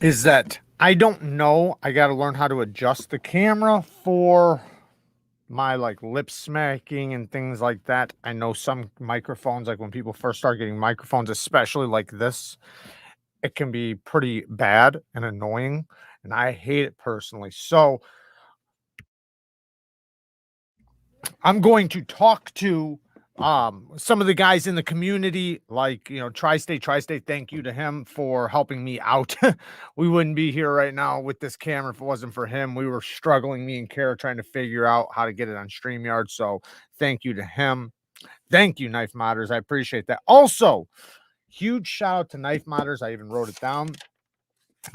is that I don't know. I got to learn how to adjust the camera for my like lip smacking and things like that. I know some microphones, like when people first start getting microphones, especially like this, it can be pretty bad and annoying, and I hate it personally. So I'm going to talk to some of the guys in the community, like, you know, Tri-State, thank you to him for helping me out. We wouldn't be here right now with this camera if it wasn't for him. We were struggling, me and Kara, trying to figure out how to get it on StreamYard. So thank you to him. Thank you, Knife Modders. I appreciate that. Also, huge shout out to Knife Modders. I even wrote it down.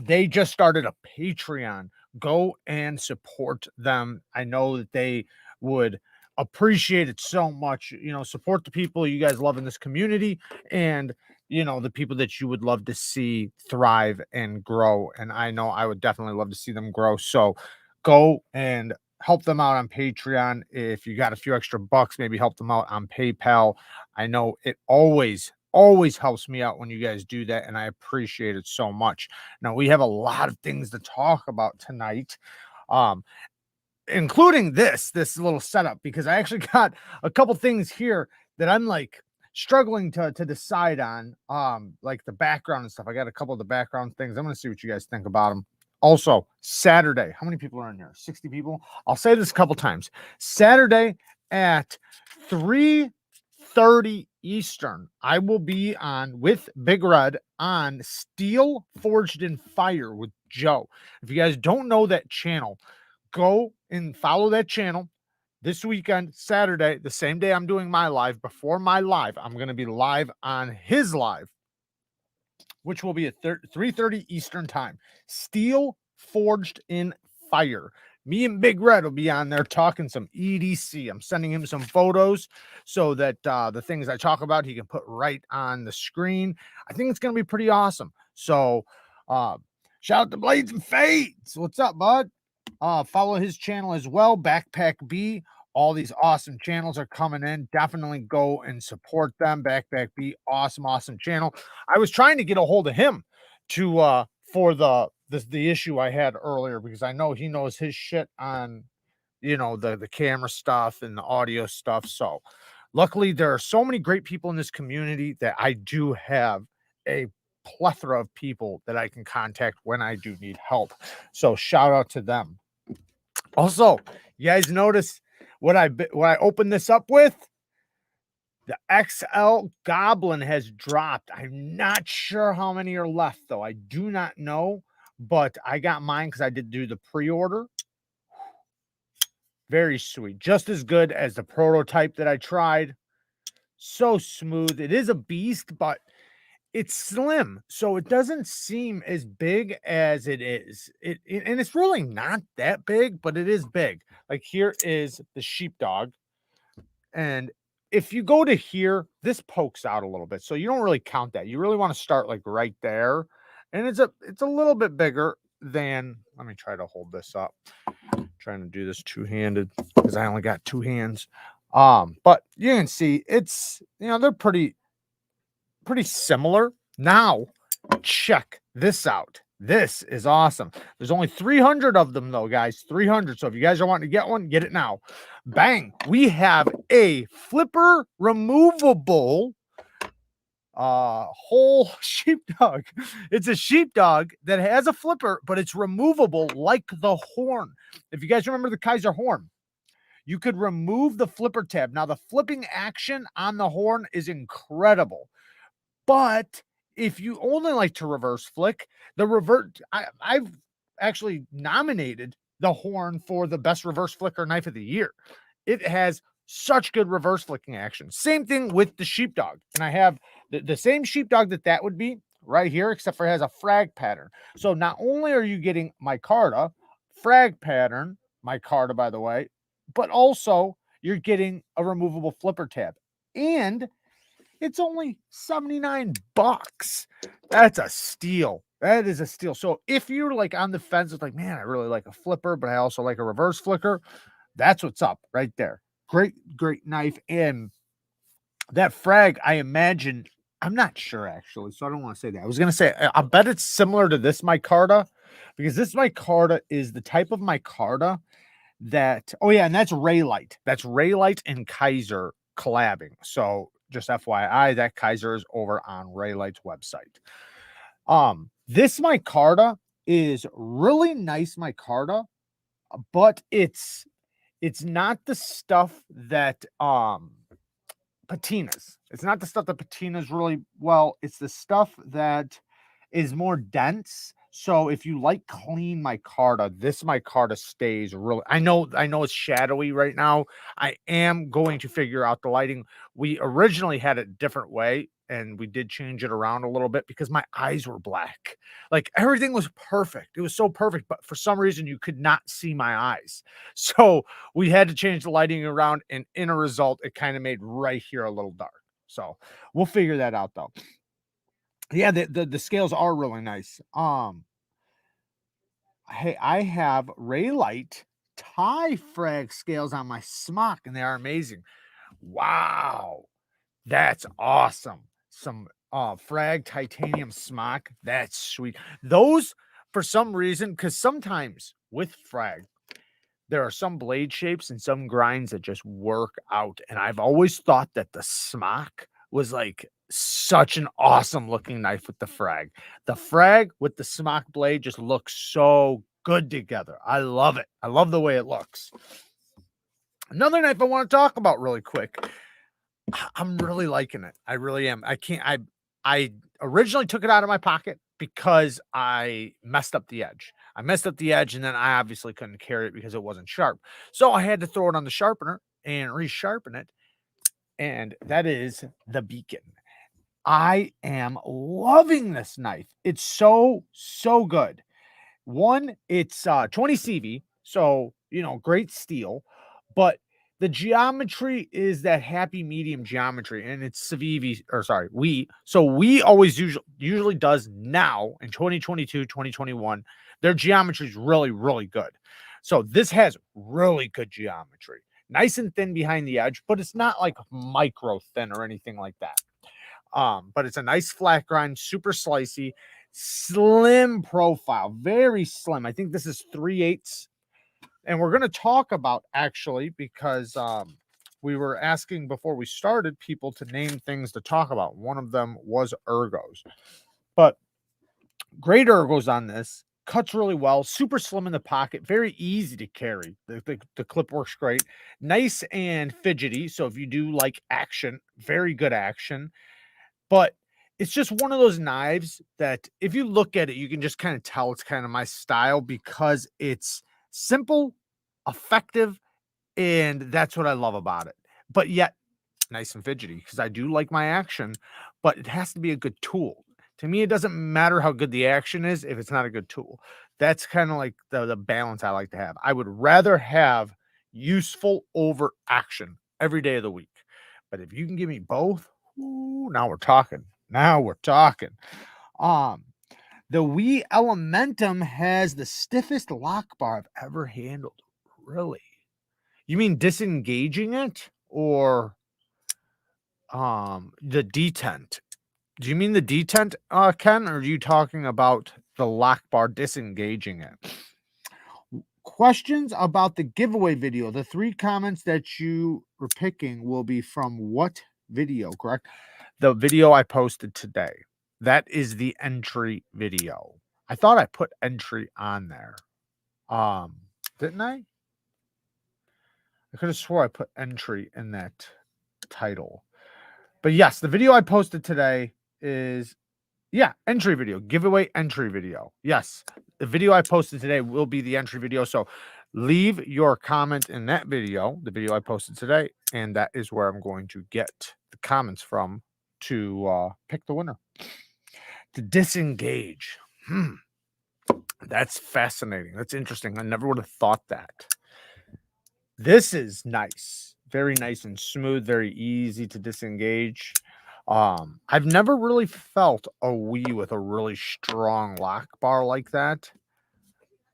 They just started a Patreon. Go and support them. I know that they would appreciate it so much. You know, support the people you guys love in this community, and you know, the people that you would love to see thrive and grow. And I know I would definitely love to see them grow. So go and help them out on Patreon. If you got a few extra bucks, maybe help them out on PayPal. I know it always helps me out when you guys do that, and I appreciate it so much. Now, we have a lot of things to talk about tonight, um, including this little setup, because I actually got a couple things here that I'm like struggling to decide on, like the background and stuff. I got a couple of the background things. I'm gonna see what you guys think about them. Also, Saturday, how many people are in there? 60 people. I'll say this a couple times. Saturday at 3:30 Eastern, I will be on with Big Red on Steel Forged in Fire with Joe. If you guys don't know that channel, go and follow that channel. This weekend, Saturday, the same day I'm doing my live, before my live, I'm going to be live on his live, which will be at 3:30 Eastern time. Steel Forged in Fire. Me and Big Red will be on there talking some EDC. I'm sending him some photos so that the things I talk about, he can put right on the screen. I think it's going to be pretty awesome. So shout out to Blades and Fades. What's up, bud? Follow his channel as well, Backpack B. All these awesome channels are coming in. Definitely go and support them. Backpack B, awesome channel. I was trying to get a hold of him to for the issue I had earlier, because I know he knows his shit on, you know, the camera stuff and the audio stuff. So luckily there are so many great people in this community that I do have a plethora of people that I can contact when I do need help. So shout out to them. Also, you guys notice what I opened this up with? The XL Goblin has dropped. I'm not sure how many are left, though. I do not know, but I got mine because I did do the pre-order. Very sweet. Just as good as the prototype that I tried. So smooth. It is a beast, but it's slim, so it doesn't seem as big as it is. And it's really not that big, but it is big. Like, here is the sheepdog, and if you go to here, this pokes out a little bit, so you don't really count that. You really want to start like right there, and it's a little bit bigger than. Let me try to hold this up. I'm trying to do this two-handed because I only got two hands. But you can see it's, you know, they're pretty similar. Now, check this out. This is awesome. There's only 300 of them, though, guys. 300. So if you guys are wanting to get one, get it now. Bang. We have a flipper removable whole sheepdog. It's a sheepdog that has a flipper, but it's removable like the horn. If you guys remember the Kaiser horn, you could remove the flipper tab. Now, the flipping action on the horn is incredible. But if you only like to reverse flick, I've actually nominated the horn for the best reverse flicker knife of the year. It has such good reverse flicking action. Same thing with the sheepdog. And I have the same sheepdog that would be right here, except for it has a frag pattern. So not only are you getting micarta, frag pattern, micarta, by the way, but also you're getting a removable flipper tab. And it's only 79 bucks. That's a steal. That is a steal. So if you're like on the fence, it's like, man, I really like a flipper, but I also like a reverse flicker. That's what's up right there. Great knife. And that frag, I imagine, I'm not sure actually, so I don't want to say that. I was gonna say I bet it's similar to this micarta, because this micarta is the type of micarta that, oh yeah, and that's Raylight. That's Raylight and Kaiser collabing. So just FYI, that Kaiser is over on Raylight's website. This micarta is really nice micarta, but it's not the stuff that patinas. It's not the stuff that patinas really well. It's the stuff that is more dense. So if you like clean micarta, this micarta stays really. I know it's shadowy right now. I am going to figure out the lighting. We originally had it a different way, and we did change it around a little bit because my eyes were black. Like everything was perfect. It was so perfect, but for some reason you could not see my eyes. So we had to change the lighting around, and in a result, it kind of made right here a little dark. So we'll figure that out though. Yeah, the scales are really nice. Hey, I have Raylight tie frag scales on my smock, and they are amazing. Wow, that's awesome. Some frag titanium smock. That's sweet. Those, for some reason, because sometimes with frag, there are some blade shapes and some grinds that just work out. And I've always thought that the smock was like such an awesome looking knife with the frag. The frag with the smock blade just looks so good together. I love it. I love the way it looks. Another knife I want to talk about really quick. I'm really liking it. I really am. I originally took it out of my pocket because I messed up the edge. I messed up the edge, and then I obviously couldn't carry it because it wasn't sharp. So I had to throw it on the sharpener and resharpen it. And that is the Beacon. I am loving this knife. It's so good. One, it's 20 CV, so great steel, but the geometry is that happy medium geometry, and it's Civivi, or sorry, we always usually does now in 2022, 2021. Their geometry is really good. So this has really good geometry, nice and thin behind the edge, but it's not like micro thin or anything like that. But it's a nice flat grind, super slicey, slim profile, very slim. I think this is 3/8. And we're going to talk about, actually, because we were asking before we started people to name things to talk about. One of them was ergos, but great ergos on this. Cuts really well, super slim in the pocket, very easy to carry. The clip works great, nice and fidgety. So if you do like action, very good action. But it's just one of those knives that if you look at it, you can just kind of tell it's kind of my style because it's simple, effective, and that's what I love about it. But yet nice and fidgety because I do like my action, but it has to be a good tool. To me, it doesn't matter how good the action is if it's not a good tool. That's kind of like the balance I like to have. I would rather have useful over action every day of the week. But if you can give me both, ooh, now we're talking. Now we're talking. The Wii Elementum has the stiffest lock bar I've ever handled. Really? You mean disengaging it or the detent? Do you mean the detent, Ken, or are you talking about the lock bar disengaging it? Questions about the giveaway video. The 3 comments that you were picking will be from what video, correct? The video I posted today. That is the entry video. I thought I put entry on there. Didn't I? I could have swore I put entry in that title. But yes, the video I posted today is, yeah, entry video, giveaway entry video. Yes, the video I posted today will be the entry video. So leave your comment in that video, the video I posted today, and that is where I'm going to get the comments from to pick the winner. To disengage. That's fascinating. That's interesting. I never would have thought that. This is nice. Very nice and smooth, very easy to disengage. I've never really felt a Wii with a really strong lock bar like that.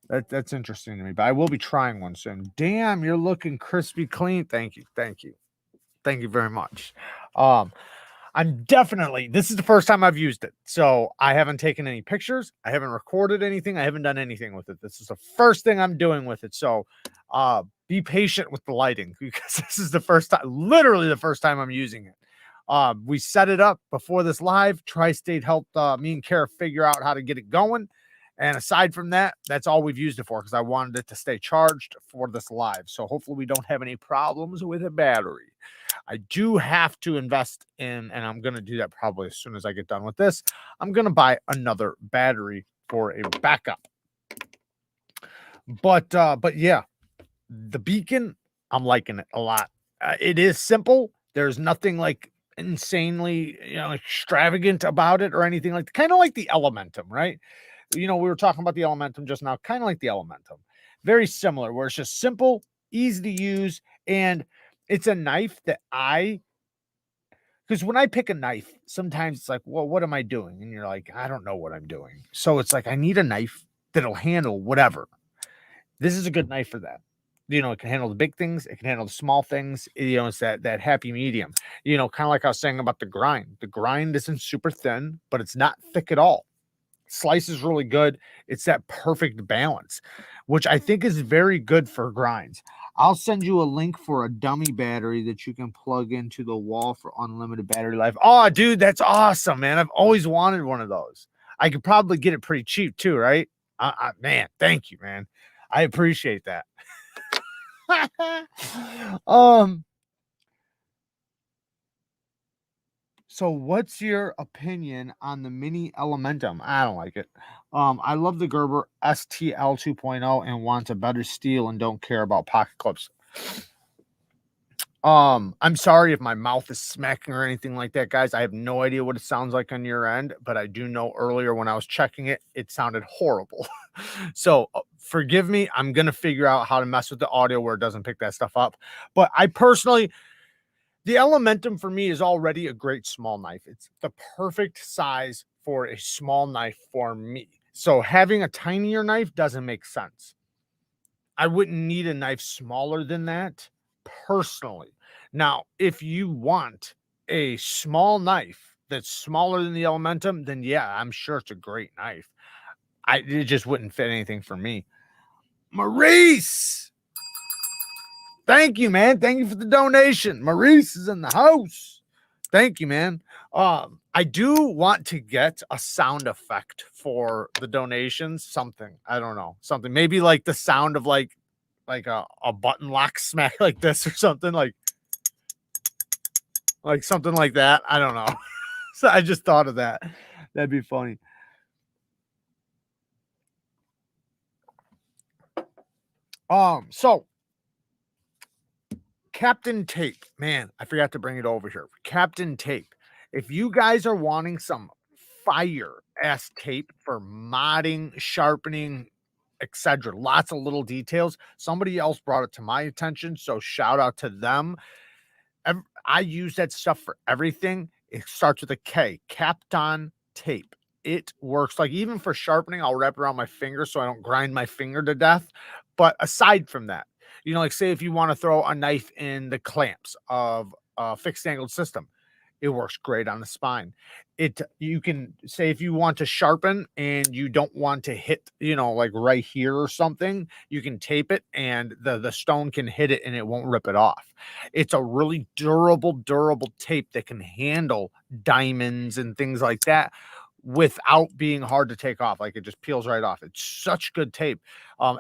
That's interesting to me, but I will be trying one soon. Damn, you're looking crispy clean. Thank you. Thank you. Thank you very much. this is the first time I've used it. So I haven't taken any pictures. I haven't recorded anything. I haven't done anything with it. This is the first thing I'm doing with it. So be patient with the lighting because this is the first time, literally the first time I'm using it. We set it up before this live. Tri-State helped me and Kara figure out how to get it going. And aside from that, that's all we've used it for because I wanted it to stay charged for this live. So hopefully we don't have any problems with a battery. I do have to invest in, and I'm going to do that probably as soon as I get done with this. I'm going to buy another battery for a backup. But yeah, the beacon, I'm liking it a lot. It is simple. There's nothing like insanely, extravagant about it or anything like, kind of like the Elementum, right? We were talking about the Elementum just now, kind of like the Elementum. Very similar, where it's just simple, easy to use, and it's a knife that because when I pick a knife, sometimes it's like, well, what am I doing? And you're like, I don't know what I'm doing. So it's like, I need a knife that'll handle whatever. This is a good knife for that. It can handle the big things. It can handle the small things. It's that happy medium, kind of like I was saying about the grind. The grind isn't super thin, but it's not thick at all. Slice is really good. It's that perfect balance, which I think is very good for grinds. I'll send you a link for a dummy battery that you can plug into the wall for unlimited battery life. Oh, dude, that's awesome, man. I've always wanted one of those. I could probably get it pretty cheap too, right? Man, thank you, man. I appreciate that. So what's your opinion on the mini Elementum? I don't like it. I love the Gerber STL 2.0 and want a better steel and don't care about pocket clips. I'm sorry if my mouth is smacking or anything like that, guys. I have no idea what it sounds like on your end, but I do know earlier when I was checking it, it sounded horrible. So forgive me. I'm going to figure out how to mess with the audio where it doesn't pick that stuff up. But I personally, the Elementum for me is already a great small knife. It's the perfect size for a small knife for me. So having a tinier knife doesn't make sense. I wouldn't need a knife smaller than that personally. Now, if you want a small knife that's smaller than the Elementum, then yeah, I'm sure it's a great knife. It just wouldn't fit anything for me. Maurice! Thank you, man. Thank you for the donation. Maurice is in the house. Thank you, man. I do want to get a sound effect for the donations. Something. I don't know. Something. Maybe like the sound of like a button lock smack like this or something like something like that. I don't know. So I just thought of that. That'd be funny. So Captain Tape, man, I forgot to bring it over here. Captain Tape. If you guys are wanting some fire ass tape for modding, sharpening, etc., lots of little details, somebody else brought it to my attention, so shout out to them. I use that stuff for everything. It starts with a K. Captain Tape. It works like even for sharpening, I'll wrap it around my finger so I don't grind my finger to death. But aside from that, like say if you want to throw a knife in the clamps of a fixed angled system, it works great on the spine. You can say if you want to sharpen and you don't want to hit, like right here or something, you can tape it and the stone can hit it and it won't rip it off. It's a really durable tape that can handle diamonds and things like that without being hard to take off. Like it just peels right off. It's such good tape.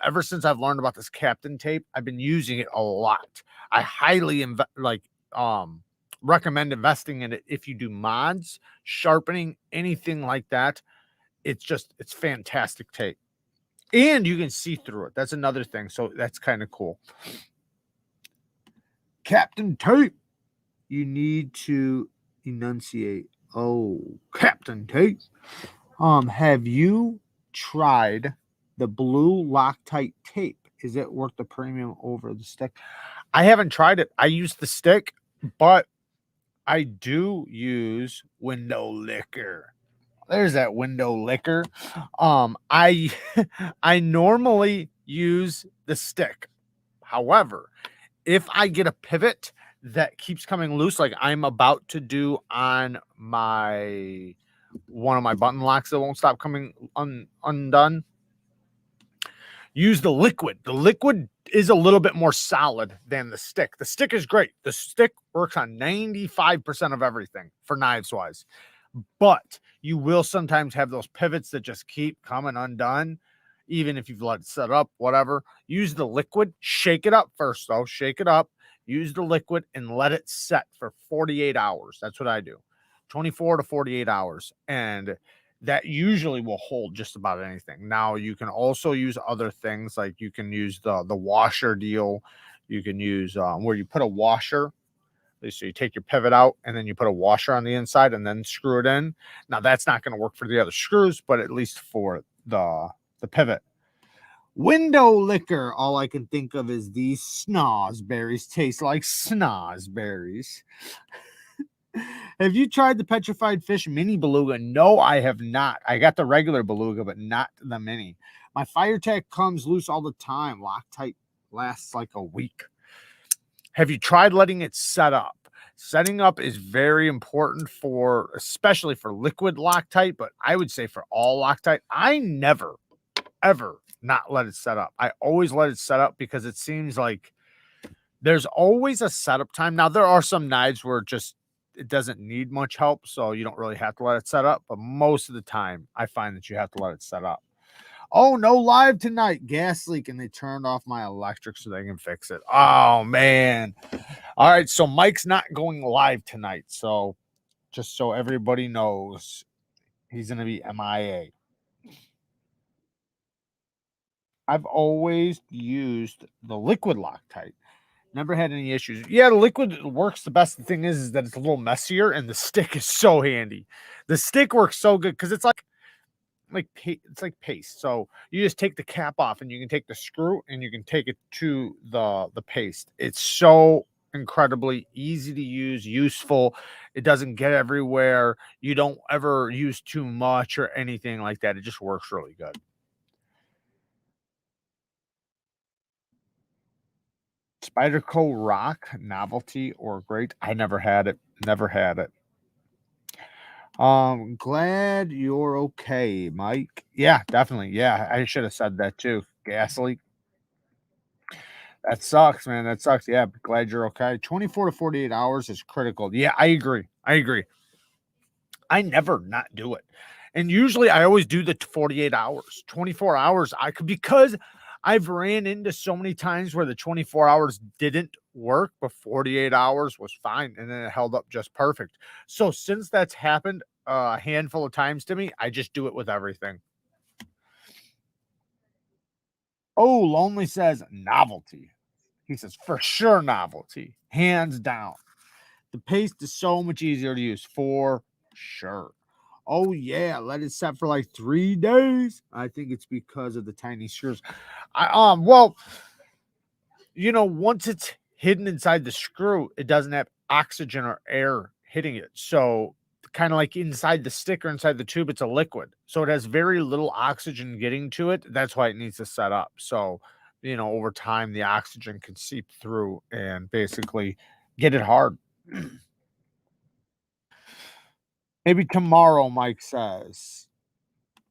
Ever since I've learned about this Captain Tape, I've been using it a lot. I highly recommend investing in it if you do mods, sharpening, anything like that. It's fantastic tape. And you can see through it. That's another thing. So that's kind of cool. Captain Tape. You need to enunciate. Oh, Captain Tape. Have you tried the blue Loctite tape? Is it worth the premium over the stick? I haven't tried it. I use the stick, but I do use window liquor. There's that window liquor. I normally use the stick. However, if I get a pivot that keeps coming loose, like I'm about to do on my one of my button locks that won't stop coming undone, use the liquid. The liquid is a little bit more solid than the stick. The stick is great. The stick works on 95% of everything for knives wise, but you will sometimes have those pivots that just keep coming undone, even if you've let it set up, whatever. Use the liquid, shake it up first though, shake it up, use the liquid and let it set for 48 hours. That's what I do. 24 to 48 hours. And that usually will hold just about anything. Now you can also use other things, like you can use the washer deal. You can use where you put a washer. So you take your pivot out and then you put a washer on the inside and then screw it in. Now that's not going to work for the other screws, but at least for the pivot. Window liquor. All I can think of is these snozberries taste like snozberries. Have you tried the petrified fish mini beluga? No, I have not. I got the regular beluga, but not the mini. My fire tech comes loose all the time. Loctite lasts like a week. Have you tried letting it set up? Setting up is very important for, especially for liquid Loctite, but I would say for all Loctite. I never, ever not let it set up. I always let it set up because it seems like there's always a setup time. Now, there are some knives where it doesn't need much help, so you don't really have to let it set up, but most of the time, I find that you have to let it set up. Oh, no live tonight. Gas leak, and they turned off my electric so they can fix it. Oh, man. All right, so Mike's not going live tonight, so just so everybody knows, he's going to be MIA. I've always used the liquid Loctite. Never had any issues. Yeah, the liquid works the best. The thing is that it's a little messier, and the stick is so handy. The stick works so good because it's like paste. So you just take the cap off, and you can take the screw, and you can take it to the paste. It's so incredibly easy to use, useful. It doesn't get everywhere. You don't ever use too much or anything like that. It just works really good. Spyderco Rock, novelty or great? I never had it. Never had it. Glad you're okay, Mike. Yeah, definitely. Yeah, I should have said that too. Gas leak. That sucks, man. That sucks. Yeah, glad you're okay. 24 to 48 hours is critical. Yeah, I agree. I agree. I never not do it. And usually I always do the 48 hours. 24 hours, I could, because I've ran into so many times where the 24 hours didn't work, but 48 hours was fine. And then it held up just perfect. So since that's happened a handful of times to me, I just do it with everything. Oh, Lonely says novelty. He says for sure novelty, hands down. The paste is so much easier to use for sure. Oh yeah, let it set for like 3 days. I think it's because of the tiny screws. Well, once it's hidden inside the screw, it doesn't have oxygen or air hitting it. So kind of like inside the stick or inside the tube, it's a liquid. So it has very little oxygen getting to it. That's why it needs to set up. So, over time the oxygen can seep through and basically get it hard. Maybe tomorrow, Mike says.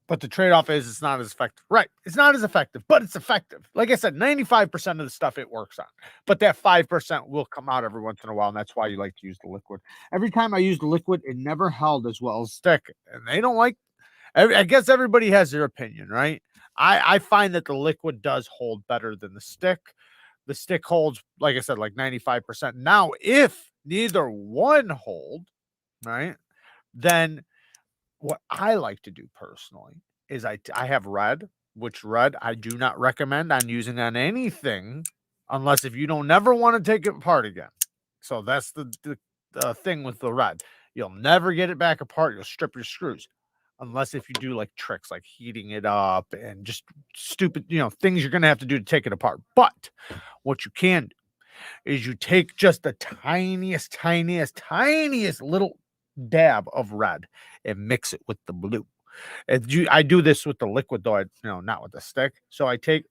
But the trade-off is it's not as effective. Right. It's not as effective, but it's effective. Like I said, 95% of the stuff it works on. But that 5% will come out every once in a while, and that's why you like to use the liquid. Every time I used the liquid, it never held as well as stick. And they don't like, I guess everybody has their opinion, right? I find that the liquid does hold better than the stick. The stick holds, like I said, like 95%. Now, if neither one hold, right, then what I like to do personally is I have red, which red I do not recommend on using on anything unless if you don't never want to take it apart again. So that's the thing with the red. You'll never get it back apart. You'll strip your screws. Unless if you do like tricks like heating it up and just stupid, things you're gonna have to do to take it apart. But what you can do is you take just the tiniest, tiniest, tiniest little dab of red and mix it with the blue. I do this with the liquid though, not with the stick. So I take,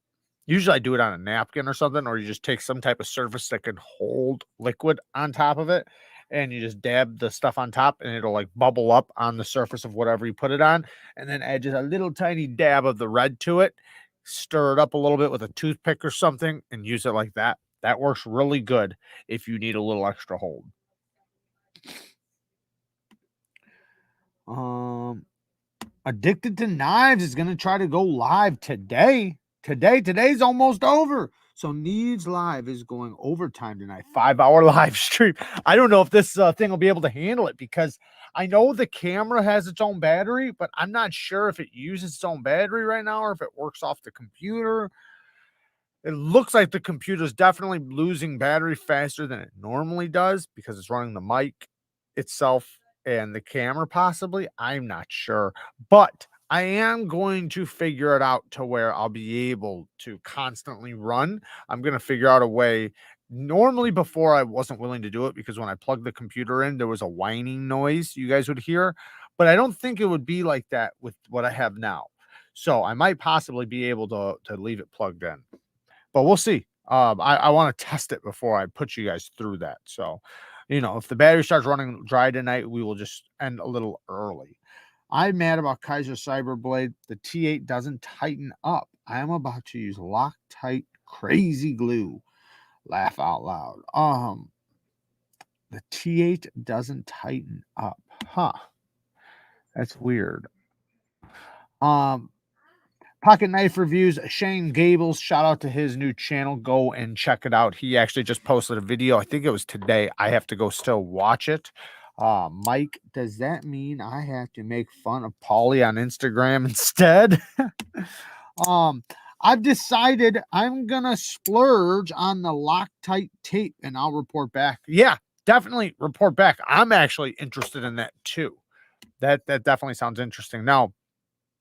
Usually I do it on a napkin or something, or you just take some type of surface that can hold liquid on top of it, and you just dab the stuff on top, and it'll like bubble up on the surface of whatever you put it on, and then add just a little tiny dab of the red to it, stir it up a little bit with a toothpick or something, and use it like that. That works really good if you need a little extra hold. Addicted to Knives is going to try to go live today. Today's almost over. So Needs Live is going overtime tonight. 5-hour live stream. I don't know if this thing will be able to handle it, because I know the camera has its own battery, but I'm not sure if it uses its own battery right now or if it works off the computer. It looks like the computer's definitely losing battery faster than it normally does because it's running the mic itself and the camera possibly. I'm not sure, but I am going to figure it out to where I'll be able to constantly run. I'm going to figure out a way. Normally before I wasn't willing to do it because when I plugged the computer in, there was a whining noise you guys would hear, but I don't think it would be like that with what I have now. So I might possibly be able to leave it plugged in, but we'll see. I want to test it before I put you guys through that. So, if the battery starts running dry tonight, we will just end a little early. I'm mad about Kaiser Cyberblade. The T8 doesn't tighten up. I am about to use Loctite crazy glue. Laugh out loud. The T8 doesn't tighten up. Huh. That's weird. Pocket Knife Reviews, Shane Gables, shout out to his new channel. Go and check it out. He actually just posted a video. I think it was today. I have to go still watch it. Mike, does that mean I have to make fun of Paulie on Instagram instead? I've decided I'm going to splurge on the Loctite tape and I'll report back. Yeah, definitely report back. I'm actually interested in that too. That definitely sounds interesting. Now,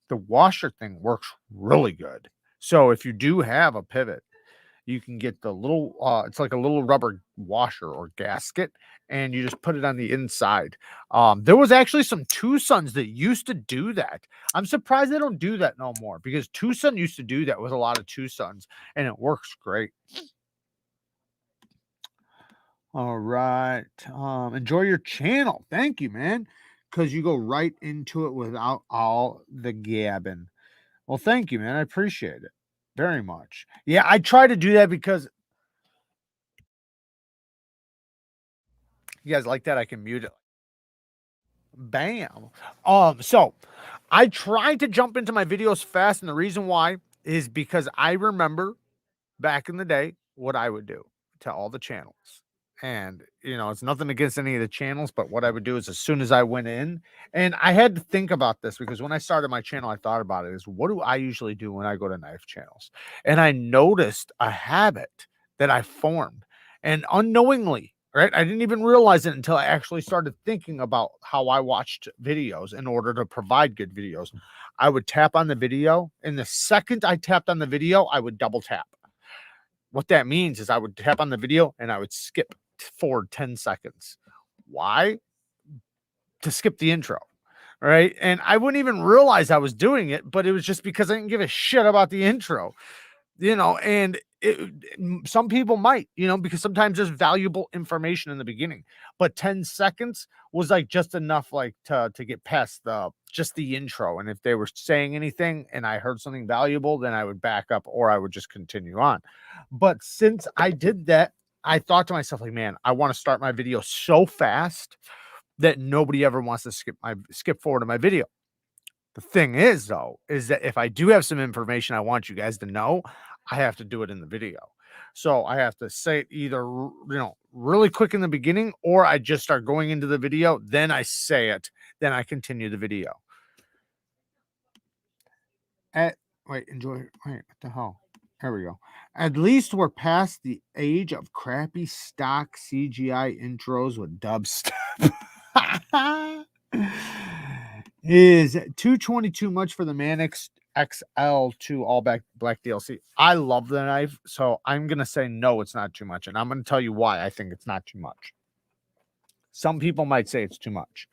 the washer thing works really good. So if you do have a pivot, you can get the little, it's like a little rubber washer or gasket, and you just put it on the inside. There was actually some Tucson's that used to do that. I'm surprised they don't do that no more, because Tucson used to do that with a lot of Tucson's, and it works great. All right. Enjoy your channel. Thank you, man. Because you go right into it without all the gabbing. Well, thank you, man. I appreciate it very much. Yeah, I try to do that because you guys like that. I can mute it. Bam. So I try to jump into my videos fast, and the reason why is because I remember back in the day what I would do to all the channels. And, it's nothing against any of the channels, but what I would do is as soon as I went in, and I had to think about this because when I started my channel, I thought about it is what do I usually do when I go to knife channels? And I noticed a habit that I formed, and unknowingly, right? I didn't even realize it until I actually started thinking about how I watched videos in order to provide good videos. I would tap on the video, and the second I tapped on the video, I would double tap. What that means is I would tap on the video and I would skip forward 10 seconds. Why? To skip the intro, right? And I wouldn't even realize I was doing it, but it was just because I didn't give a shit about the intro, and some people might, because sometimes there's valuable information in the beginning, but 10 seconds was like just enough, like to get past just the intro. And if they were saying anything and I heard something valuable, then I would back up or I would just continue on. But since I did that, I thought to myself, like, man, I want to start my video so fast that nobody ever wants to skip forward to my video. The thing is, though, is that if I do have some information I want you guys to know, I have to do it in the video. So I have to say it either, really quick in the beginning, or I just start going into the video, then I say it, then I continue the video. Wait, what the hell? There we go. At least we're past the age of crappy stock CGI intros with dubstep. Is 220 too much for the Manix XL to all black DLC? I love the knife, so I'm going to say no, it's not too much. And I'm going to tell you why I think it's not too much. Some people might say it's too much.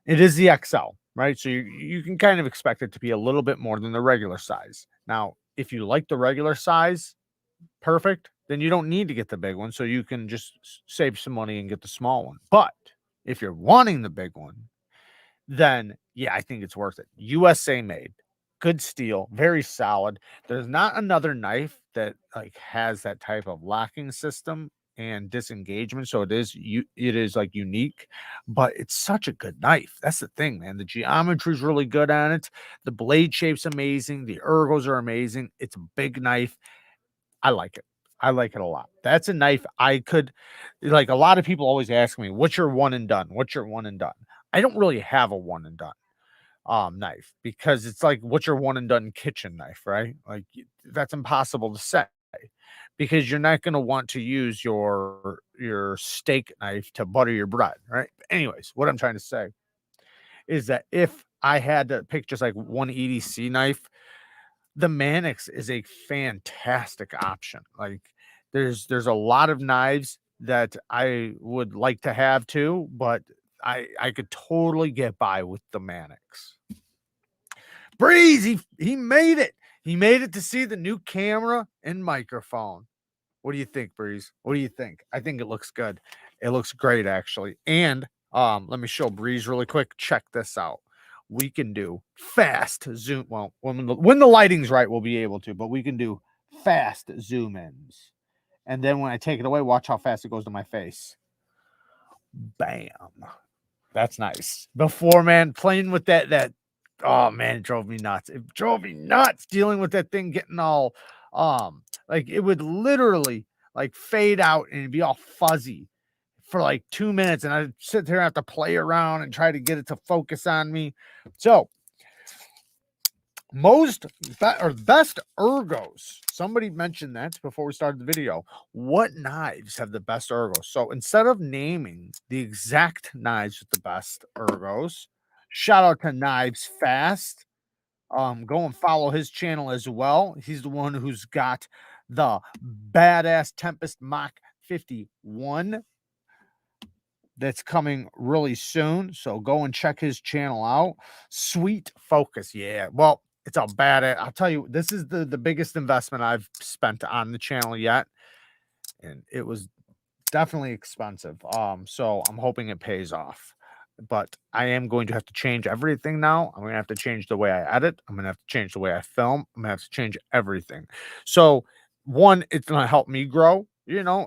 It is the XL, right? So you can kind of expect it to be a little bit more than the regular size. Now, if you like the regular size, perfect, then you don't need to get the big one. So you can just save some money and get the small one. But if you're wanting the big one, then yeah, I think it's worth it. USA made, good steel, very solid. There's not another knife that like has that type of locking system and disengagement. So it is like unique, but it's such a good knife. That's the thing, man. The geometry is really good on it. The blade shape's amazing. The ergos are amazing. It's a big knife. I like it. I like it a lot. That's a knife I could like. A lot of people always ask me, what's your one and done? What's your one and done? I don't really have a one and done knife, because it's like, what's your one and done kitchen knife, right? Like that's impossible to say, because you're not going to want to use your steak knife to butter your bread, right? Anyways, what I'm trying to say is that if I had to pick just like one EDC knife, the Manix is a fantastic option. Like there's a lot of knives that I would like to have too, but I could totally get by with the Manix. Breeze, he made it. He made it to see the new camera and microphone. What do you think, Breeze? What do you think? I think it looks good. It looks great, actually. And let me show Breeze really quick. Check this out. We can do fast zoom. Well, when the lighting's right, we'll be able to, but we can do fast zoom ins. And then when I take it away, watch how fast it goes to my face. Bam. That's nice. Before, man, playing with that oh man, it drove me nuts. It drove me nuts dealing with that thing getting all like it would literally like fade out and be all fuzzy for like 2 minutes, and I'd sit there and have to play around and try to get it to focus on me. So best ergos. Somebody mentioned that before we started the video. What knives have the best ergos? So instead of naming the exact knives with the best ergos, shout out to Knives Fast. Go and follow his channel as well. He's the one who's got the badass Tempest Mach 51 that's coming really soon. So go and check his channel out. Sweet Focus. Yeah. Well, it's a badass. I'll tell you, this is the biggest investment I've spent on the channel yet. And it was definitely expensive. So I'm hoping it pays off. But I am going to have to change everything now. I'm going to have to change the way I edit. I'm going to have to change the way I film. I'm going to have to change everything. So, one, it's going to help me grow,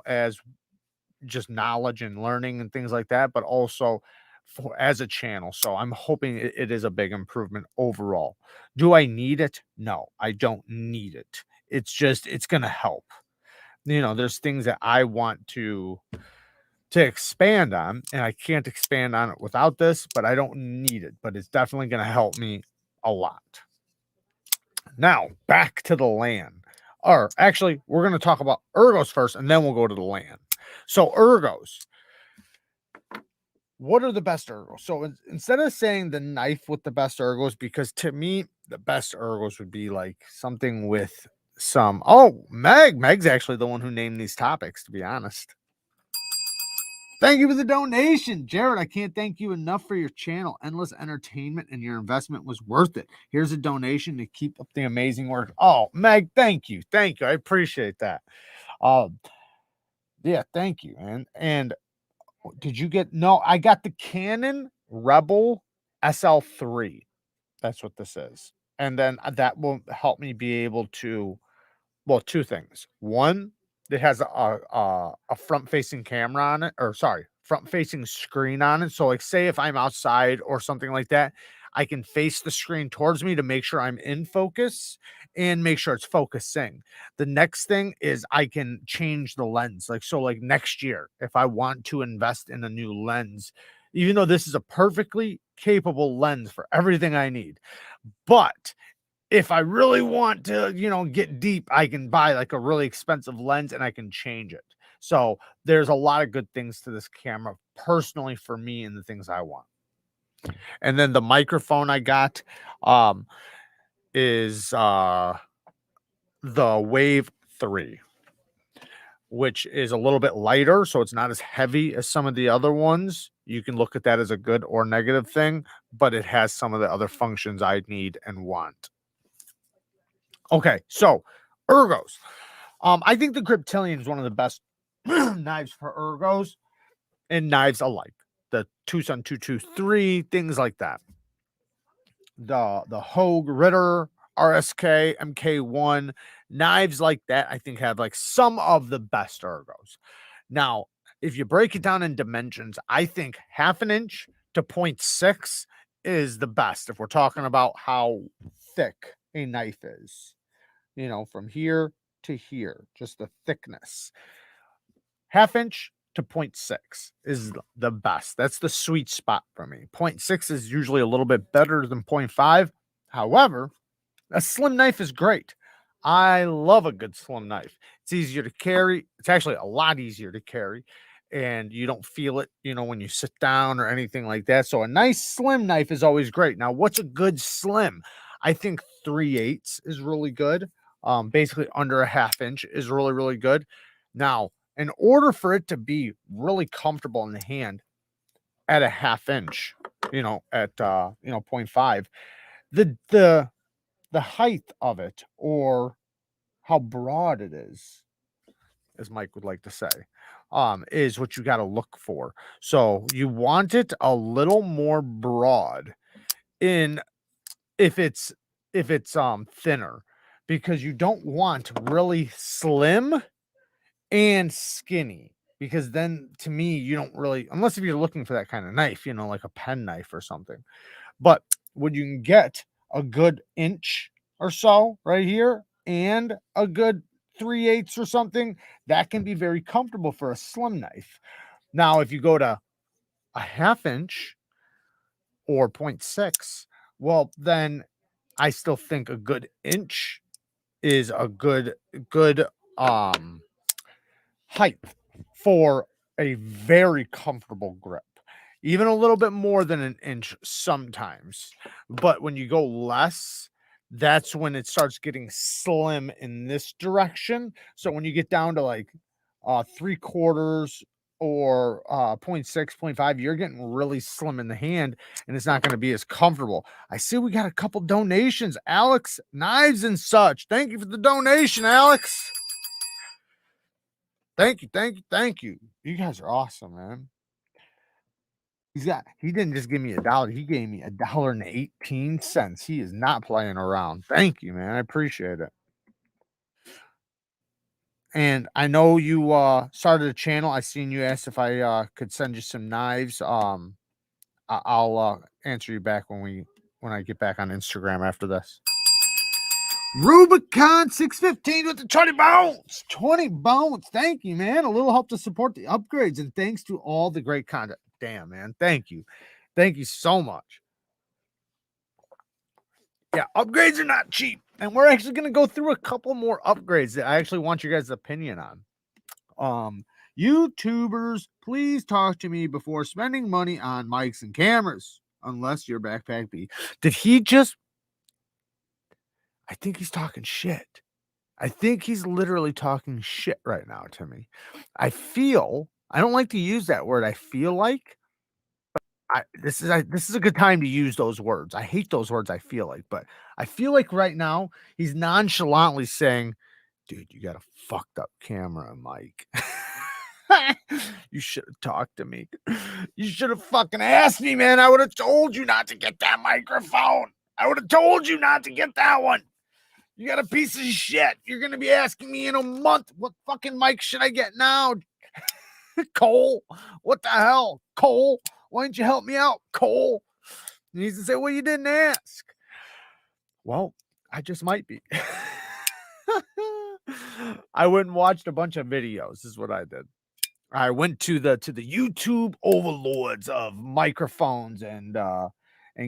as just knowledge and learning and things like that, but also as a channel. So, I'm hoping it is a big improvement overall. Do I need it? No, I don't need it. It's going to help. There's things that I want to expand on, and I can't expand on it without this, but I don't need it, but it's definitely going to help me a lot. Now back to the LAN, or actually we're going to talk about ergos first, and then we'll go to the LAN. So ergos, what are the best ergos? So instead of saying the knife with the best ergos, because to me the best ergos would be like something with some Meg's actually the one who named these topics, to be honest. Thank you for the donation, Jared. I can't thank you enough for your channel. Endless entertainment, and your investment was worth it. Here's a donation to keep up the amazing work. Oh, Meg, thank you. Thank you. I appreciate that. Yeah, thank you. And did you get, no, I got the Canon Rebel SL3. That's what this is. And then that will help me be able to, well, two things. One, it has a front-facing camera on it, or sorry, front-facing screen on it. So, like, say if I'm outside or something like that, I can face the screen towards me to make sure I'm in focus and make sure it's focusing. The next thing is I can change the lens. Like next year, if I want to invest in a new lens, even though this is a perfectly capable lens for everything I need, but if I really want to, get deep, I can buy like a really expensive lens and I can change it. So there's a lot of good things to this camera personally for me and the things I want. And then the microphone I got is the Wave 3, which is a little bit lighter, so it's not as heavy as some of the other ones. You can look at that as a good or negative thing, but it has some of the other functions I need and want. Okay, so ergos. I think the Griptilian is one of the best knives for ergos and knives alike. The Tucson 223, things like that. The Hogue Ritter, RSK, MK1, knives like that, I think have like some of the best ergos. Now, if you break it down in dimensions, I think 1/2 inch to 0.6 is the best if we're talking about how thick a knife is. You know, from here to here, just the thickness. 1/2 inch to 0.6 is the best. That's the sweet spot for me. 0.6 is usually a little bit better than 0.5. However, a slim knife is great. I love a good slim knife. It's easier to carry. It's actually a lot easier to carry, and you don't feel it, you know, when you sit down or anything like that. So a nice slim knife is always great. Now, what's a good slim? I think 3/8 is really good. Basically under a 1/2 inch is really, really good. Now, in order for it to be really comfortable in the hand at a 1/2 inch, you know, at 0.5, the the height of it, or how broad it is, as Mike would like to say, is what you got to look for. So you want it a little more broad in if it's thinner, because you don't want really slim and skinny, because then to me you don't really, unless if you're looking for that kind of knife, you know, like a pen knife or something. But when you can get a good inch or so right here and a good 3/8 or something, that can be very comfortable for a slim knife. Now, if you go to a 1/2 inch or 0.6, well, then I still think a good inch is a good um height for a very comfortable grip, even a little bit more than an inch sometimes. But when you go less, that's when it starts getting slim in this direction. So when you get down to like 3/4 or 0.6, 0.5, you're getting really slim in the hand, and it's not going to be as comfortable. I see we got a couple donations. Alex Knives and Such. Thank you for the donation, Alex. Thank you, thank you, thank you. You guys are awesome, man. He didn't just give me $1, he gave me $1.18. He is not playing around. Thank you, man. I appreciate it. And I know you started a channel. I seen you asked if I could send you some knives. I'll answer you back when I get back on Instagram after this. Rubicon 615 with the 20 bones. 20 bones. Thank you, man. A little help to support the upgrades, and thanks to all the great content. Damn, man. Thank you. Thank you so much. Yeah, upgrades are not cheap. And we're actually going to go through a couple more upgrades that I actually want your guys' opinion on. YouTubers, please talk to me before spending money on mics and cameras, unless you're Backpack B. Did he just? I think he's talking shit. I think he's literally talking shit right now to me. I don't like to use that word. I feel like this is a good time to use those words. I hate those words. I feel like, but I feel like right now he's nonchalantly saying, "Dude, you got a fucked up camera, Mike. You should have talked to me. You should have fucking asked me, man. I would have told you not to get that microphone. I would have told you not to get that one. You got a piece of shit. You're going to be asking me in a month, what fucking mic should I get now? Cole, what the hell? Cole, why didn't you help me out, Cole?" And he's to say, "Well, you didn't ask." Well, I just might be. I went and watched a bunch of videos. This is what I did. I went to the YouTube overlords of microphones and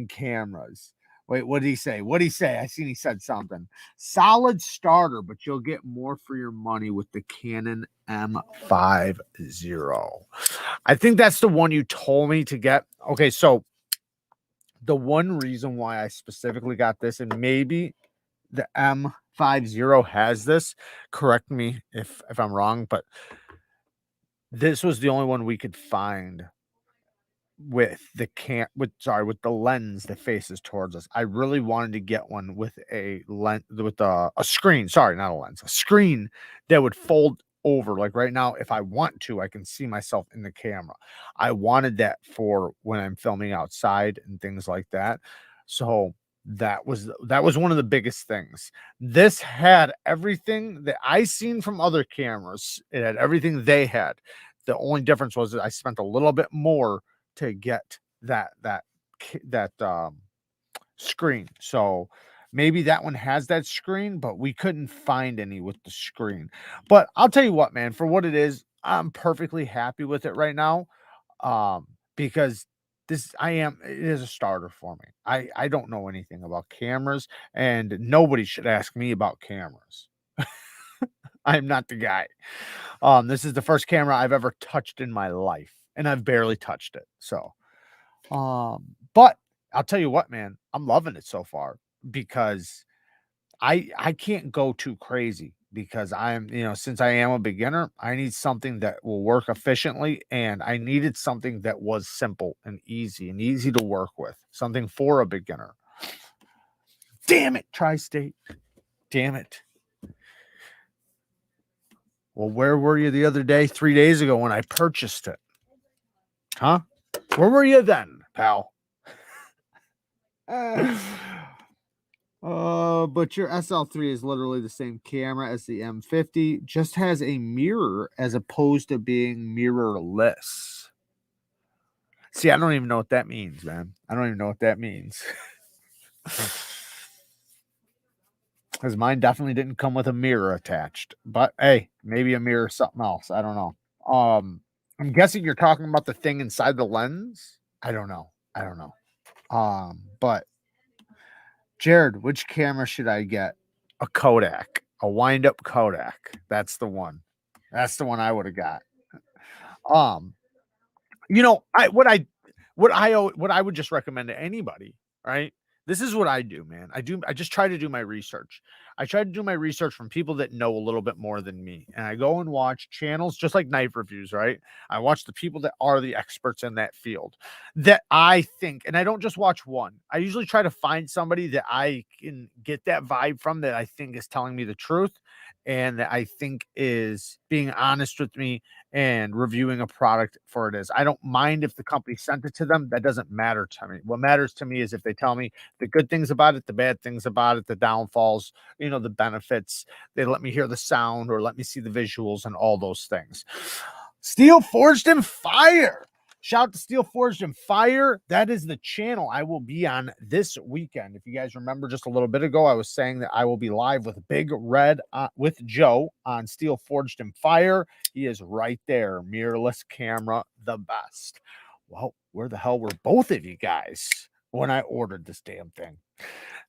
cameras. Wait, what did he say? What did he say? I seen he said something. Solid starter, but you'll get more for your money with the Canon M50. I think that's the one you told me to get. Okay, so the one reason why I specifically got this, and maybe the M50 has this, correct me if I'm wrong, but this was the only one we could find with the with the lens that faces towards us. I really wanted to get one with a lens with a screen. Sorry, not a lens, a screen that would fold over. Like right now, if I want to, I can see myself in the camera. I wanted that for when I'm filming outside and things like that. So that was one of the biggest things. This had everything that I seen from other cameras. It had everything they had. The only difference was that I spent a little bit more to get that screen. So maybe that one has that screen, but we couldn't find any with the screen. But I'll tell you what, man, for what it is, I'm perfectly happy with it right now. Because it is a starter for me. I don't know anything about cameras, and nobody should ask me about cameras. I'm not the guy. This is the first camera I've ever touched in my life, and I've barely touched it. So, but I'll tell you what, man, I'm loving it so far because I can't go too crazy because since I am a beginner, I need something that will work efficiently, and I needed something that was simple and easy to work with, something for a beginner. Damn it, Tri-State. Damn it. Well, where were you the other day, 3 days ago when I purchased it? Huh? Where were you then, pal? But your SL3 is literally the same camera as the M50, just has a mirror as opposed to being mirrorless. See, I don't even know what that means, man. I don't even know what that means. Because mine definitely didn't come with a mirror attached. But hey, maybe a mirror is something else. I don't know. I'm guessing you're talking about the thing inside the lens. I don't know. But Jared, which camera should I get? A Kodak, a wind-up Kodak. That's the one. That's the one I would have got. What I would just recommend to anybody, right? This is what I do, man. I just try to do my research. I try to do my research from people that know a little bit more than me. And I go and watch channels just like knife reviews, right? I watch the people that are the experts in that field that I think, and I don't just watch one. I usually try to find somebody that I can get that vibe from that I think is telling me the truth and that I think is being honest with me and reviewing a product for it is. I don't mind if the company sent it to them. That doesn't matter to me. What matters to me is if they tell me the good things about it, the bad things about it, the downfalls, the benefits. They let me hear the sound or let me see the visuals and all those things. Steel Forged in Fire. Shout out to Steel Forged in Fire. That is the channel I will be on this weekend. If you guys remember just a little bit ago, I was saying that I will be live with Big Red with Joe on Steel Forged in Fire. He is right there. Mirrorless camera, the best. Well, where the hell were both of you guys when I ordered this damn thing?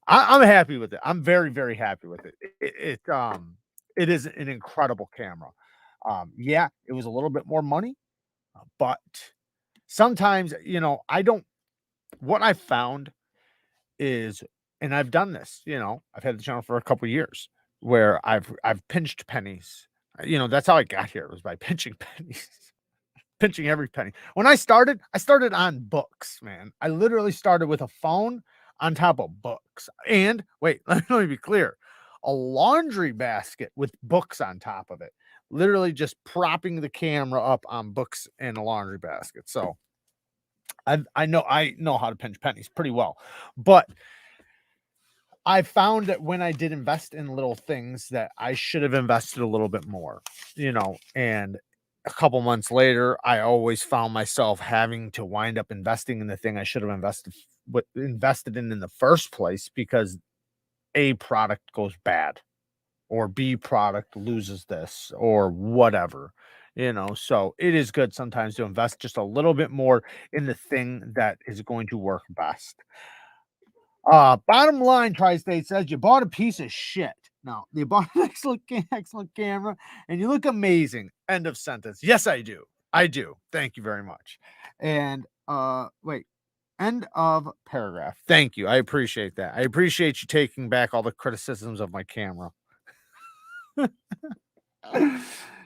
I'm happy with it. I'm very, very happy with it. It is an incredible camera. Yeah, it was a little bit more money, but sometimes, what I found is, and I've done this, I've had the channel for a couple years where I've pinched pennies. That's how I got here, was by pinching pennies. Pinching every penny. When I started on books, man. I literally started with a phone on top of books. And wait, let me be clear. A laundry basket with books on top of it. Literally just propping the camera up on books and a laundry basket. So I know how to pinch pennies pretty well. But I found that when I did invest in little things that I should have invested a little bit more, and a couple months later, I always found myself having to wind up investing in the thing I should have invested in the first place because A product goes bad or B product loses this or whatever, so it is good sometimes to invest just a little bit more in the thing that is going to work best. Bottom line, Tri-State says you bought a piece of shit. No, you bought an excellent camera and you look amazing. End of sentence. Yes, I do. I do. Thank you very much. And wait, end of paragraph. Thank you. I appreciate that. I appreciate you taking back all the criticisms of my camera.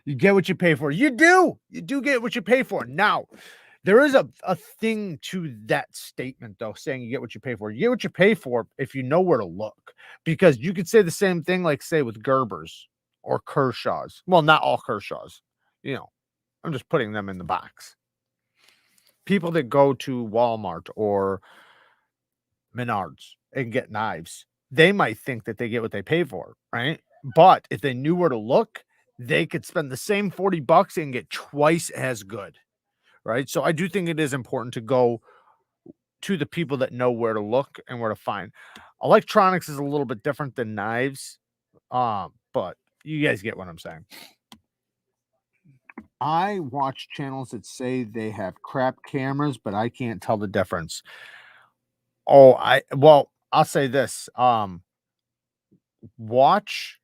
You get what you pay for. You do get what you pay for. Now, There is a thing to that statement, though, saying you get what you pay for. You get what you pay for if you know where to look, because you could say the same thing, like, say, with Gerbers or Kershaws. Well, not all Kershaws, you know, I'm just putting them in the box. People that go to Walmart or Menards and get knives, they might think that they get what they pay for, right? But if they knew where to look, they could spend the same $40 and get twice as good, right? So I do think it is important to go to the people that know where to look and where to find. Electronics is a little bit different than knives, but you guys get what I'm saying. I watch channels that say they have crap cameras, but I can't tell the difference. Oh, well, I'll say this. Watch.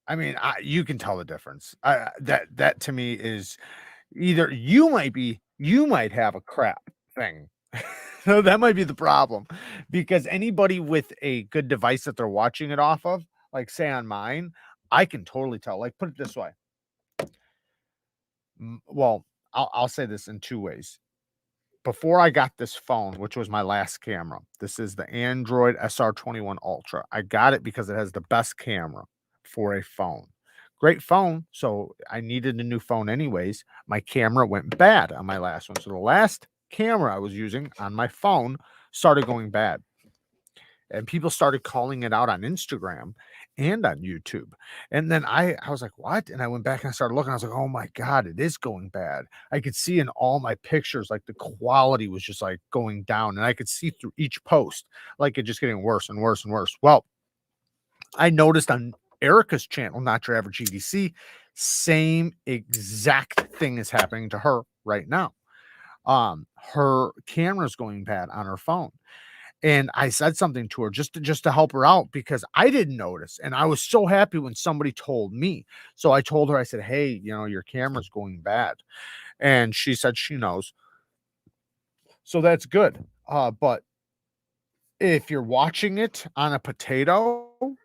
I mean, you can tell the difference. That to me is either you might have a crap thing. So that might be the problem, because anybody with a good device that they're watching it off of, like say on mine, I can totally tell. Like, put it this way. Well, I'll say this in two ways. Before I got this phone, which was my last camera, this is the Android SR21 Ultra. I got it because it has the best camera for a phone. Great phone. So I needed a new phone anyways. My camera went bad on my last one. So the last camera I was using on my phone started going bad. And people started calling it out on Instagram and on YouTube. And then I was like, what? And I went back and I started looking. I was like, oh my God, it is going bad. I could see in all my pictures, like the quality was just like going down. And I could see through each post, like it just getting worse and worse and worse. Well, I noticed on Erica's channel, Not Your Average EDC, same exact thing is happening to her right now. Her camera's going bad on her phone. And I said something to her just to help her out, because I didn't notice. And I was so happy when somebody told me. So I told her, I said, hey, your camera's going bad. And she said she knows. So that's good. But if you're watching it on a potato,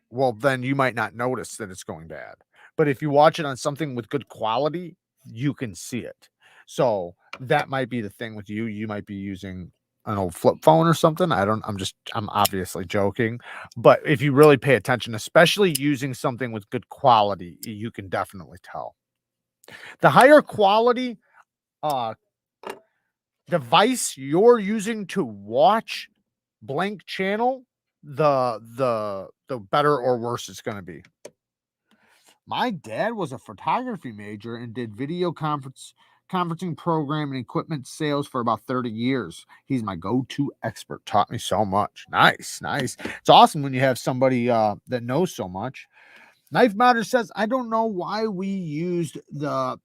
well, then you might not notice that it's going bad. But if you watch it on something with good quality, you can see it. So that might be the thing with you. You might be using an old flip phone or something. I'm obviously joking. But if you really pay attention, especially using something with good quality, you can definitely tell. The higher quality device you're using to watch blank channel, the better or worse it's going to be. My dad was a photography major and did video conferencing program and equipment sales for about 30 years. He's my go-to expert. Taught me so much. Nice. It's awesome when you have somebody that knows so much. Knife Modder says, I don't know why we used the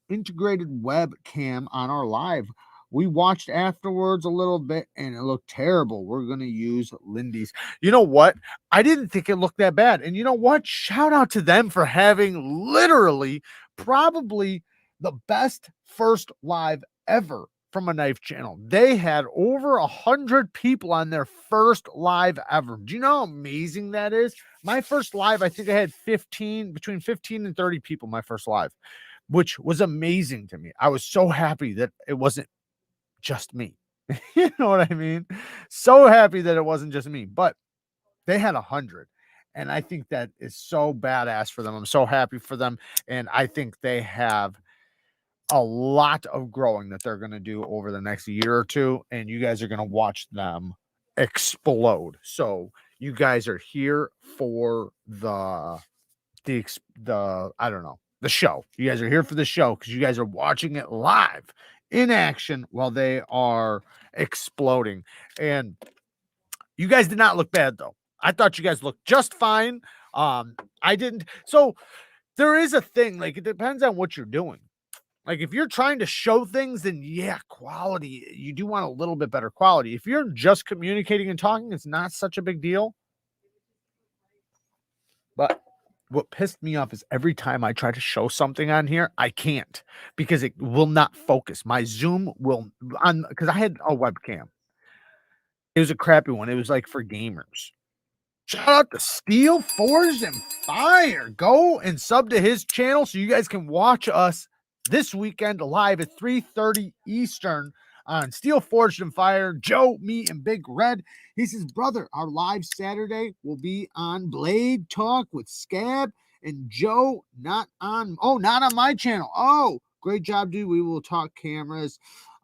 integrated webcam on our live. We watched afterwards a little bit and it looked terrible. We're going to use Lindy's. You know what? I didn't think it looked that bad. And you know what? Shout out to them for having literally probably the best first live ever from a knife channel. They had over 100 people on their first live ever. Do you know how amazing that is? My first live, I think I had between 15 and 30 people my first live, which was amazing to me. I was so happy that it wasn't just me. You know what I mean? So happy that it wasn't just me, but they had 100. And I think that is so badass for them. I'm so happy for them. And I think they have a lot of growing that they're going to do over the next year or two. And you guys are going to watch them explode. So you guys are here for the I don't know, the show. You guys are here for the show because you guys are watching it live in action while they are exploding. And you guys did not look bad though. I thought you guys looked just fine. I didn't. So there is a thing, like it depends on what you're doing. Like if you're trying to show things, then yeah, quality, you do want a little bit better quality. If you're just communicating and talking, it's not such a big deal. But what pissed me off is every time I try to show something on here, I can't, because it will not focus. My Zoom will because I had a webcam. It was a crappy one. It was like for gamers. Shout out to Steel Forged and Fire. Go and sub to his channel so you guys can watch us this weekend live at 3:30 Eastern on Steel Forged and Fire. Joe, me, and Big Red. He says, brother, our live Saturday will be on Blade Talk with Scab and Joe, not on my channel. Oh, great job, dude. We will talk cameras.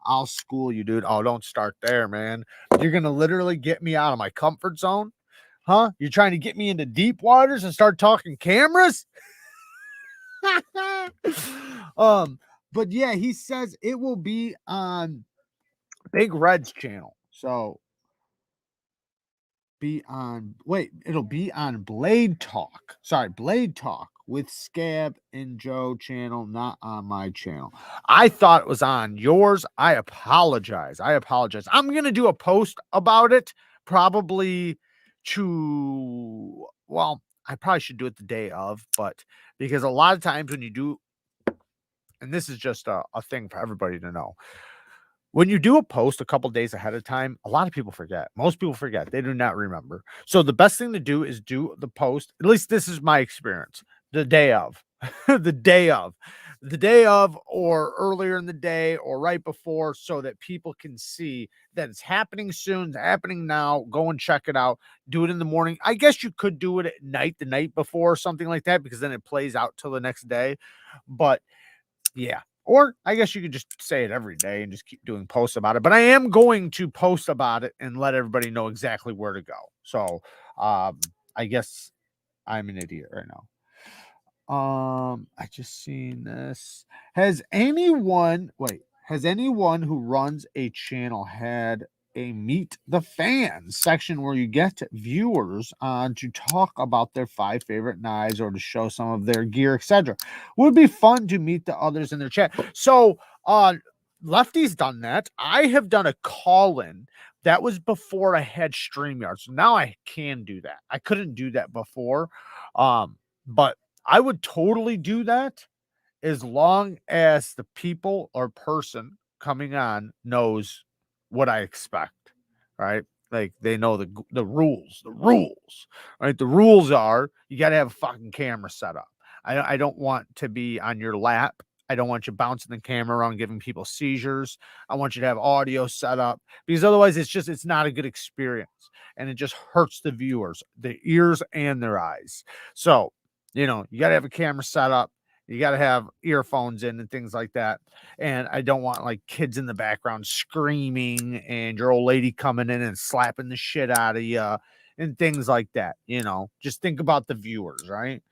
I'll school you, dude. Oh, don't start there, man. You're going to literally get me out of my comfort zone. Huh? You're trying to get me into deep waters and start talking cameras? But yeah, he says it will be on Big Red's channel. So it'll be on Blade Talk. Sorry, Blade Talk with Scab and Joe channel, not on my channel. I thought it was on yours. I apologize. I'm gonna do a post about it, probably I probably should do it the day of, but because a lot of times when you do, and this is just a thing for everybody to know, when you do a post a couple days ahead of time, a lot of people forget. Most people forget. They do not remember. So the best thing to do is do the post. At least this is my experience. The day of, the day of, or earlier in the day, or right before, so that people can see that it's happening soon, it's happening now. Go and check it out. Do it in the morning. I guess you could do it at night, the night before, or something like that, because then it plays out till the next day. But yeah. Or I guess you could just say it every day and just keep doing posts about it. But I am going to post about it and let everybody know exactly where to go. So I guess I'm an idiot right now. I just seen this. Has anyone who runs a channel had a meet the fans section where you get viewers on to talk about their 5 favorite knives or to show some of their gear, etc.? Would be fun to meet the others in their chat. So Lefty's done that. I have done a call-in. That was before I had StreamYard. So now I can do that. I couldn't do that before. But I would totally do that as long as the people or person coming on knows what I expect, right? Like they know the rules, right? The rules are you got to have a fucking camera set up. I don't want to be on your lap. I don't want you bouncing the camera around, giving people seizures. I want you to have audio set up, because otherwise it's not a good experience, and it just hurts the viewers, their ears and their eyes. So, you got to have a camera set up. You got to have earphones in and things like that. And I don't want like kids in the background screaming and your old lady coming in and slapping the shit out of you and things like that. Just think about the viewers, right?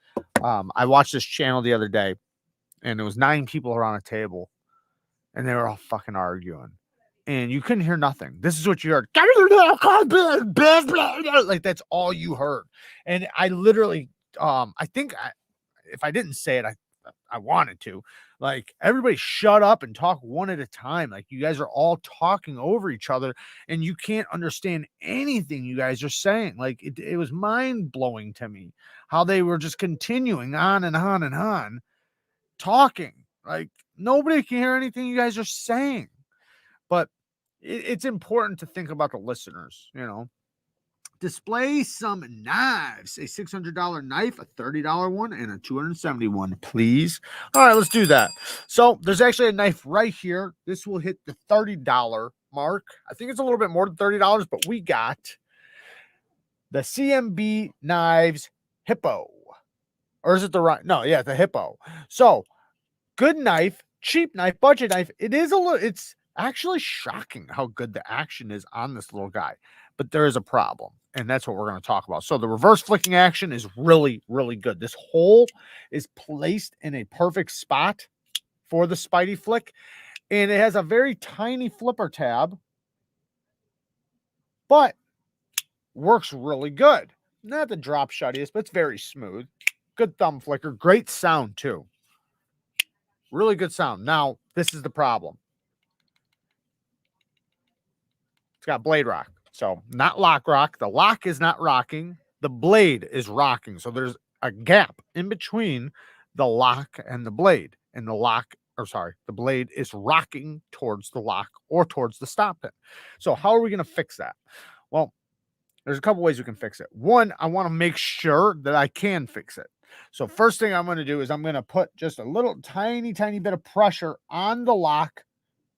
I watched this channel the other day, and there was 9 people around a table, and they were all fucking arguing, and you couldn't hear nothing. This is what you heard. Like that's all you heard. And I literally, I think if I didn't say it, I wanted to, like, everybody shut up and talk one at a time. Like, you guys are all talking over each other and you can't understand anything you guys are saying. Like, it was mind blowing to me how they were just continuing on and on and on talking. Like, nobody can hear anything you guys are saying. But it's important to think about the listeners, Display some knives. A $600 knife, a $30 one, and a $271, please. All right, let's do that. So there's actually a knife right here. This will hit the $30 mark. I think it's a little bit more than $30, but we got the CMB Knives Hippo. Or is it the right? No, yeah, the Hippo. So good knife, cheap knife, budget knife. It's actually shocking how good the action is on this little guy. But there is a problem, and that's what we're going to talk about. So the reverse flicking action is really, really good. This hole is placed in a perfect spot for the Spidey flick, and it has a very tiny flipper tab, but works really good. Not the drop shuttiest, but it's very smooth. Good thumb flicker. Great sound, too. Really good sound. Now, this is the problem. It's got blade rock. So not lock rock. The lock is not rocking. The blade is rocking. So there's a gap in between the lock and the blade. And the blade is rocking towards the lock or towards the stop pin. So how are we going to fix that? Well, there's a couple ways we can fix it. One, I want to make sure that I can fix it. So first thing I'm going to do is I'm going to put just a little tiny bit of pressure on the lock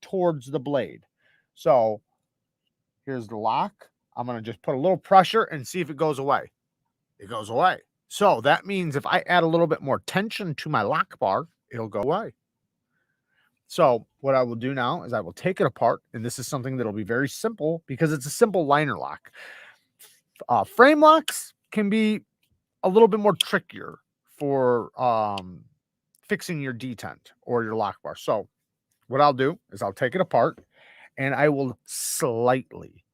towards the blade. So here's the lock. I'm going to just put a little pressure and see if it goes away. It goes away. So that means if I add a little bit more tension to my lock bar, it'll go away. So what I will do now is I will take it apart, and this is something that'll be very simple because it's a simple liner lock. Frame locks can be a little bit more trickier for fixing your detent or your lock bar. So what I'll do is I'll take it apart and I will slightly,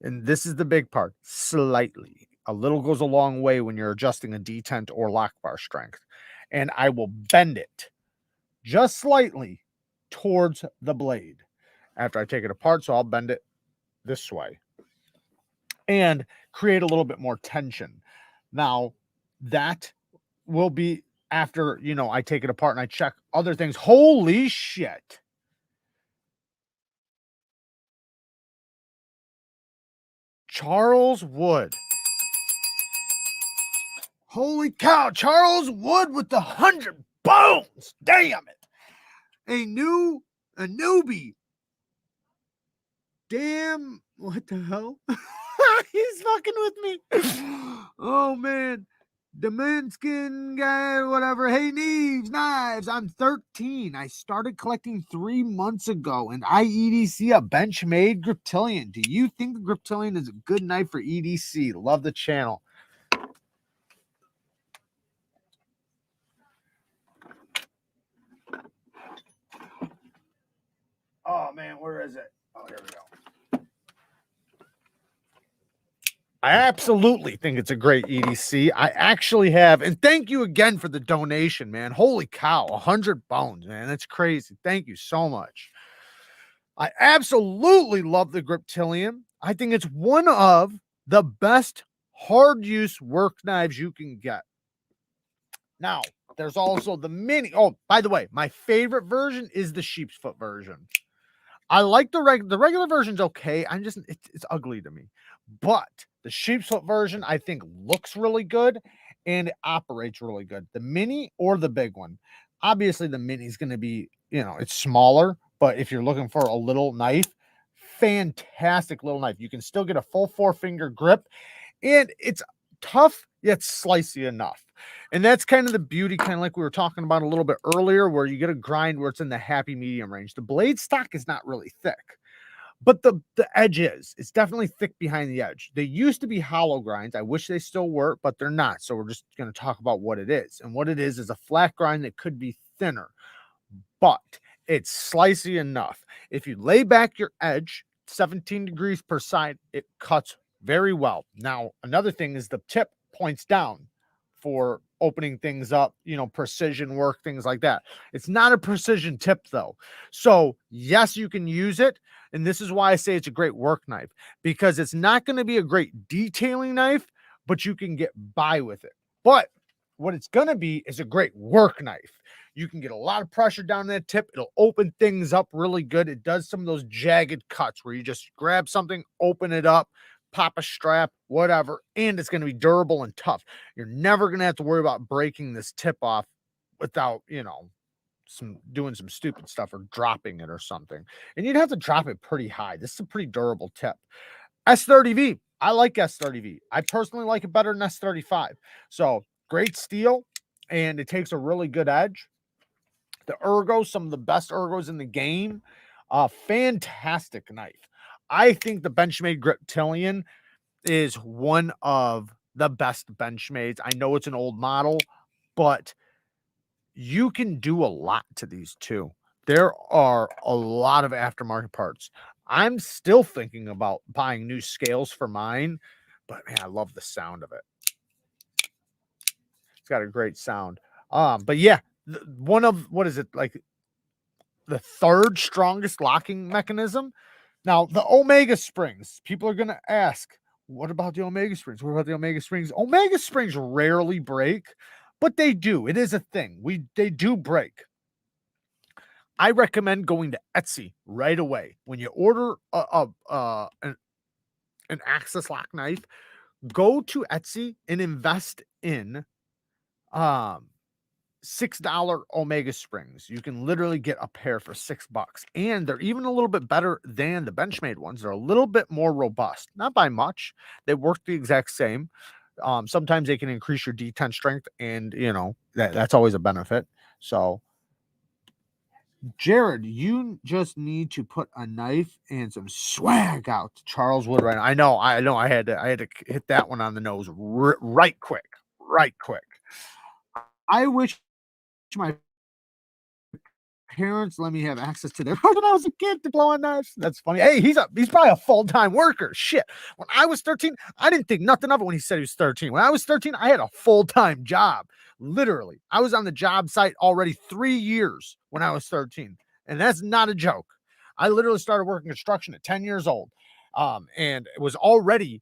and this is the big part, slightly. A little goes a long way when you're adjusting a detent or lock bar strength. And I will bend it just slightly towards the blade after I take it apart. So I'll bend it this way and create a little bit more tension. Now, that will be after, you know, I take it apart and I check other things. Holy shit. Charles Wood. Holy cow, Charles Wood with the 100 bones. Damn it. A newbie. Damn, what the hell? He's fucking with me. Oh man. The Manskin guy, whatever. Hey, Neevesknives. I'm 13. I started collecting 3 months ago, and I EDC a Benchmade Griptilian. Do you think the Griptilian is a good knife for EDC? Love the channel. Oh man, where is it? Oh, here we go. I absolutely think it's a great EDC. I actually have, and thank you again for the donation, man. Holy cow, 100 bones, man. That's crazy. Thank you so much. I absolutely love the Griptilian. I think it's one of the best hard use work knives you can get. Now, there's also the mini. Oh, by the way, my favorite version is the sheep's foot version. I like the regular version's okay. It's ugly to me. But the sheep's foot version, I think, looks really good and it operates really good. The mini or the big one. Obviously, the mini is going to be, you know, it's smaller, but if you're looking for a little knife, fantastic little knife. You can still get a full 4-finger grip, and it's tough yet slicey enough. And that's kind of the beauty, kind of like we were talking about a little bit earlier, where you get a grind where it's in the happy medium range. The blade stock is not really thick, but the edge is. It's definitely thick behind the edge. They used to be hollow grinds. I wish they still were, but they're not. So we're just going to talk about what it is. And what it is a flat grind that could be thinner, but it's slicey enough. If you lay back your edge 17 degrees per side, it cuts very well. Now, another thing is the tip points down for opening things up, you know, precision work, things like that. It's not a precision tip though. So yes, you can use it. And this is why I say it's a great work knife, because it's not going to be a great detailing knife, but you can get by with it. But what it's going to be is a great work knife. You can get a lot of pressure down that tip. It'll open things up really good. It does some of those jagged cuts where you just grab something, open it up, pop a strap, whatever, and it's going to be durable and tough. You're never going to have to worry about breaking this tip off without, you know, doing some stupid stuff or dropping it or something. And you'd have to drop it pretty high. This is a pretty durable tip. S30V. I like S30V. I personally like it better than S35. So great steel, and it takes a really good edge. The ergo, some of the best ergos in the game. Fantastic knife. I think the Benchmade Griptilian is one of the best Benchmades. I know it's an old model, but you can do a lot to these too. There are a lot of aftermarket parts. I'm still thinking about buying new scales for mine, but man, I love the sound of it. It's got a great sound. But yeah, one of, what is it, like the third strongest locking mechanism. Now, the Omega springs, people are going to ask, what about the Omega springs? What about the Omega springs? Omega springs rarely break, but they do. It is a thing. They do break. I recommend going to Etsy right away. When you order an Axis lock knife, go to Etsy and invest in $6 Omega springs. You can literally get a pair for $6, and they're even a little bit better than the Benchmade ones. They're a little bit more robust, not by much. They work the exact same. Sometimes they can increase your detent strength, and that's always a benefit. So, Jared, you just need to put a knife and some swag out to Charles Wood right now. I know. I had to hit that one on the nose right quick, right quick. I wish my parents let me have access to their when I was a kid to blow on knives. That's funny. Hey, he's probably a full-time worker. Shit. When I was 13, I didn't think nothing of it when he said he was 13. When I was 13, I had a full-time job. Literally. I was on the job site already 3 years when I was 13. And that's not a joke. I literally started working construction at 10 years old. And it was already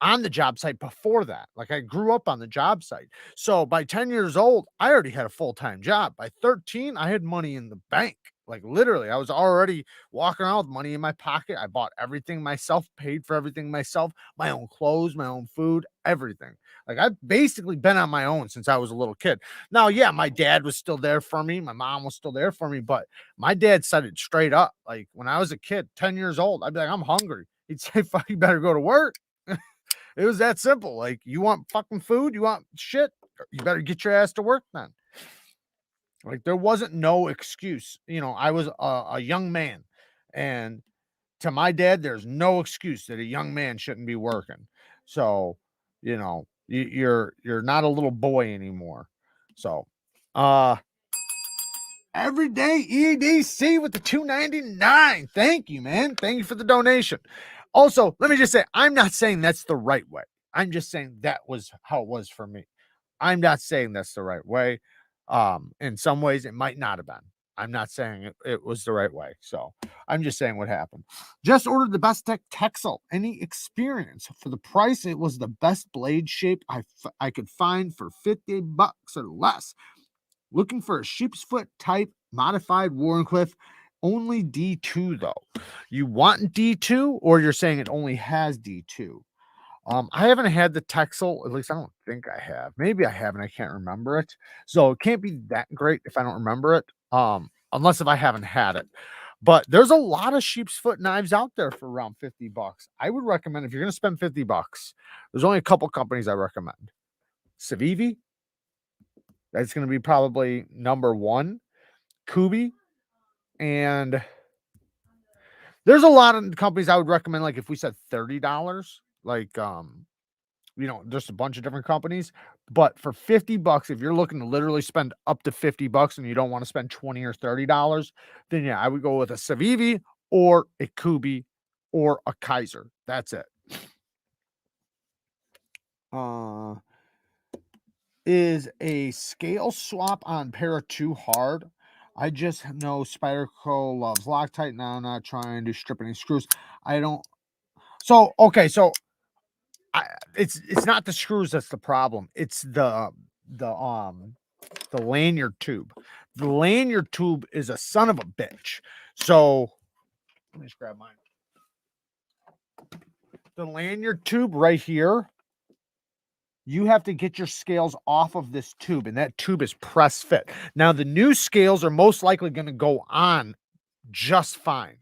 on the job site before that. Like, I grew up on the job site. So by 10 years old, I already had a full-time job. By 13, I had money in the bank. Like, literally, I was already walking around with money in my pocket. I bought everything myself, paid for everything myself, my own clothes, my own food, everything. Like, I've basically been on my own since I was a little kid. Now, yeah, my dad was still there for me. My mom was still there for me, but my dad said it straight up. Like, when I was a kid, 10 years old, I'd be like, I'm hungry. He'd say, fuck, you better go to work. It was that simple. Like, you want fucking food? You want shit? You better get your ass to work then. Like, there wasn't no excuse. I was a young man, and to my dad, there's no excuse that a young man shouldn't be working. So, you're not a little boy anymore. So, everyday EDC with the $2.99. Thank you, man. Thank you for the donation. Also, let me just say, I'm not saying that's the right way. I'm just saying that was how it was for me. I'm not saying that's the right way. In some ways, it might not have been. I'm not saying it was the right way. So I'm just saying what happened. Just ordered the best Texel. Any experience for the price? It was the best blade shape I could find for $50 or less. Looking for a sheep's foot type modified Warncliffe. Only D2 though. You want D2, or you're saying it only has D2? I haven't had the Texel, at least I don't think I have. Maybe I haven't, I can't remember it. So it can't be that great if I don't remember it. Unless if I haven't had it. But there's a lot of sheep's foot knives out there for around $50. I would recommend, if you're gonna spend $50, there's only a couple companies I recommend. Civivi, that's gonna be probably number one. Kubi, and there's a lot of companies I would recommend. Like, if we said $30, like, just a bunch of different companies. But for $50, if you're looking to literally spend up to $50 and you don't want to spend $20 or $30, then yeah, I would go with a Civivi or a Kubi or a Kaiser. That's it. Is a scale swap on para too hard? I just know Spyderco loves Loctite. Now I'm not trying to strip any screws. I don't. So okay, so it's not the screws that's the problem. It's the lanyard tube. The lanyard tube is a son of a bitch. So let me just grab mine. The lanyard tube right here, you have to get your scales off of this tube, and that tube is press fit. Now, the new scales are most likely going to go on just fine.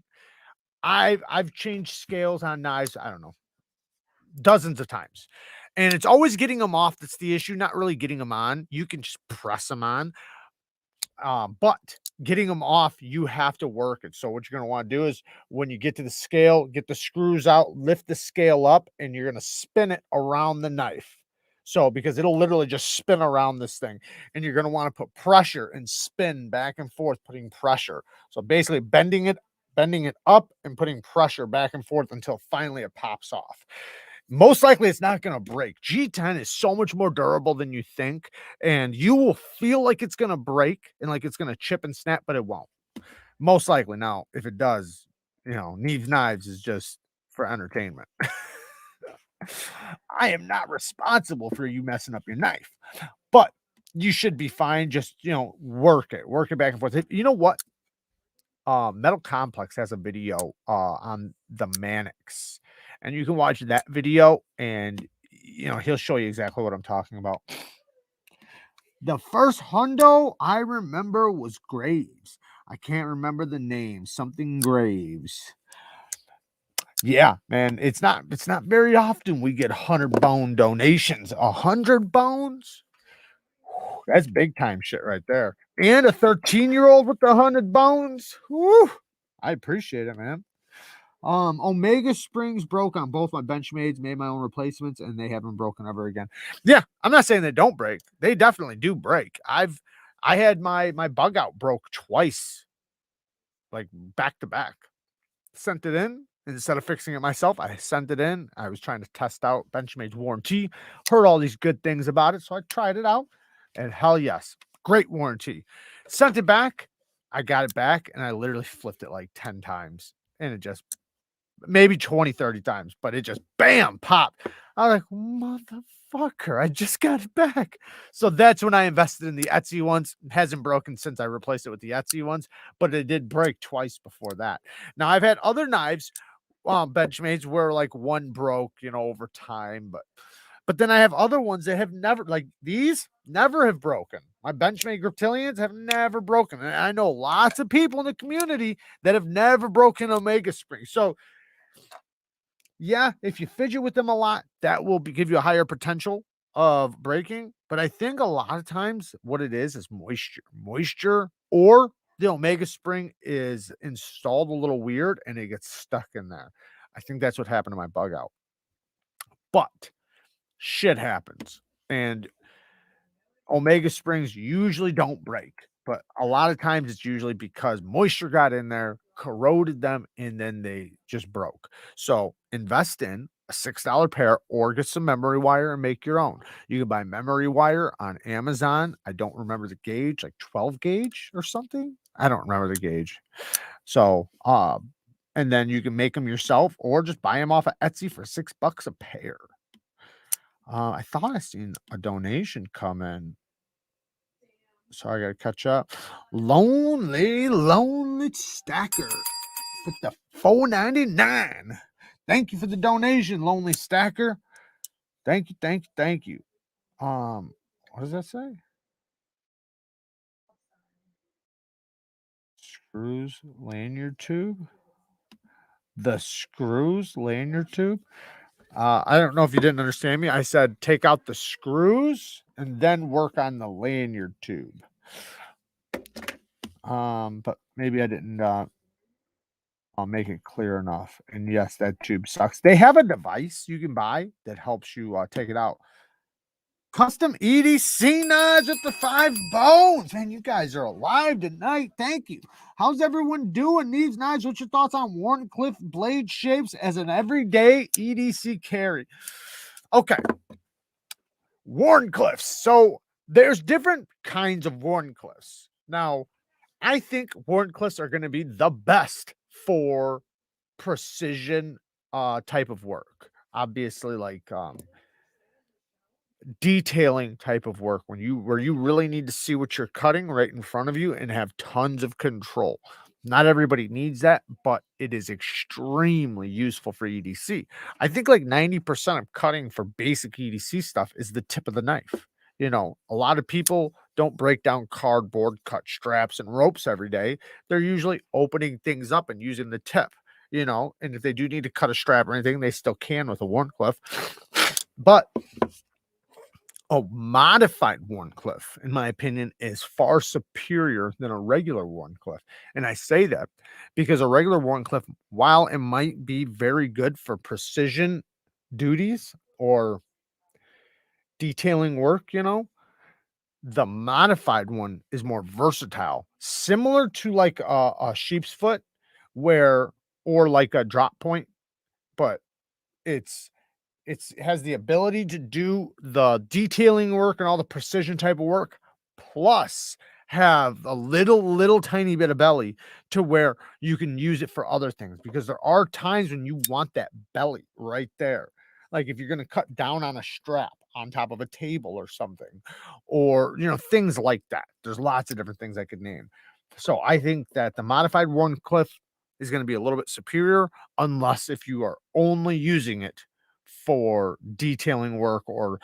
I've changed scales on knives, I don't know, dozens of times. And it's always getting them off that's the issue, not really getting them on. You can just press them on. But getting them off, you have to work it. So what you're going to want to do is, when you get to the scale, get the screws out, lift the scale up, and you're going to spin it around the knife. So, because it'll literally just spin around this thing, and you're going to want to put pressure and spin back and forth, putting pressure. So basically bending it up and putting pressure back and forth until finally it pops off. Most likely it's not going to break. G10 is so much more durable than you think, and you will feel like it's going to break and like it's going to chip and snap, but it won't. Most likely. Now, if it does, Neevesknives is just for entertainment. I am not responsible for you messing up your knife, but you should be fine. Just, work it back and forth. You know what? Metal Complex has a video on the Manix, and you can watch that video, and he'll show you exactly what I'm talking about. The first hundo I remember was Graves. I can't remember the name. Something Graves. Yeah, man, it's not very often we get 100 bone donations. 100 bones? That's big time shit right there. And a 13-year-old with 100 bones. Woo! I appreciate it, man. Omega springs broke on both my Benchmades, made my own replacements, and they haven't broken ever again. Yeah, I'm not saying they don't break. They definitely do break. I had my bug out broke twice, like back to back. Sent it in. Instead of fixing it myself, I sent it in. I was trying to test out Benchmade's warranty, heard all these good things about it, so I tried it out, and hell yes, great warranty. Sent it back. I got it back, and I literally flipped it like 10 times, and it just maybe 20, 30 times, but it just bam, popped. I was like, motherfucker, I just got it back. So that's when I invested in the Etsy ones. It hasn't broken since I replaced it with the Etsy ones, but it did break twice before that. Now I've had other knives, Benchmades, where like one broke, over time, but then I have other ones that have never, like these, never have broken. My Benchmade Griptilians have never broken. And I know lots of people in the community that have never broken Omega springs. So yeah, if you fidget with them a lot, that will give you a higher potential of breaking. But I think a lot of times what it is moisture, or the Omega spring is installed a little weird and it gets stuck in there. I think that's what happened to my bug out. But shit happens. And Omega springs usually don't break, but a lot of times it's usually because moisture got in there, corroded them, and then they just broke. So invest in a $6 pair or get some memory wire and make your own. You can buy memory wire on Amazon. I don't remember the gauge, like 12 gauge or something. I don't remember the gauge. So, and then you can make them yourself or just buy them off of Etsy for $6 a pair. I thought I seen a donation come in. Sorry, I gotta catch up. Lonely Stacker with the $4.99. Thank you for the donation, Lonely Stacker. Thank you. What does that say? Screws lanyard tube. The screws lanyard tube. I don't know if you didn't understand me. I said take out the screws and then work on the lanyard tube. But maybe I didn't I'll make it clear enough. And yes, that tube sucks. They have a device you can buy that helps you take it out. Custom EDC knives with the 5 bones. Man, you guys are alive tonight. Thank you. How's everyone doing? These knives, what's your thoughts on Wharncliffe blade shapes as an everyday EDC carry? Okay. Wharncliffes. So there's different kinds of Wharncliffes. Now, I think Wharncliffes are going to be the best for precision type of work. Obviously, like detailing type of work where you really need to see what you're cutting right in front of you and have tons of control. Not everybody needs that, but it is extremely useful for EDC. I think like 90% of cutting for basic EDC stuff is the tip of the knife. A lot of people don't break down cardboard, cut straps and ropes every day. They're usually opening things up and using the tip, and if they do need to cut a strap or anything, they still can with a Wharncliffe. But a modified Wharncliffe, in my opinion, is far superior than a regular Wharncliffe. And I say that because a regular Wharncliffe, while it might be very good for precision duties or detailing work, the modified one is more versatile, similar to like a sheep's foot, or like a drop point, but it's has the ability to do the detailing work and all the precision type of work, plus have a little tiny bit of belly to where you can use it for other things, because there are times when you want that belly right there. Like if you're going to cut down on a strap on top of a table or something, or, things like that. There's lots of different things I could name. So I think that the modified Wharncliffe is going to be a little bit superior, unless if you are only using it for detailing work or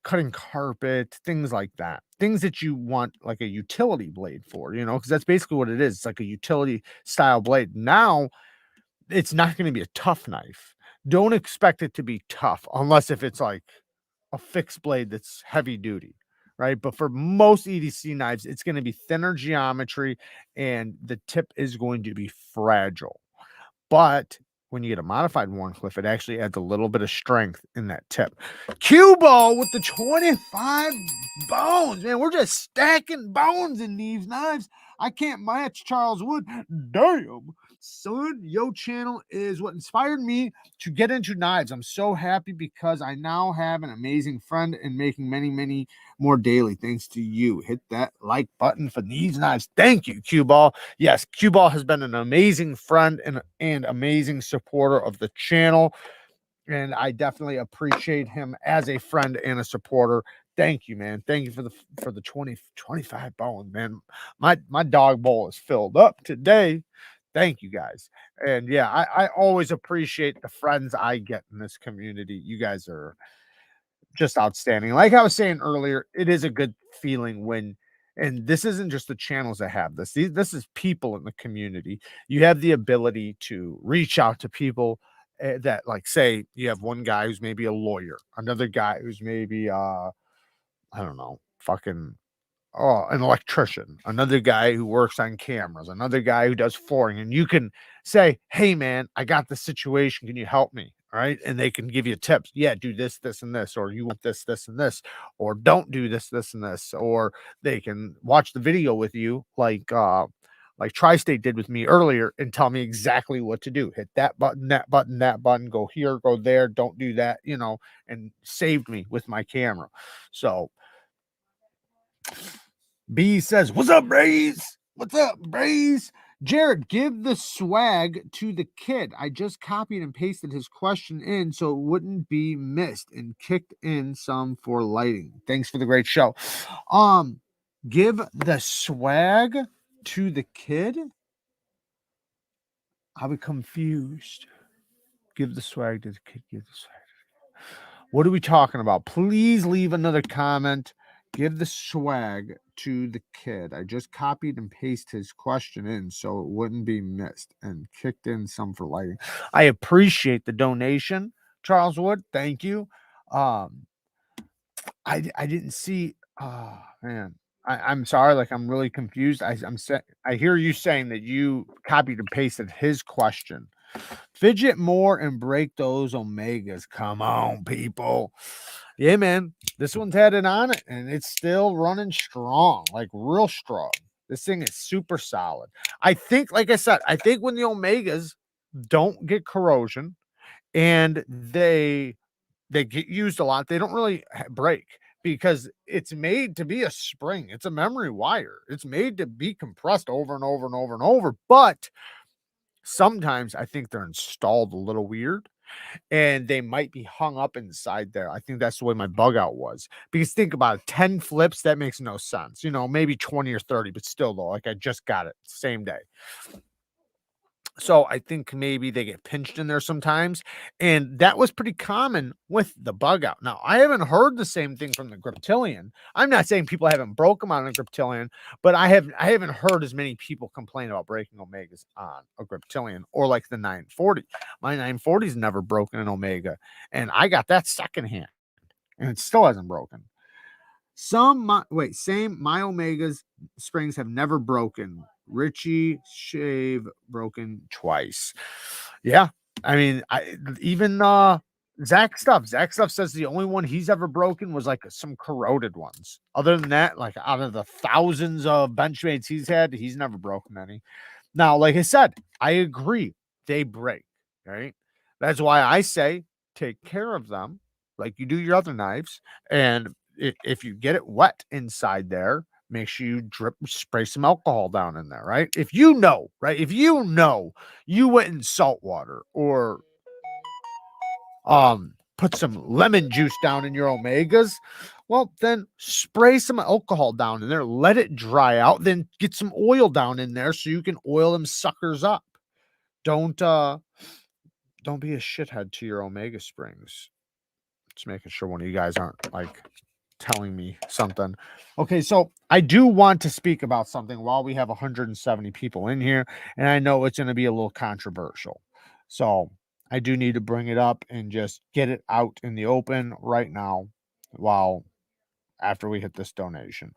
cutting carpet, things like that. Things that you want like a utility blade for, because that's basically what it is. It's like a utility style blade. Now, it's not going to be a tough knife. Don't expect it to be tough unless if it's like a fixed blade that's heavy duty, right? But for most EDC knives, it's going to be thinner geometry and the tip is going to be fragile. But when you get a modified Warncliffe, it actually adds a little bit of strength in that tip. Cue ball with the 25 bones. Man, we're just stacking bones in these knives. I can't match Charles Wood. Damn. Son, your channel is what inspired me to get into knives. I'm so happy because I now have an amazing friend and making many, many more daily. Thanks to you. Hit that like button for these knives. Thank you, Cue Ball. Yes, Cue Ball has been an amazing friend and amazing supporter of the channel. And I definitely appreciate him as a friend and a supporter. Thank you, man. Thank you for the 25 bones, man. My dog bowl is filled up today. Thank you guys. And yeah, I always appreciate the friends I get in this community. You guys are just outstanding. Like I was saying earlier, it is a good feeling when, and this isn't just the channels that have this. This is people in the community. You have the ability to reach out to people that, like, say you have one guy who's maybe a lawyer, another guy who's maybe I don't know, fucking an electrician, another guy who works on cameras, another guy who does flooring, and you can say, "Hey, man, I got this situation. Can you help me?" All right, and they can give you tips. Yeah, do this, this, and this, or you want this, this, and this, or don't do this, this, and this, or they can watch the video with you, like Tri-State did with me earlier, and tell me exactly what to do. Hit that button, that button, that button. Go here, go there. Don't do that. And saved me with my camera. So B says, "What's up, Braze? What's up, Braze? Jared, give the swag to the kid. I just copied and pasted his question in so it wouldn't be missed and kicked in some for lighting. Thanks for the great show. Give the swag to the kid? I'll be confused. Give the swag to the kid. Give the swag. What are we talking about? Please leave another comment. Give the swag to the kid. I just copied and pasted his question in so it wouldn't be missed and kicked in some for lighting. I appreciate the donation, Charles Wood. Thank you. I didn't see. Oh man, I'm sorry. Like, I'm really confused. I hear you saying that you copied and pasted his question. Fidget more and break those omegas. Come on, people. Yeah, man. This one's had it on it and it's still running strong, like real strong. This thing is super solid. I think, like I said, I think when the omegas don't get corrosion and they get used a lot, they don't really break because it's made to be a spring. It's a memory wire. It's made to be compressed over and over and over and over. But sometimes I think they're installed a little weird and they might be hung up inside there. I think that's the way my bug out was. Because think about it, 10 flips, that makes no sense. Maybe 20 or 30, but still though, like I just got it same day. So I think maybe they get pinched in there sometimes. And that was pretty common with the bug out. Now, I haven't heard the same thing from the Griptilian. I'm not saying people haven't broke them on a Griptilian, but I haven't heard as many people complain about breaking Omegas on a Griptilian or like the 940. My 940's never broken an Omega. And I got that secondhand. And it still hasn't broken. My Omegas springs have never broken. Richie Shave broken twice. Yeah. I mean, even Zach Stuff says the only one he's ever broken was like some corroded ones. Other than that, like out of the thousands of Benchmades he's had, he's never broken any. Now, like I said, I agree. They break, right? That's why I say take care of them like you do your other knives. And if you get it wet inside there, make sure you spray some alcohol down in there, right? If you know, you went in salt water or put some lemon juice down in your Omegas, well, then spray some alcohol down in there, let it dry out, then get some oil down in there so you can oil them suckers up. Don't be a shithead to your Omega springs. Just making sure one of you guys aren't like telling me something. Okay, so I do want to speak about something while we have 170 people in here, and I know it's going to be a little controversial. So I do need to bring it up and just get it out in the open right now while after we hit this donation.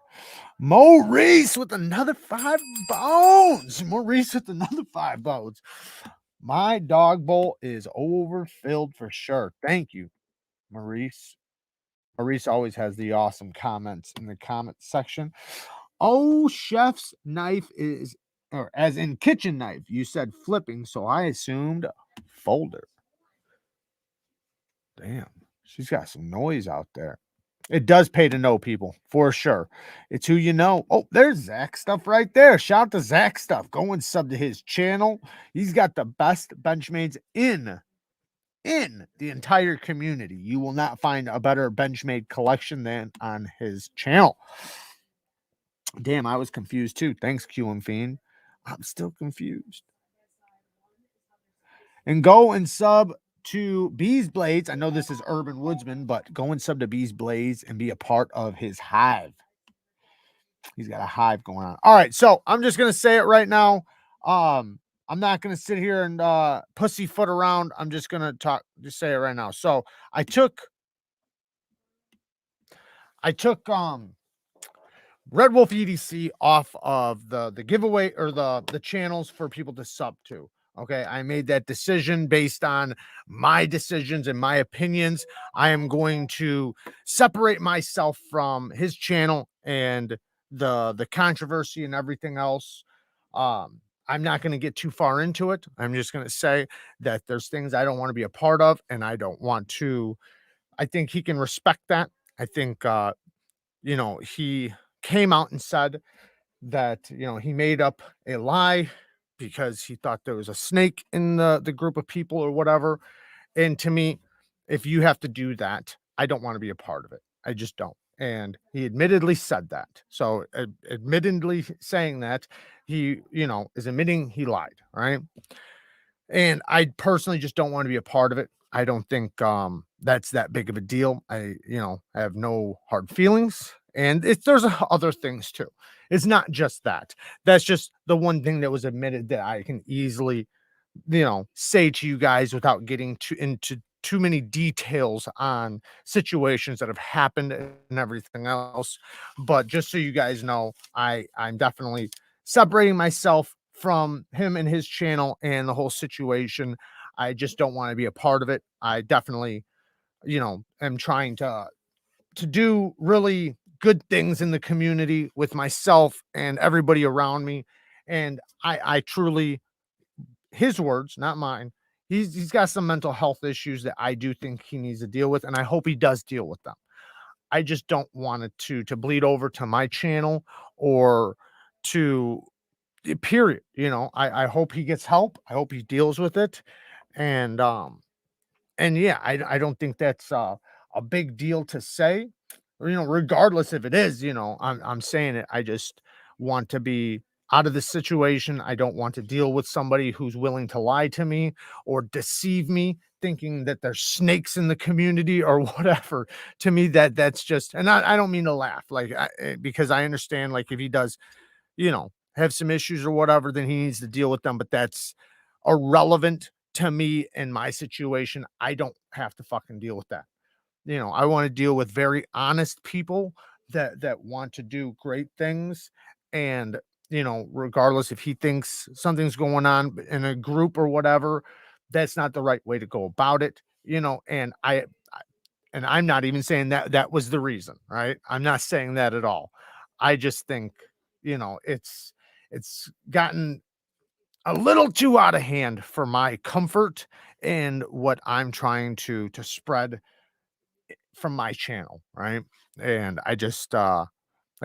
Maurice with another 5 bones. Maurice with another 5 bones. My dog bowl is overfilled for sure. Thank you, Maurice. Maurice always has the awesome comments in the comment section. Oh, chef's knife is, or as in kitchen knife, you said flipping, so I assumed folder. Damn, she's got some noise out there. It does pay to know people, for sure. It's who you know. Oh, there's Zach Stuff right there. Shout out to Zach Stuff. Go and sub to his channel. He's got the best Benchmades in the entire community. You will not find a better Benchmade collection than on his channel. Damn, I was confused too. Thanks, Q and Fiend. I'm still confused. And go and sub to Bees Blades. I know this is Urban Woodsman, but go and sub to Bees Blades and be a part of his hive. He's got a hive going on. All right, so I'm just gonna say it right now. I'm not gonna sit here and pussyfoot around. I'm just gonna just say it right now. So I took Red Wolf EDC off of the giveaway or the channels for people to sub to. Okay, I made that decision based on my decisions and my opinions. I am going to separate myself from his channel and the controversy and everything else. I'm not going to get too far into it. I'm just going to say that there's things I don't want to be a part of, and I don't want to. I think he can respect that. I think he came out and said that he made up a lie because he thought there was a snake in the group of people or whatever. And to me, if you have to do that, I don't want to be a part of it. I just don't. And he admittedly said that. So admittedly saying that, he is admitting he lied, right? And I personally just don't want to be a part of it. I don't think that's that big of a deal. I have no hard feelings. And there's other things too. It's not just that. That's just the one thing that was admitted that I can easily, say to you guys without getting into too many details on situations that have happened and everything else. But just so you guys know, I'm definitely separating myself from him and his channel and the whole situation. I just don't want to be a part of it. I definitely, am trying to do really good things in the community with myself and everybody around me. And I truly, his words, not mine, he's got some mental health issues that I do think he needs to deal with, and I hope he does deal with them. I just don't want it to bleed over to my channel or to period. I hope he gets help. I hope he deals with it. And yeah, I don't think that's a big deal to say. Regardless if it is, I'm saying it. I just want to be out of the situation. I don't want to deal with somebody who's willing to lie to me or deceive me, thinking that there's snakes in the community or whatever. To me, that's just, and I don't mean to laugh, like, because I understand, like, if he does, have some issues or whatever, then he needs to deal with them. But that's irrelevant to me in my situation. I don't have to fucking deal with that. I want to deal with very honest people that want to do great things. And, regardless if he thinks something's going on in a group or whatever, that's not the right way to go about it. And and I'm not even saying that was the reason, right? I'm not saying that at all. I just think, it's gotten a little too out of hand for my comfort and what I'm trying to spread from my channel, right? And I just like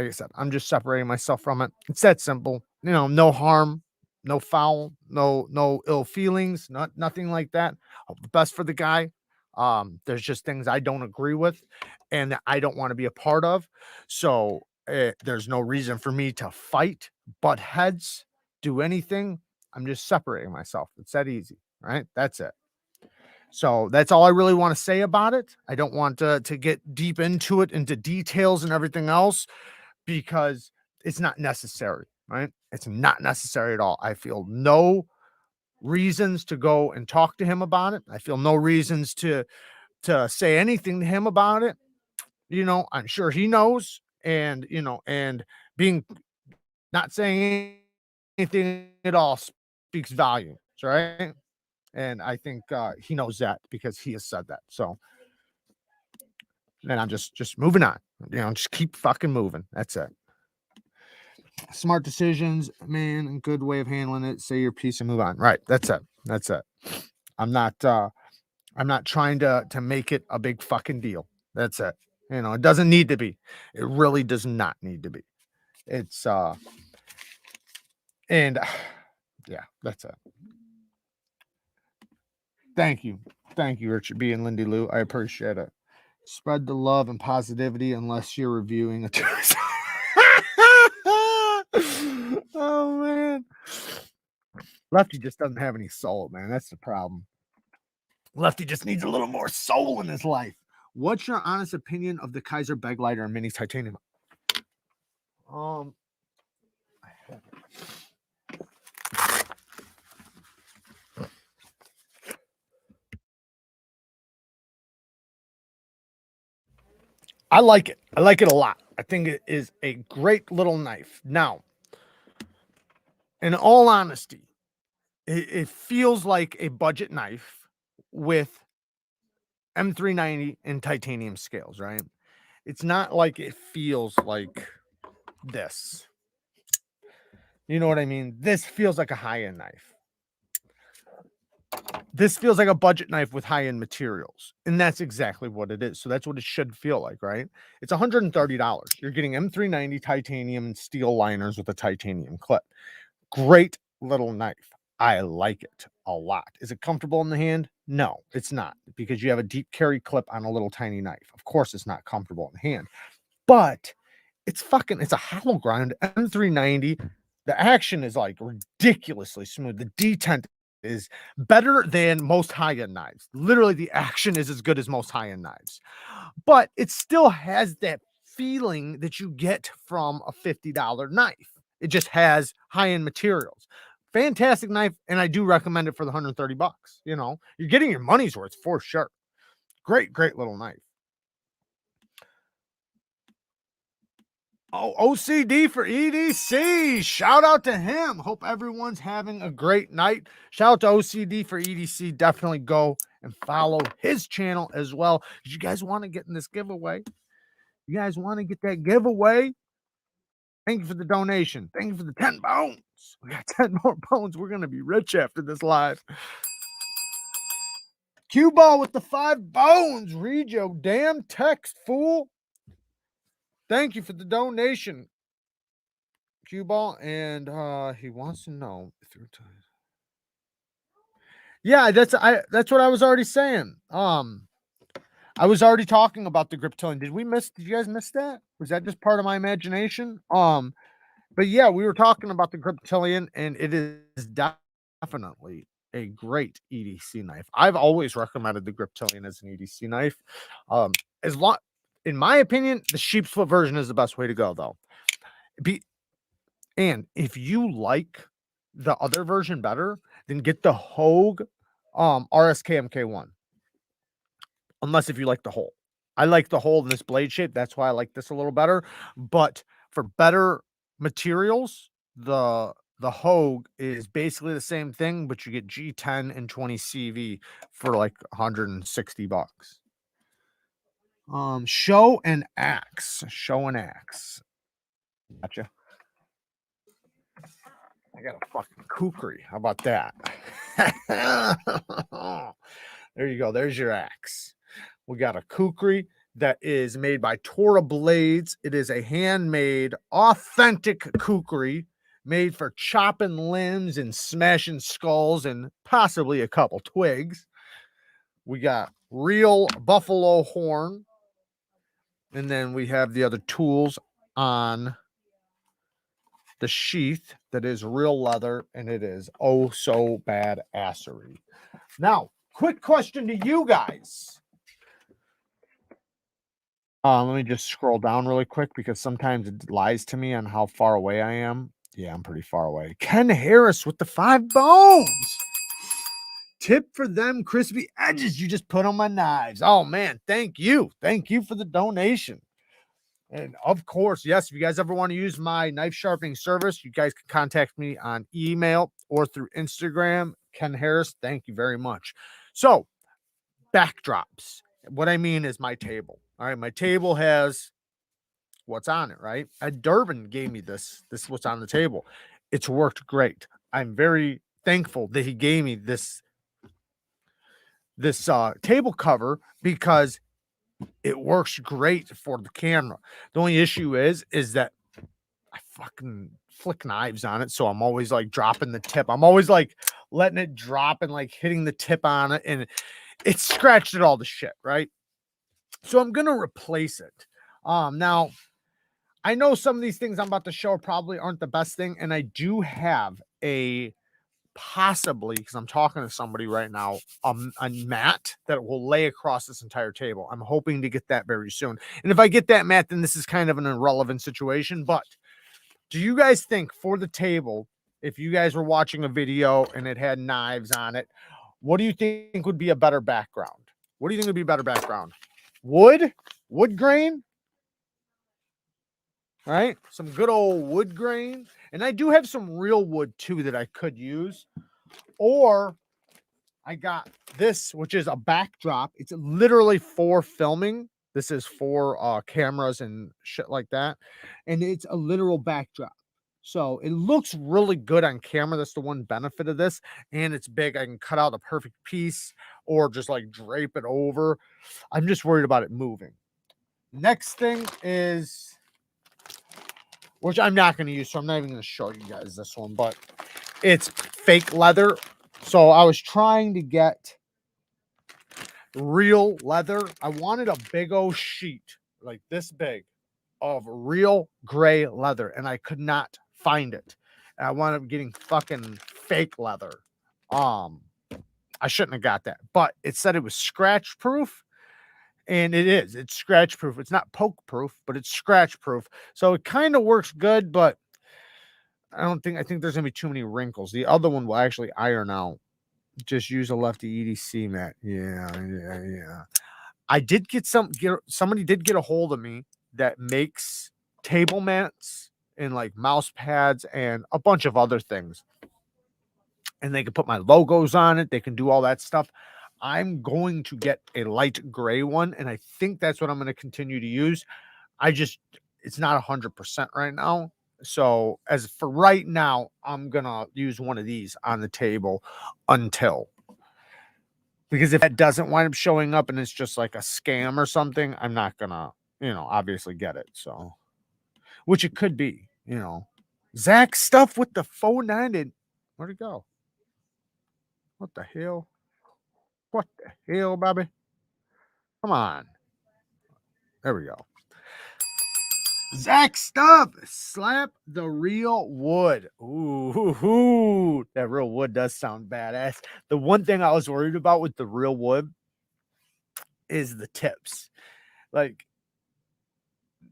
I said, I'm just separating myself from it. It's that simple. No harm, no foul, no ill feelings, nothing like that. Hope the best for the guy. There's just things I don't agree with and that I don't want to be a part of. So there's no reason for me to fight, butt heads, do anything. I'm just separating myself. It's that easy, right? That's it. So that's all I really want to say about it. I don't want to get deep into it, into details and everything else, because it's not necessary, right? It's not necessary at all. I feel no reasons to go and talk to him about it. I feel no reasons to say anything to him about it. You know, I'm sure he knows, and you know, and being not saying anything at all speaks volumes, right? And I think he knows that because he has said that. So then I'm just moving on. You know, just keep fucking moving. That's it. Smart decisions, man, and good way of handling it. Say your piece and move on. Right. That's it. That's it. I'm not trying to make it a big fucking deal. That's it. You know, it doesn't need to be. It really does not need to be. It's and yeah, that's it. Thank you. Thank you, Richard B and Lindy Lou. I appreciate it. Spread the love and positivity unless you're reviewing a oh man. Lefty just doesn't have any soul, man. That's the problem. Lefty just needs a little more soul in his life. What's your honest opinion of the Kaiser Bag lighter and mini titanium? I like it. I like it a lot. I think it is a great little knife. Now, in all honesty, it feels like a budget knife with M390 and titanium scales, right? It's not like it feels like this. You know what I mean? This feels like a high-end knife. This feels like a budget knife with high-end materials. And that's exactly what it is. So that's what it should feel like, right? It's $130. You're getting M390 titanium and steel liners with a titanium clip. Great little knife. I like it a lot. Is it comfortable in the hand? No, it's not, because you have a deep carry clip on a little tiny knife. Of course, it's not comfortable in the hand, but it's a hollow grind M390. The action is like ridiculously smooth. The detent is better than most high-end knives. Literally, the action is as good as most high-end knives, but it still has that feeling that you get from a $50 knife. It just has high-end materials. Fantastic knife, and I do recommend it for the $130. You know, you're getting your money's worth for sure. Great, great little knife. Oh, OCD for EDC. Shout out to him. Hope everyone's having a great night. Shout out to OCD for EDC. Definitely go and follow his channel as well. You guys want to get in this giveaway? You guys want to get that giveaway? Thank you for the donation. Thank you for the 10 bones. We got 10 more bones. We're going to be rich after this live. Cue ball with the 5 bones. Read your damn text, fool. Thank you for the donation, Cue ball. And he wants to know if you're tired. Yeah, that's what I was already saying. I was already talking about the Griptilian. Did you guys miss that? Was that just part of my imagination? But yeah, we were talking about the Griptilian, and it is definitely a great EDC knife. I've always recommended the Griptilian as an EDC knife. As long, in my opinion, the sheep's foot version is the best way to go, though. And if you like the other version better, then get the Hogue RSK MK1. Unless if you like the hole. I like the hole in this blade shape. That's why I like this a little better. But for better materials, the Hogue is basically the same thing, but you get G10 and 20 CV for like $160. Show an axe. Show an axe. Gotcha. I got a fucking kukri. How about that? There you go. There's your axe. We got a kukri that is made by Tora Blades. It is a handmade, authentic kukri made for chopping limbs and smashing skulls and possibly a couple twigs. We got real buffalo horn. And then we have the other tools on the sheath that is real leather, and it is oh so bad assery. Now, quick question to you guys. Let me just scroll down really quick because sometimes it lies to me on how far away I am. Yeah, I'm pretty far away. Ken Harris with the 5 bones. Tip for them crispy edges you just put on my knives. Oh man, thank you. Thank you for the donation. And of course, yes, if you guys ever want to use my knife sharpening service, you guys can contact me on email or through Instagram. Ken Harris, thank you very much. So, backdrops. What I mean is my table. All right, my table has what's on it, right? Durbin gave me this. This is what's on the table. It's worked great. I'm very thankful that he gave me this table cover because it works great for the camera. The only issue is that I fucking flick knives on it, so I'm always like dropping the tip. I'm always like letting it drop and like hitting the tip on it, and it's scratched at all the shit, right? So I'm gonna replace it. Now I know some of these things I'm about to show probably aren't the best thing, and I do have a possibly, because I'm talking to somebody right now, a mat that will lay across this entire table. I'm hoping to get that very soon. And if I get that mat, then this is kind of an irrelevant situation. But do you guys think for the table, if you guys were watching a video and it had knives on it, what do you think would be a better background? What do you think would be a better background? Wood grain, right? Some good old wood grain. And I do have some real wood too that I could use. Or I got this, which is a backdrop. It's literally for filming. This is for cameras and shit like that. And it's a literal backdrop. So it looks really good on camera. That's the one benefit of this. And it's big. I can cut out a perfect piece or just like drape it over. I'm just worried about it moving. Next thing is, which I'm not going to use, so I'm not even going to show you guys this one, but it's fake leather. So I was trying to get real leather. I wanted a big old sheet like this big of real gray leather, and I could not find it. And I wound up getting fucking fake leather. I shouldn't have got that, but it said it was scratch proof, and it is. It's scratch proof. It's not poke proof, but it's scratch proof. So it kind of works good, but I think there's gonna be too many wrinkles. The other one will actually iron out. Just use a lefty EDC mat. Yeah. I did get somebody did get a hold of me that makes table mats and like mouse pads and a bunch of other things. And they can put my logos on it. They can do all that stuff. I'm going to get a light gray one, and I think that's what I'm going to continue to use. It's not 100% right now. So as for right now, I'm going to use one of these on the table until, because if that doesn't wind up showing up and it's just like a scam or something, I'm not going to, obviously get it. So, which it could be, Zach stuff with the phone 9. Where'd it go? What the hell? What the hell, Bobby? Come on. There we go. Zach stuff. Slap the real wood. Ooh, that real wood does sound badass. The one thing I was worried about with the real wood is the tips. Like,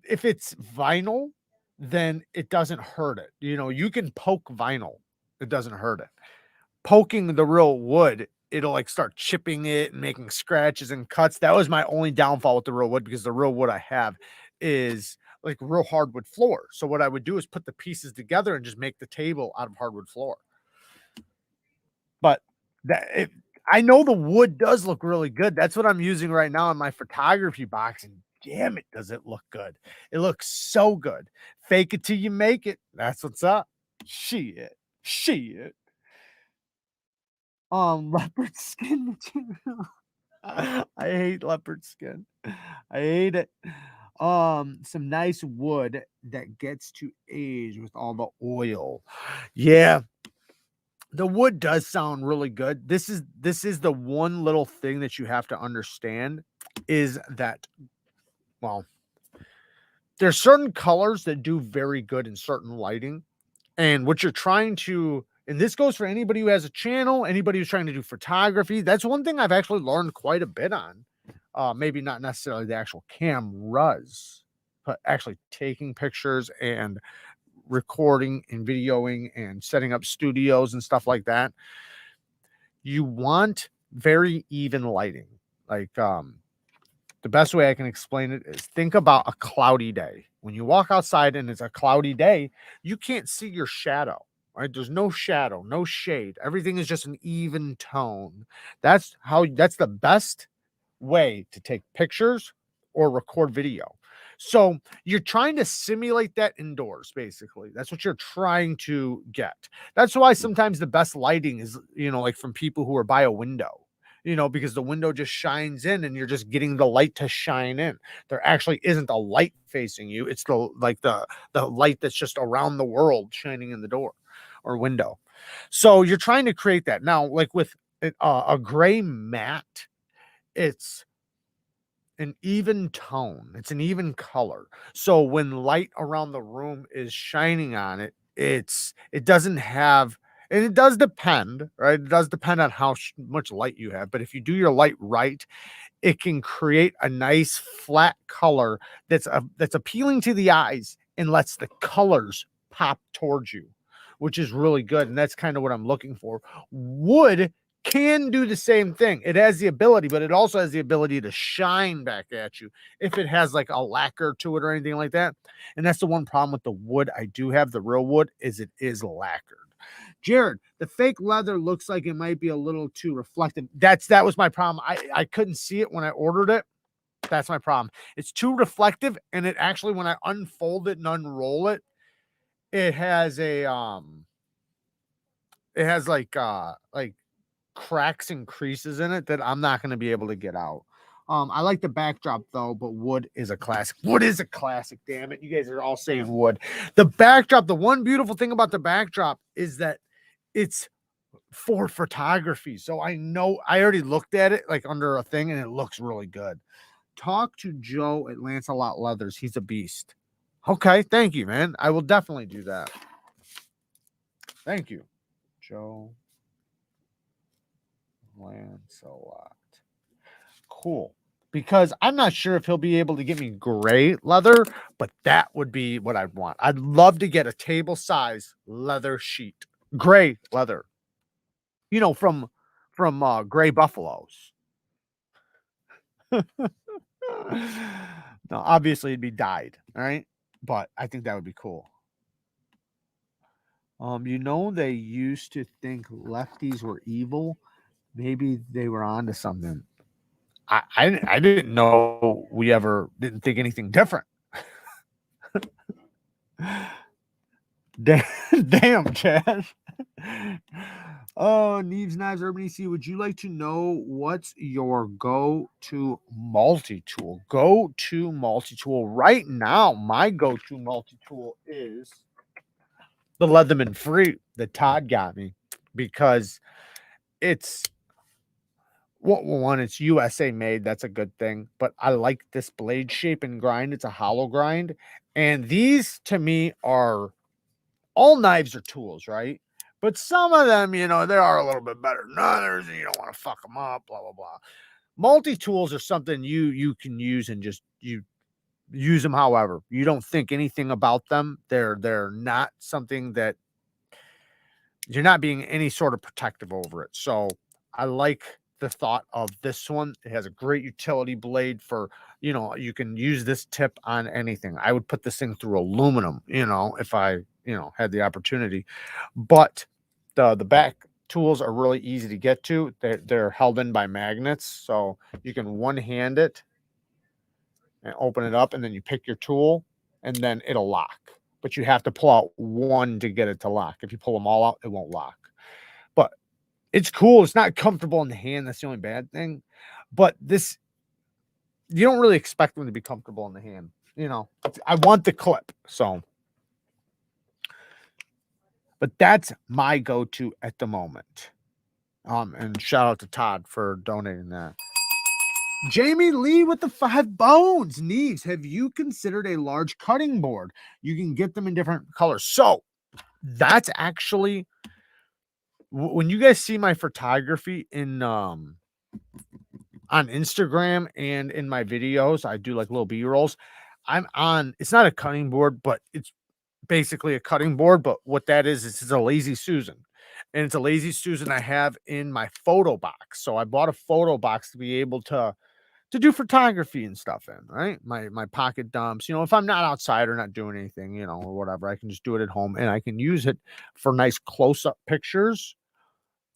if it's vinyl, then it doesn't hurt it. You can poke vinyl. It doesn't hurt it. Poking the real wood, it'll like start chipping it and making scratches and cuts. That was my only downfall with the real wood, because the real wood I have is like real hardwood floor. So what I would do is put the pieces together and just make the table out of hardwood floor. But I know the wood does look really good. That's what I'm using right now in my photography box, and damn it, does it look good. It looks so good. Fake it till you make it. That's what's up. Shit. Leopard skin material. I hate leopard skin. I hate it. Some nice wood that gets to age with all the oil. Yeah. The wood does sound really good. This is the one little thing that you have to understand is that, well, there's certain colors that do very good in certain lighting. And what you're trying to And this goes for anybody who has a channel, anybody who's trying to do photography. That's one thing I've actually learned quite a bit on. Maybe not necessarily the actual cameras, but actually taking pictures and recording and videoing and setting up studios and stuff like that. You want very even lighting. Like the best way I can explain it is think about a cloudy day. When you walk outside and it's a cloudy day, you can't see your shadow. Right? There's no shadow, no shade. Everything is just an even tone. That's the best way to take pictures or record video. So you're trying to simulate that indoors, basically. That's what you're trying to get. That's why sometimes the best lighting is, like from people who are by a window, because the window just shines in and you're just getting the light to shine in. There actually isn't a light facing you. It's the light that's just around the world shining in the door or window. So you're trying to create that. Now, like with a gray matte, it's an even tone. It's an even color. So when light around the room is shining on it, it doesn't have, and it does depend, right? It does depend on how much light you have. But if you do your light right, it can create a nice flat color that's appealing to the eyes and lets the colors pop towards you, which is really good. And that's kind of what I'm looking for. Wood can do the same thing. It has the ability, but it also has the ability to shine back at you if it has like a lacquer to it or anything like that. And that's the one problem with the wood I do have, the real wood, is it is lacquered. Jared, the fake leather looks like it might be a little too reflective. That was my problem. I couldn't see it when I ordered it. That's my problem. It's too reflective, and it actually, when I unfold it and unroll it, it has like cracks and creases in it that I'm not going to be able to get out. I like the backdrop though, but wood is a classic. Wood is a classic. Damn it. You guys are all saying wood. The backdrop, the one beautiful thing about the backdrop is that it's for photography. So I already looked at it like under a thing and it looks really good. Talk to Joe at Lancelot Leathers. He's a beast. Okay. Thank you, man. I will definitely do that. Thank you, Joe Lancelot. Cool. Because I'm not sure if he'll be able to get me gray leather, but that would be what I'd want. I'd love to get a table size leather sheet, gray leather, from gray buffaloes. No, obviously it'd be dyed. All right. But I think that would be cool. They used to think lefties were evil. Maybe they were onto something. I didn't know we ever didn't think anything different. Damn, Chad. Oh, Neevesknives, Urban EDC. Would you like to know what's your go-to multi-tool? Go-to multi-tool right now. My go-to multi-tool is the Leatherman Free that Todd got me, because it's it's USA made. That's a good thing. But I like this blade shape and grind. It's a hollow grind. And these to me are, all knives are tools, right? But some of them, they are a little bit better than others, and you don't want to fuck them up, blah, blah, blah. Multi-tools are something you can use, and just you use them however. You don't think anything about them. They're not something that you're not being any sort of protective over it. So I like the thought of this one. It has a great utility blade for, you can use this tip on anything. I would put this thing through aluminum, if I, had the opportunity. But the back tools are really easy to get to. They're held in by magnets. So you can one-hand it and open it up, and then you pick your tool, and then it'll lock. But you have to pull out one to get it to lock. If you pull them all out, it won't lock. But it's cool. It's not comfortable in the hand. That's the only bad thing. But this, you don't really expect them to be comfortable in the hand. I want the clip. So, but that's my go-to at the moment. And shout out to Todd for donating that. Jamie Lee with the 5 bones. Neves, have you considered a large cutting board? You can get them in different colors. So that's actually when you guys see my photography in on Instagram and in my videos, I do like little B-rolls. I'm on, it's not a cutting board, but it's basically a cutting board. But what that is it's a lazy Susan. And it's a lazy Susan I have in my photo box. So I bought a photo box to be able to do photography and stuff in, right? My pocket dumps, if I'm not outside or not doing anything, or whatever, I can just do it at home and I can use it for nice close-up pictures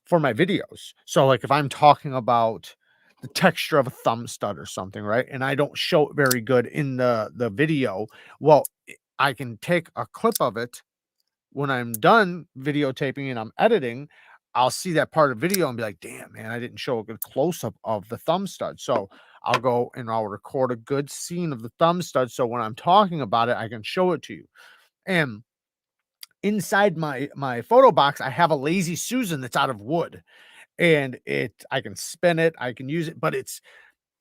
for my videos. So like if I'm talking about the texture of a thumb stud or something, right? And I don't show it very good in the video, well, I can take a clip of it when I'm done videotaping and I'm editing. I'll see that part of video and be like, damn, man, I didn't show a good close up of the thumb stud. So I'll go and I'll record a good scene of the thumb stud. So when I'm talking about it, I can show it to you. And inside my photo box, I have a lazy Susan that's out of wood, and I can spin it, I can use it, but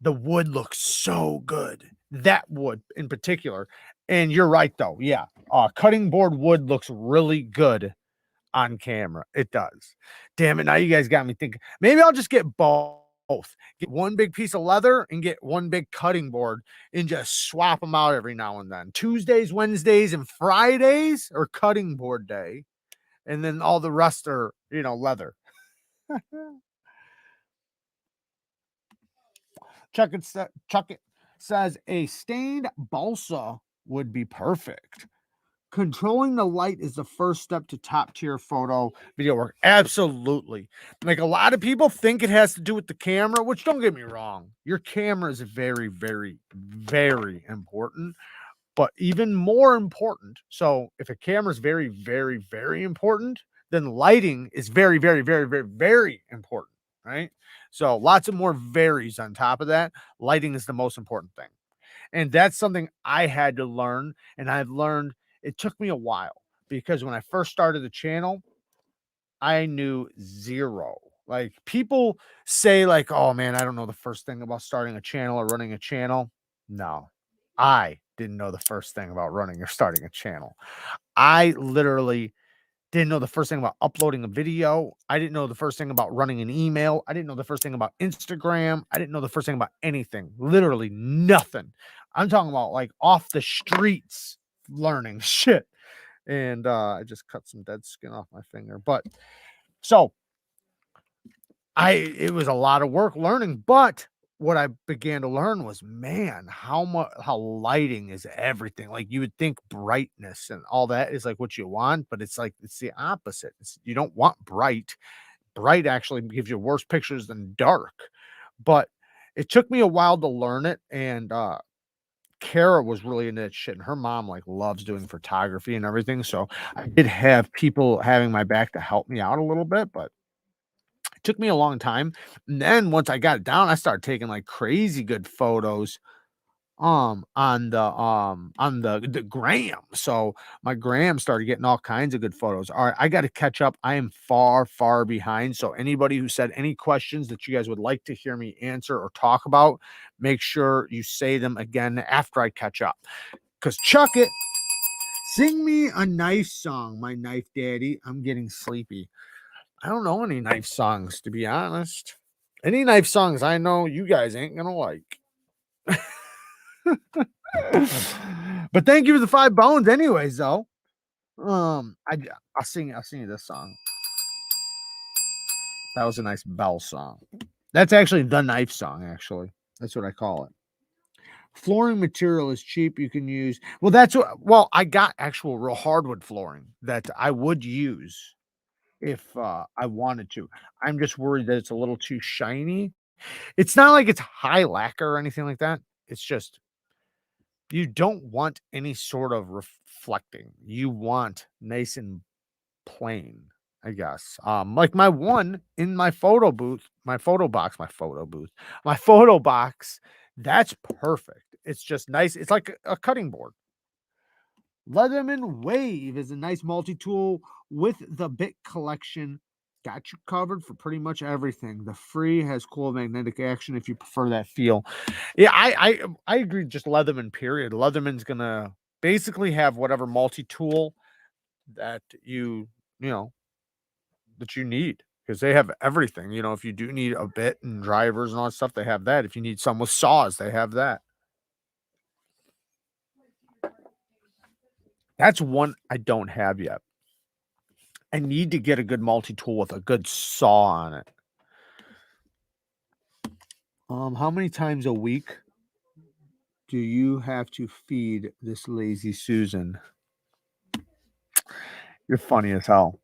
the wood looks so good. That wood in particular. And you're right though. Yeah. Cutting board wood looks really good on camera. It does. Damn it. Now you guys got me thinking. Maybe I'll just get both. Get one big piece of leather and get one big cutting board and just swap them out every now and then. Tuesdays, Wednesdays, and Fridays are cutting board day. And then all the rest are, leather. Chuck it says a stained balsa would be perfect. Controlling the light is the first step to top tier photo video work. Absolutely. Like a lot of people think it has to do with the camera, which don't get me wrong. Your camera is very, very, very important, but even more important. So if a camera is very, very, very important, then lighting is very, very, very, very, very important. Right. So lots of more varies on top of that. Lighting is the most important thing. And that's something I had to learn. And I've learned, it took me a while because when I first started the channel, I knew zero. Like people say, like, oh man, I don't know the first thing about starting a channel or running a channel. No, I didn't know the first thing about running or starting a channel. I literally didn't know the first thing about uploading a video. I didn't know the first thing about running an email. I didn't know the first thing about Instagram. I didn't know the first thing about anything. Literally nothing. I'm talking about like off the streets learning shit. And I just cut some dead skin off my finger. But so it was a lot of work learning, but what I began to learn was, man, how lighting is everything. Like you would think brightness and all that is like what you want, but it's like it's the opposite. You don't want bright. Bright actually gives you worse pictures than dark. But it took me a while to learn it, and Kara was really into that shit, and her mom like loves doing photography and everything. So I did have people having my back to help me out a little bit, but it took me a long time. And then once I got it down, I started taking like crazy good photos on the gram. So my gram started getting all kinds of good photos. All right, I got to catch up. I am far behind. So anybody who said any questions that you guys would like to hear me answer or talk about, make sure you say them again after I catch up. Because Chuck it, sing me a knife song, my knife daddy. I'm getting sleepy. I don't know any knife songs, to be honest. Any knife songs I know you guys ain't gonna like. But thank you for the 5 bones anyways, though. I'll sing you this song. That was a nice bell song. That's actually the knife song, actually. That's what I call it. Flooring material is cheap. You can use, I got actual real hardwood flooring that I would use if I wanted to. I'm just worried that it's a little too shiny. It's not like it's high lacquer or anything like that. It's just you don't want any sort of reflecting. You want nice and plain, I guess. Like my one in my photo booth, my photo box, that's perfect. It's just nice. It's like a cutting board. Leatherman Wave is a nice multi-tool with the bit collection. Got you covered for pretty much everything. The free has cool magnetic action if you prefer that feel. Yeah, I agree. Just Leatherman, period. Leatherman's gonna basically have whatever multi-tool that you know that you need. because they have everything. You know, if you do need a bit and drivers and all that stuff, they have that. If you need some with saws, they have that. That's one I don't have yet. I need to get a good multi-tool with a good saw on it. How many times a week do you have to feed this lazy Susan? You're funny as hell.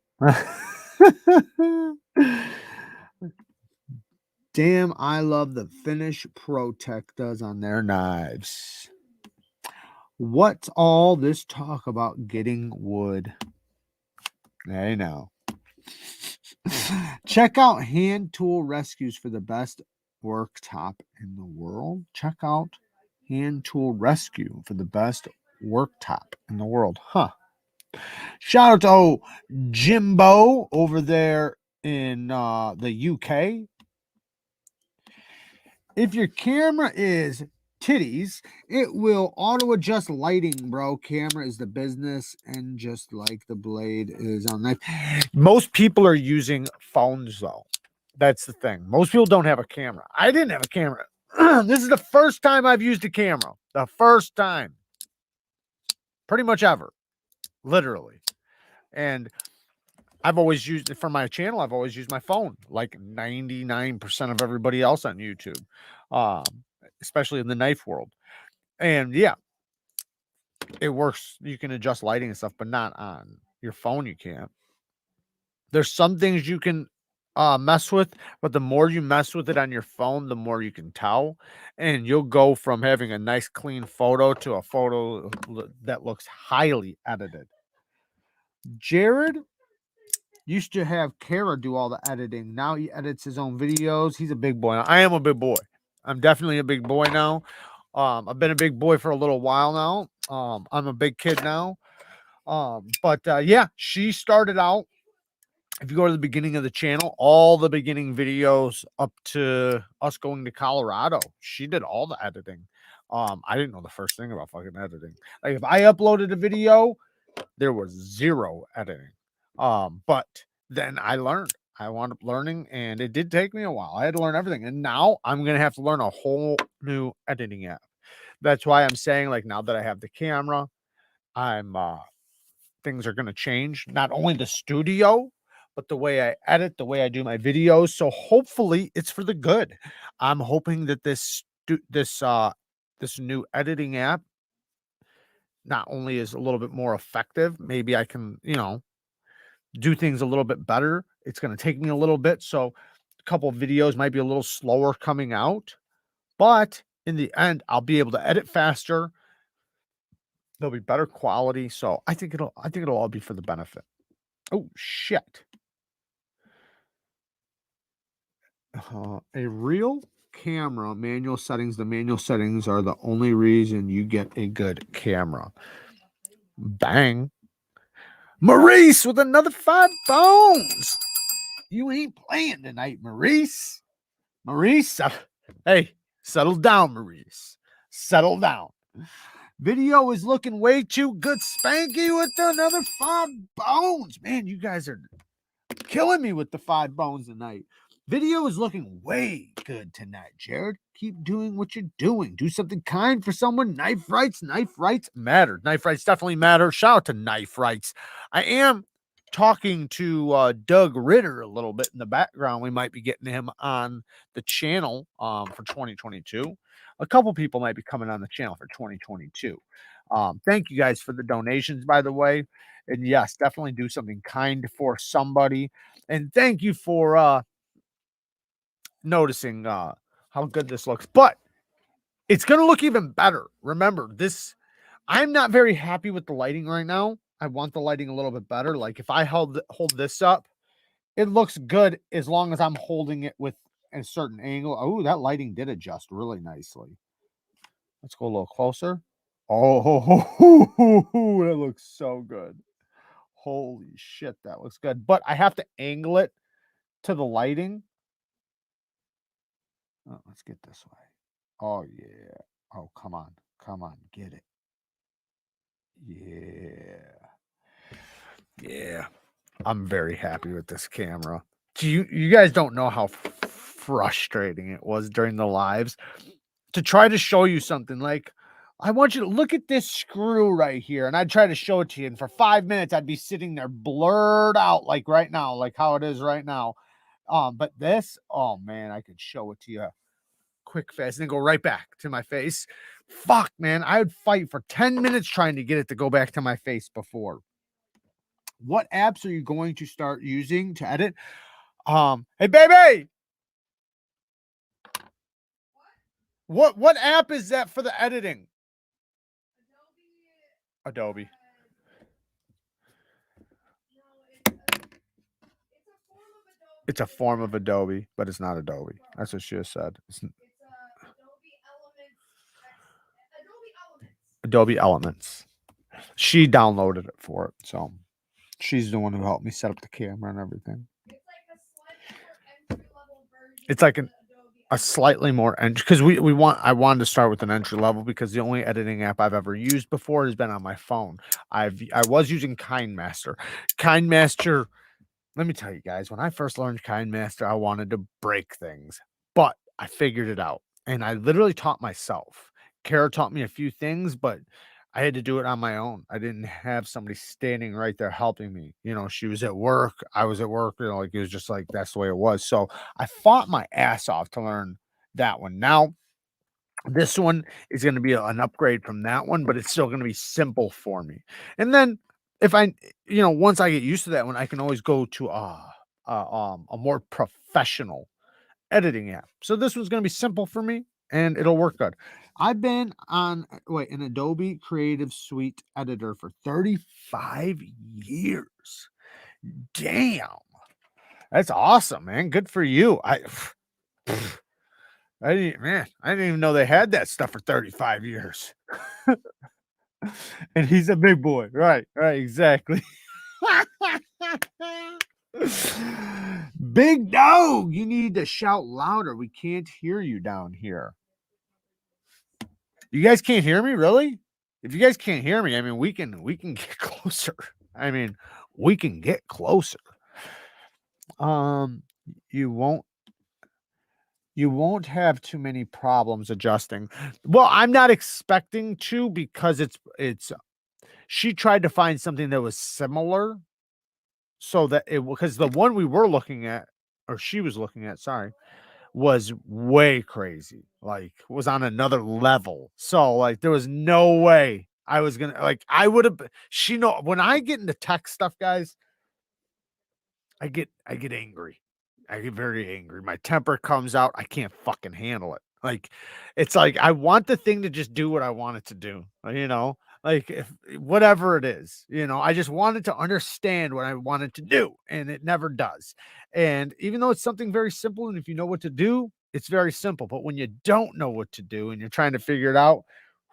Damn, I love the finish ProTech does on their knives. What's all this talk about getting wood? I know. Check out Hand Tool Rescues for the best worktop in the world. Check out Hand Tool Rescue for the best worktop in the world. Huh. Shout out to Jimbo over there in the UK. If your camera is titties, it will auto adjust lighting, bro. Camera is the business, and just like the blade is on knife. Most people are using phones, though. That's the thing. Most people don't have a camera. I didn't have a camera. This is the first time I've used a camera. The first time. Pretty much ever. Literally. And I've always used it for my channel. I've always used my phone, like 99% of everybody else on YouTube, especially in the knife world. And yeah, it works. You can adjust lighting and stuff, but not on your phone. You can't. There's some things you can mess with, but the more you mess with it on your phone, the more you can tell. And you'll go from having a nice clean photo to a photo that looks highly edited. Jared used to have Kara do all the editing. Now he edits his own videos. He's a big boy. I am a big boy. I'm definitely a big boy now. I've been a big boy for a little while now. I'm a big kid now. But yeah, she started out. If you go to the beginning of the channel, all the beginning videos up to us going to Colorado, she did all the editing. I didn't know the first thing about fucking editing. Like if I uploaded a video, there was zero editing. But then I learned. I wound up learning, and it did take me a while. I had to learn everything, and now I'm gonna have to learn a whole new editing app. That's why I'm saying, like, now that I have the camera, I'm things are gonna change. Not only the studio, but the way I edit, the way I do my videos. So hopefully, it's for the good. I'm hoping that this new editing app not only is a little bit more effective, maybe I can, do things a little bit better. It's going to take me a little bit. So a couple of videos might be a little slower coming out, but in the end, I'll be able to edit faster. There'll be better quality. So I think it'll all be for the benefit. Oh shit. A real camera manual settings. The manual settings are the only reason you get a good camera. Bang. Maurice with another 5 bones. You ain't playing tonight, Maurice. Maurice, hey, settle down, Maurice. Settle down. Video is looking way too good. Spanky with another 5 bones. Man, you guys are killing me with the 5 bones tonight. Video is looking way good tonight, Jared. Keep doing what you're doing. Do something kind for someone. Knife rights matter. Knife rights definitely matter. Shout out to Knife Rights. I am talking to Doug Ritter a little bit in the background. We might be getting him on the channel for 2022. A couple people might be coming on the channel for 2022. Thank you guys for the donations, by the way. And yes, definitely do something kind for somebody. And thank you for noticing how good this looks. But it's going to look even better. Remember, I'm not very happy with the lighting right now. I want the lighting a little bit better. Like if I hold this up, it looks good as long as I'm holding it with a certain angle. Oh, that lighting did adjust really nicely. Let's go a little closer. Oh, that looks so good. Holy shit, that looks good. But I have to angle it to the lighting. Oh, let's get this way. Oh, yeah. Oh, come on. Come on. Get it. Yeah. Yeah. I'm very happy with this camera. you guys don't know how frustrating it was during the lives to try to show you something like, I want you to look at this screw right here. And I'd try to show it to you. And for 5 minutes, I'd be sitting there blurred out like right now, like how it is right now. But this, oh man, I could show it to you quick, fast, and then go right back to my face. Fuck, man. I would fight for 10 minutes trying to get it to go back to my face before. What apps are you going to start using to edit? Hey baby. What app is that for the editing? Adobe. It's a form of Adobe, but it's not Adobe. That's what she has said. It's Adobe Elements. She downloaded it for it, so she's the one who helped me set up the camera and everything. It's like a slightly more entry because I wanted to start with an entry level because the only editing app I've ever used before has been on my phone. I was using KindMaster. KindMaster, let me tell you guys, when I first learned KindMaster, I wanted to break things, but I figured it out and I literally taught myself. Kara taught me a few things, but I had to do it on my own. I didn't have somebody standing right there helping me. She was at work. I was at work. Like it was just like that's the way it was. So I fought my ass off to learn that one. Now, this one is going to be an upgrade from that one, but it's still going to be simple for me. And then if once I get used to that one, I can always go to a more professional editing app. So this one's going to be simple for me and it'll work good. I've been on an Adobe Creative Suite editor for 35 years. Damn. That's awesome, man. Good for you. I didn't even know they had that stuff for 35 years. And he's a big boy. Right, exactly. Big dog, you need to shout louder. We can't hear you down here. You guys can't hear me, really? If you guys can't hear me, I mean, we can get closer. I mean, we can get closer. You won't have too many problems adjusting. Well, I'm not expecting to because it's she tried to find something that was similar so that because the one we were looking at, or she was looking at, sorry, was way crazy. Like was on another level. So like there was no way I was gonna I would have when I get into tech stuff, guys, I get angry. I get very angry. My temper comes out. I can't fucking handle it. Like it's like I want the thing to just do what I want it to do. Like if whatever it is, I just wanted to understand what I wanted to do, and it never does. And even though it's something very simple, and if you know what to do, it's very simple. But when you don't know what to do and you're trying to figure it out,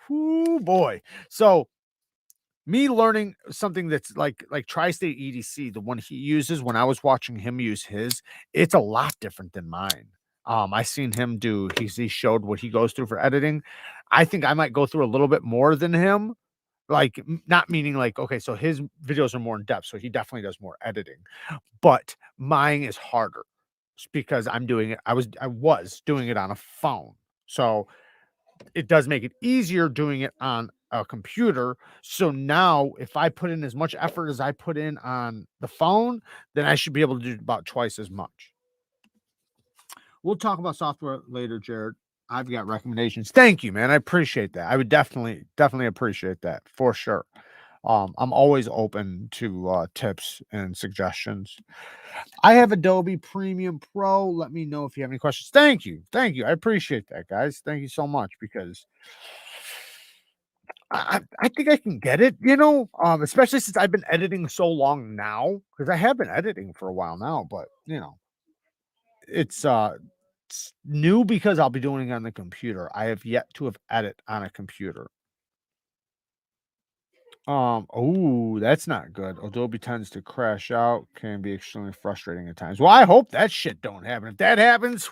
whoo boy. So me learning something that's like Tri-State EDC, the one he uses when I was watching him use his, it's a lot different than mine. I seen him do, he showed what he goes through for editing. I think I might go through a little bit more than him. Like, not meaning like, okay, so his videos are more in depth, so he definitely does more editing. But mine is harder because I'm doing it. I was doing it on a phone. So it does make it easier doing it on a computer. So now if I put in as much effort as I put in on the phone, then I should be able to do about twice as much. We'll talk about software later, Jared. I've got recommendations. Thank you, man. I appreciate that. I would definitely appreciate that for sure. I'm always open to tips and suggestions. I have Adobe Premium Pro. Let me know if you have any questions. Thank you. I appreciate that, guys. Thank you so much because I think I can get it, especially since I've been editing so long now, because I have been editing for a while now, but it's new because I'll be doing it on the computer. I have yet to have edit on a computer. Oh, that's not good. Adobe tends to crash out, can be extremely frustrating at times. Well, I hope that shit don't happen. If that happens,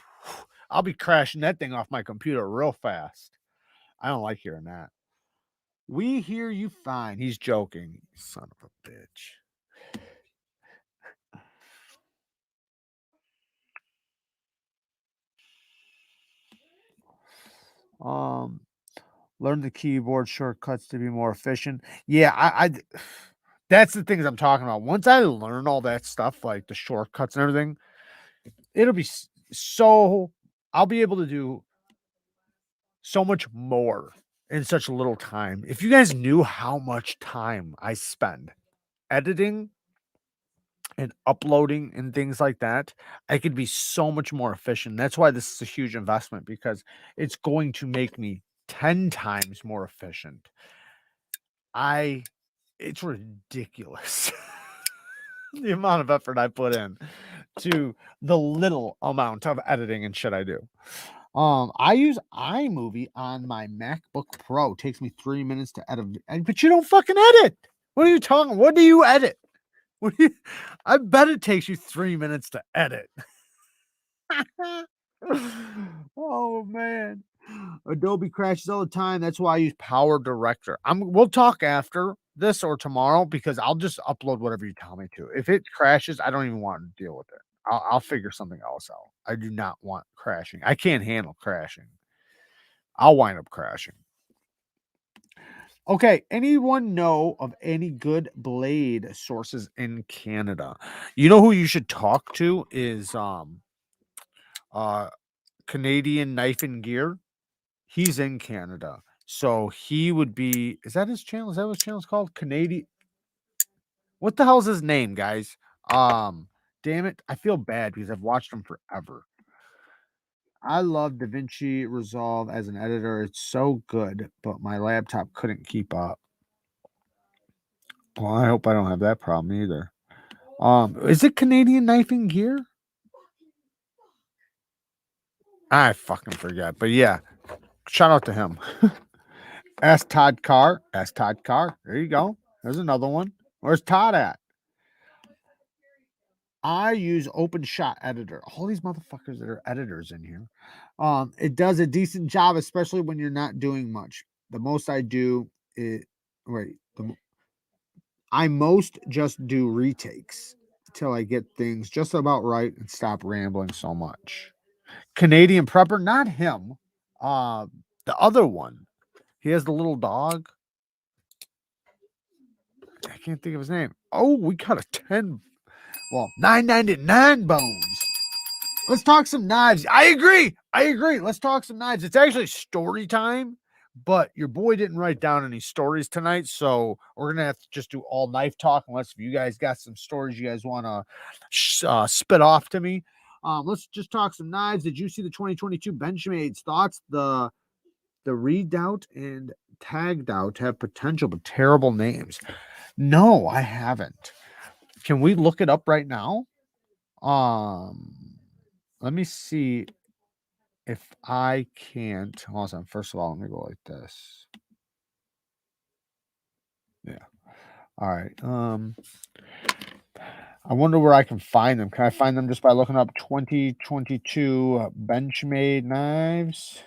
I'll be crashing that thing off my computer real fast. I don't like hearing that. We hear you fine. He's joking. Son of a bitch. Um, learn the keyboard shortcuts to be more efficient. Yeah, I that's the things I'm talking about. Once I learn all that stuff, like the shortcuts and everything, it'll be so I'll be able to do so much more in such little time. If you guys knew how much time I spend editing and uploading and things like that, I could be so much more efficient. That's why this is a huge investment because it's going to make me 10 times more efficient. It's ridiculous the amount of effort I put in to the little amount of editing and shit I do. I use iMovie on my MacBook Pro. It takes me 3 minutes to edit, but you don't fucking edit. What are you talking? What do you edit? What do you, I bet it takes you 3 minutes to edit. Oh man. Adobe crashes all the time. That's why I use Power Director. We'll talk after this or tomorrow because I'll just upload whatever you tell me to. If it crashes, I don't even want to deal with it. I'll figure something else out. I do not want crashing. I can't handle crashing. I'll wind up crashing. Okay, anyone know of any good blade sources in Canada? You know who you should talk to is Canadian Knife and Gear. He's in Canada. So he would be, is that his channel? Is that what his channel's called? Canadian. What the hell's his name, guys? Damn it. I feel bad because I've watched him forever. I love DaVinci Resolve as an editor. It's so good, but my laptop couldn't keep up. Well, I hope I don't have that problem either. Is it Canadian Knife and Gear? I fucking forget. But yeah, shout out to him. Ask Todd Carr. Ask Todd Carr. There you go. There's another one. Where's Todd at? I use OpenShot Editor. All these motherfuckers that are editors in here. It does a decent job, especially when you're not doing much. The most I do is wait. I most just do retakes till I get things just about right and stop rambling so much. Canadian Prepper, not him. The other one. He has the little dog. I can't think of his name. Oh, we got a 10. Well, 9.99 bones. Let's talk some knives. I agree. Let's talk some knives. It's actually story time, but your boy didn't write down any stories tonight, so we're gonna have to just do all knife talk. Unless if you guys got some stories you guys want to spit off to me. Let's just talk some knives. Did you see the 2022 Benchmades? Thoughts? The Redoubt and Tagged Out have potential but terrible names. No, I haven't. Can we look it up right now? Let me see if I can't. Hold on. First of all, let me go like this. Yeah. All right. I wonder where I can find them. Can I find them just by looking up 2022 Benchmade knives?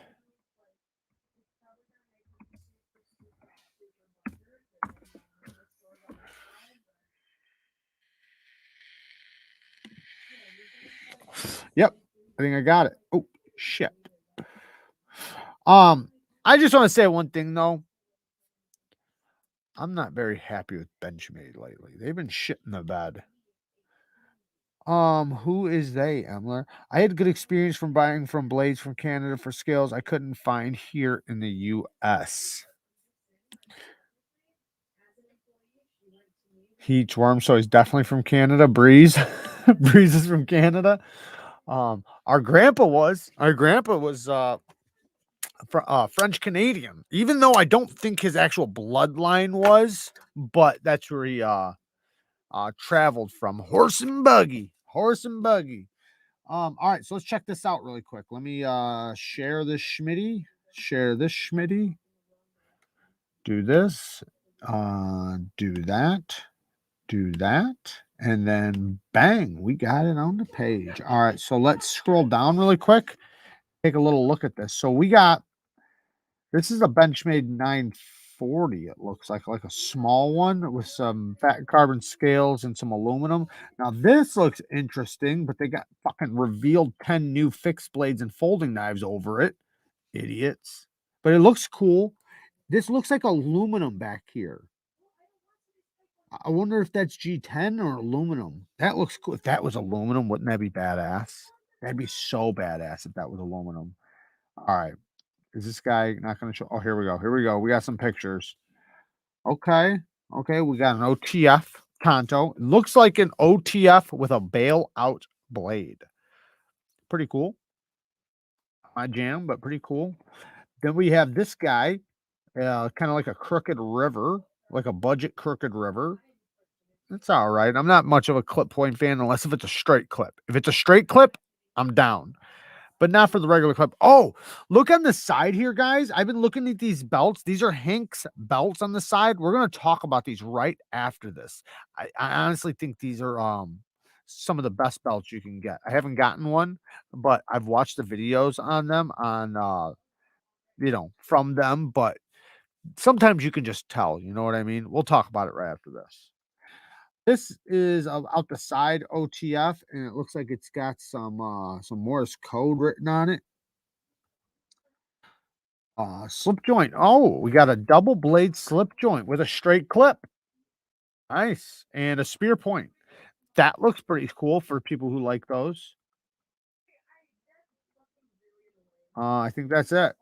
Yep. I think I got it. Oh, shit. I just want to say one thing though. I'm not very happy with Benchmade lately. They've been shitting the bed. Who is they, Emler? I had good experience from buying from blades from Canada for scales I couldn't find here in the US. He eats worms, so he's definitely from Canada. Breeze. Breeze is from Canada. Our grandpa was French Canadian, even though I don't think his actual bloodline was, but that's where he traveled from. Horse and buggy. All right, so let's check this out really quick. Let me share this schmitty. Do this. Do that. And then bang, we got it on the page. All right, so let's scroll down really quick. Take a little look at this. So we got this is a Benchmade 940. It looks like a small one with some fat carbon scales and some aluminum. Now this looks interesting, but they got fucking revealed 10 new fixed blades and folding knives over it. Idiots. but it looks cool. This looks like aluminum back here. I wonder if that's G10 or aluminum. That looks cool. If that was aluminum, wouldn't that be badass? That'd be so badass if that was aluminum. All right. Is this guy not going to show? Oh, here we go. Here we go. We got some pictures. Okay. Okay. We got an OTF Tonto. It looks like an OTF with a bailout blade. Pretty cool. My jam, but pretty cool. Then we have this guy, kind of like a crooked river, like a budget crooked river. It's all right. I'm not much of a clip point fan unless if it's a straight clip. If it's a straight clip, I'm down, but not for the regular clip. Oh, look on the side here, guys. I've been looking at these belts. These are Hank's belts on the side. We're going to talk about these right after this. I honestly think these are some of the best belts you can get. I haven't gotten one, but I've watched the videos on them on from them, but sometimes you can just tell, you know what I mean? We'll talk about it right after this. This is out the side OTF, and it looks like it's got some Morse code written on it. Slip joint. Oh, we got a double blade slip joint with a straight clip. Nice. And a spear point. That looks pretty cool for people who like those. I think that's it.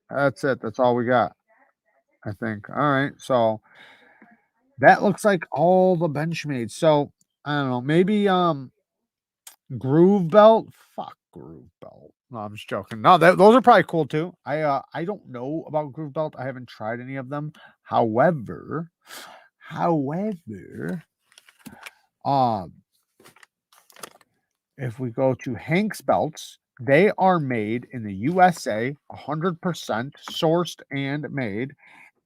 That's it. That's all we got, I think. All right. So that looks like all the Benchmade. So I don't know. Maybe Groove belt. Fuck groove belt. No, I'm just joking. No, those are probably cool too. I don't know about groove belt. I haven't tried any of them. However, um, if we go to Hank's belts, they are made in the USA, 100% sourced and made.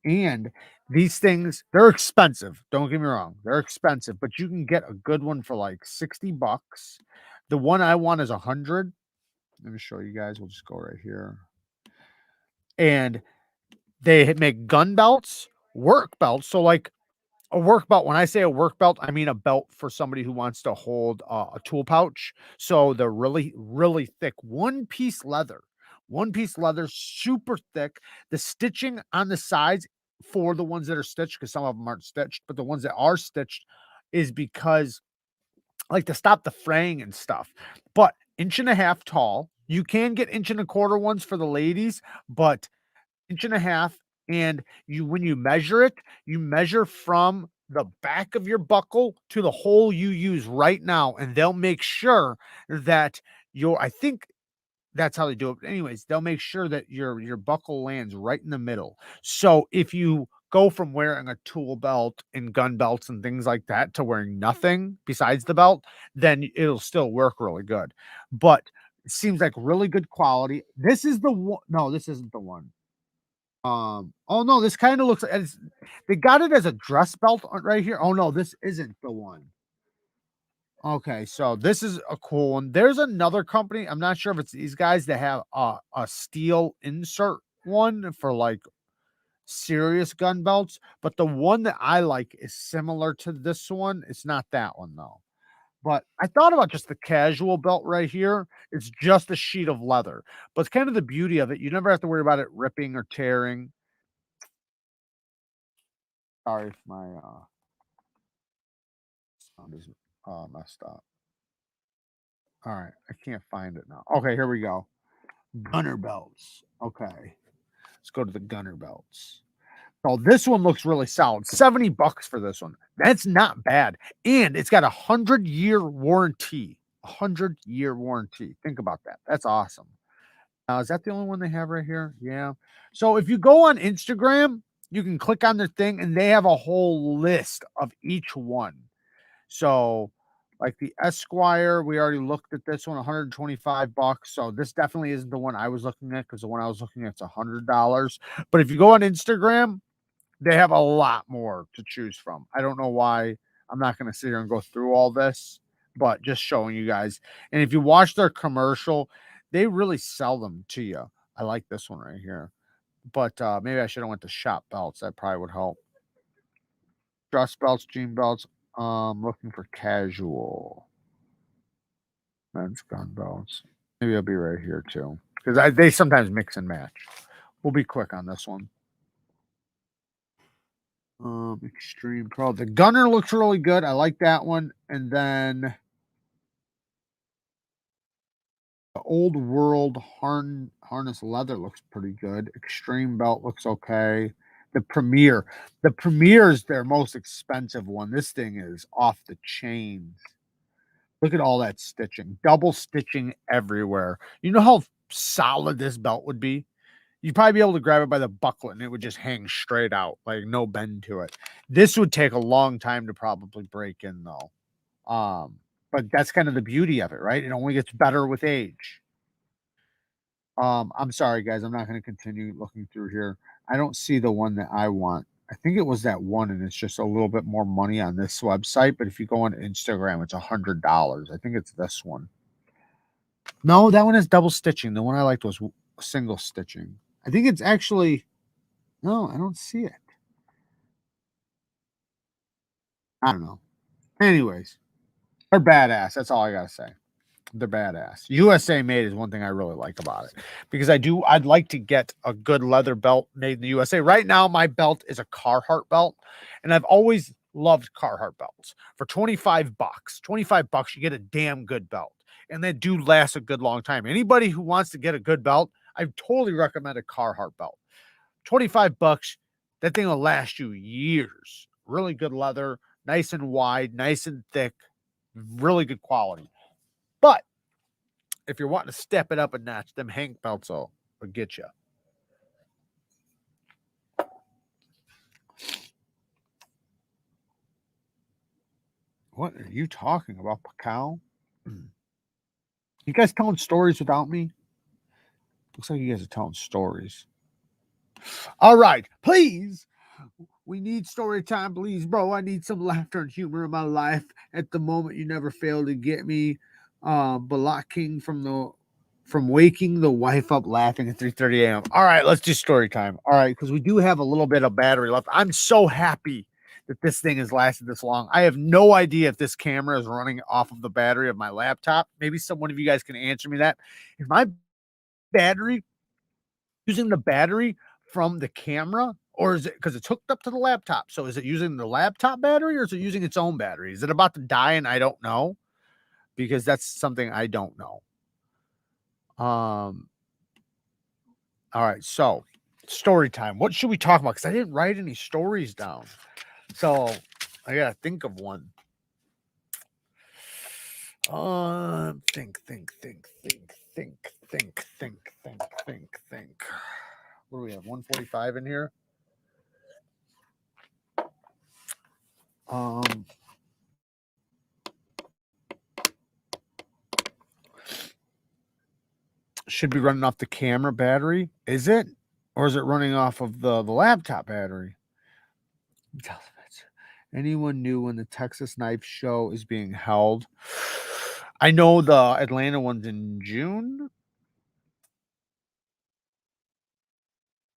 And these things, they're expensive. Don't get me wrong. They're expensive, but you can get a good one for like $60. The one I want is 100. Let me show you guys. We'll just go right here. And they make gun belts, work belts. So like a work belt, when I say a work belt, I mean a belt for somebody who wants to hold a tool pouch. So they're really, really thick. One piece leather, super thick. The stitching on the sides for the ones that are stitched, because some of them aren't stitched, but the ones that are stitched is because like to stop the fraying and stuff. But 1.5 inches tall. You can get 1.25 inch ones for the ladies, but 1.5 inches. And when you measure it, you measure from the back of your buckle to the hole you use right now, and they'll make sure that I think that's how they do it. But anyways, they'll make sure that your buckle lands right in the middle. So if you go from wearing a tool belt and gun belts and things like that to wearing nothing besides the belt, then it'll still work really good. But it seems like really good quality. This is the one. No, this isn't the one. Oh no, this kind of looks like they got it as a dress belt right here. Oh no, this isn't the one. Okay, so this is a cool one. There's another company. I'm not sure if it's these guys that have a steel insert one for like serious gun belts, but the one that I like is similar to this one. It's not that one though. But I thought about just the casual belt right here. It's just a sheet of leather, but it's kind of the beauty of it. You never have to worry about it ripping or tearing. Sorry if my sound is messed up. All right, I can't find it now. Okay, here we go. Gunner belts. Okay, let's go to the gunner belts. So this one looks really solid. $70 for this one. That's not bad, and it's got 100-year warranty. 100-year warranty. Think about that. That's awesome. Now, is that the only one they have right here? Yeah. So if you go on Instagram, you can click on their thing, and they have a whole list of each one. So, like the Esquire, we already looked at this one, $125. So this definitely isn't the one I was looking at, because the one I was looking at is $100. But if you go on Instagram, they have a lot more to choose from. I don't know why. I'm not going to sit here and go through all this, but just showing you guys. And if you watch their commercial, they really sell them to you. I like this one right here. But maybe I should have went to Shop Belts. That probably would help. Dress belts, jean belts. Looking for casual men's gun belts. Maybe I'll be right here too, because they sometimes mix and match. We'll be quick on this one. Extreme Pro. The Gunner looks really good. I like that one. And then the Old World harness leather looks pretty good. Extreme Belt looks okay. The Premier. The Premier is their most expensive one. This thing is off the chains. Look at all that stitching. Double stitching everywhere. You know how solid this belt would be? You'd probably be able to grab it by the buckle and it would just hang straight out, like no bend to it. This would take a long time to probably break in though. But that's kind of the beauty of it, right? It only gets better with age. I'm sorry, guys. I'm not going to continue looking through here. I don't see the one that I want. I think it was that one, and it's just a little bit more money on this website. But if you go on Instagram, it's $100. I think it's this one. No, that one is double stitching. The one I liked was single stitching. I think it's actually, no, I don't see it. I don't know. Anyways, they're badass. That's all I got to say. They're badass. USA made is one thing I really like about it because I'd like to get a good leather belt made in the USA. Right now, my belt is a Carhartt belt, and I've always loved Carhartt belts. For 25 bucks, 25 bucks, you get a damn good belt, and they do last a good long time. Anybody who wants to get a good belt, I totally recommend a Carhartt belt. 25 bucks, that thing will last you years. Really good leather, nice and wide, nice and thick, really good quality. But if you're wanting to step it up a notch, them Hank belts will get you. What are you talking about, Pacao? You guys telling stories without me? Looks like you guys are telling stories. All right, please. We need story time, please, bro. I need some laughter and humor in my life. At the moment, you never fail to get me blocking from waking the wife up laughing at 3:30 a.m. All right, let's do story time. All right, because we do have a little bit of battery left. I'm so happy that this thing has lasted this long. I have no idea if this camera is running off of the battery of my laptop. Maybe someone of you guys can answer me that. Is my battery using the battery from the camera, or is it because it's hooked up to the laptop? So is it using the laptop battery or is it using its own battery? Is it about to die and I don't know? Because that's something I don't know. All right, so story time. What should we talk about? Because I didn't write any stories down. So I gotta think of one. Think. What do we have? 145 in here. Should be running off the camera battery. Is it? Or is it running off of the laptop battery? Anyone new when the Texas Knife Show is being held? I know the Atlanta one's in June.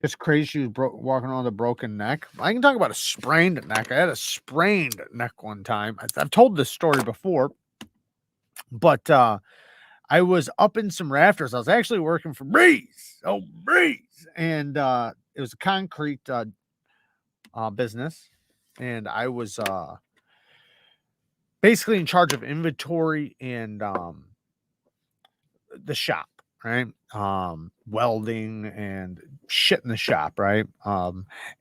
It's crazy she was walking around with a broken neck. I can talk about a sprained neck. I had a sprained neck one time. I've told this story before, but I was up in some rafters. I was actually working for Breeze. Oh, Breeze. And it was a concrete business. And I was basically in charge of inventory and the shop, right? Welding and shit in the shop, right?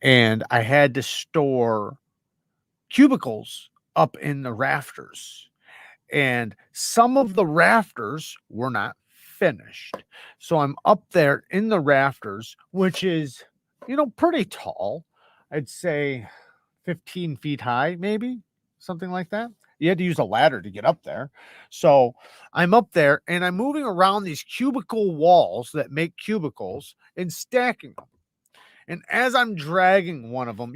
And I had to store cubicles up in the rafters. And some of the rafters were not finished. So I'm up there in the rafters, which is, pretty tall. I'd say 15 feet high, maybe something like that. You had to use a ladder to get up there. So I'm up there and I'm moving around these cubicle walls that make cubicles and stacking them. And as I'm dragging one of them,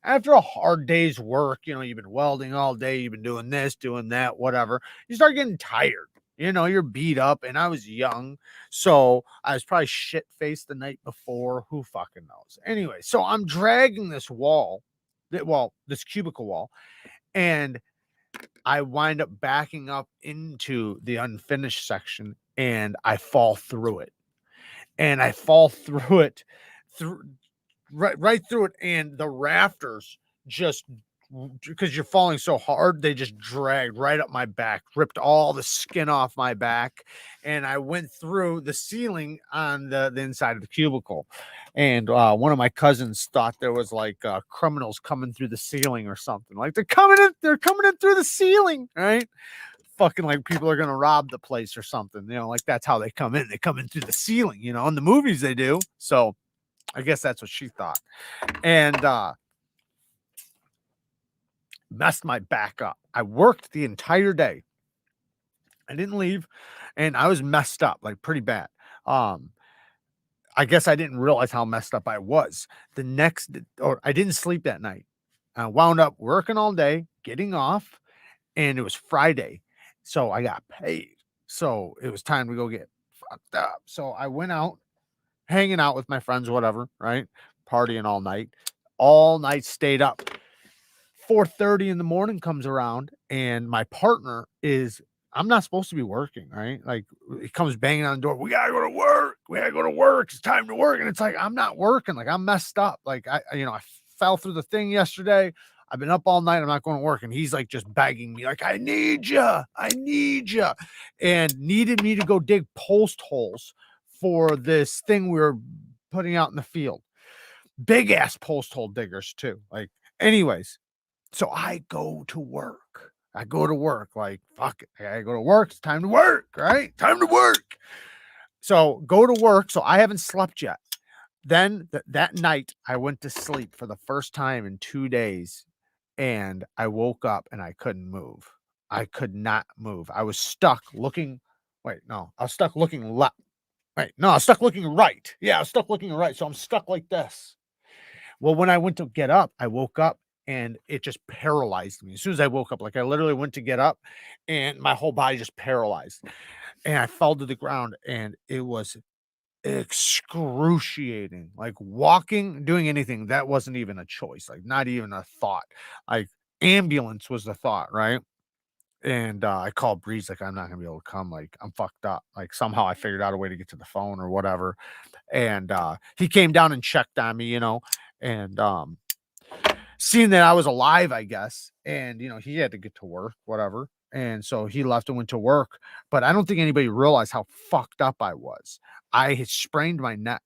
after a hard day's work, you've been welding all day, you've been doing this, doing that, whatever, you start getting tired. You're beat up, and I was young, so I was probably shit-faced the night before. Who fucking knows? Anyway, so I'm dragging this this cubicle wall, and I wind up backing up into the unfinished section, and I fall through it. And I fall through it through right through it, and the rafters just, because you're falling so hard, they just dragged right up my back, ripped all the skin off my back, and I went through the ceiling on the inside of the cubicle. And one of my cousins thought there was like criminals coming through the ceiling or something. Like they're coming in through the ceiling, right? Fucking like people are gonna rob the place or something, like that's how they come in. They come in through the ceiling, in the movies they do. So I guess that's what she thought. And messed my back up. I worked the entire day. I didn't leave, and I was messed up, like pretty bad. Um, I guess I didn't realize how messed up I was. Or I didn't sleep that night. I wound up working all day, getting off, and it was Friday. So I got paid. So it was time to go get fucked up. So I went out, hanging out with my friends, whatever, right? Partying all night, stayed up. 4:30 in the morning comes around, and my partner is, I'm not supposed to be working, right? Like, he comes banging on the door. We gotta go to work. We gotta go to work. It's time to work. And it's like, I'm not working. Like, I'm messed up. Like, I fell through the thing yesterday. I've been up all night. I'm not going to work. And he's like just begging me, like, I need you. I need you. And needed me to go dig post holes for this thing we were putting out in the field. Big ass post hole diggers, too. Like, anyways. So I go to work. Like, fuck it. I gotta go to work. It's time to work, right? Time to work. So go to work. So I haven't slept yet. Then that night, I went to sleep for the first time in 2 days, and I woke up and I couldn't move. I could not move. I was stuck looking. Wait, no, I was stuck looking left. Wait, no, I was stuck looking right. Yeah, I was stuck looking right. So I'm stuck like this. Well, when I went to get up, I woke up and it just paralyzed me. As soon as I woke up, like I literally went to get up and my whole body just paralyzed. And I fell to the ground, and it was excruciating. Like walking, doing anything, that wasn't even a choice, like not even a thought. Like ambulance was the thought, right? And I called Breeze, like, I'm not gonna be able to come, like I'm fucked up. Like somehow I figured out a way to get to the phone or whatever. And he came down and checked on me, and seeing that I was alive, I guess. And, he had to get to work, whatever. And so he left and went to work. But I don't think anybody realized how fucked up I was. I had sprained my neck.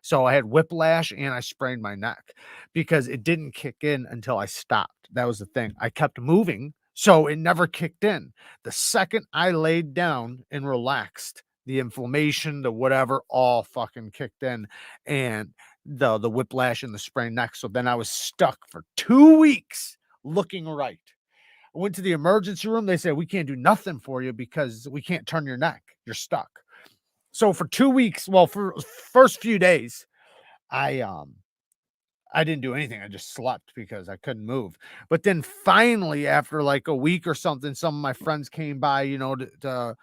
So I had whiplash and I sprained my neck because it didn't kick in until I stopped. That was the thing. I kept moving. So it never kicked in. The second I laid down and relaxed, the inflammation, the whatever, all fucking kicked in. And the whiplash and the sprained neck. So then I was stuck for 2 weeks looking right. I went to the emergency room. They said, we can't do nothing for you because we can't turn your neck. You're stuck. So for 2 weeks, well, for first few days, I didn't do anything. I just slept because I couldn't move. But then finally, after like a week or something, some of my friends came by, to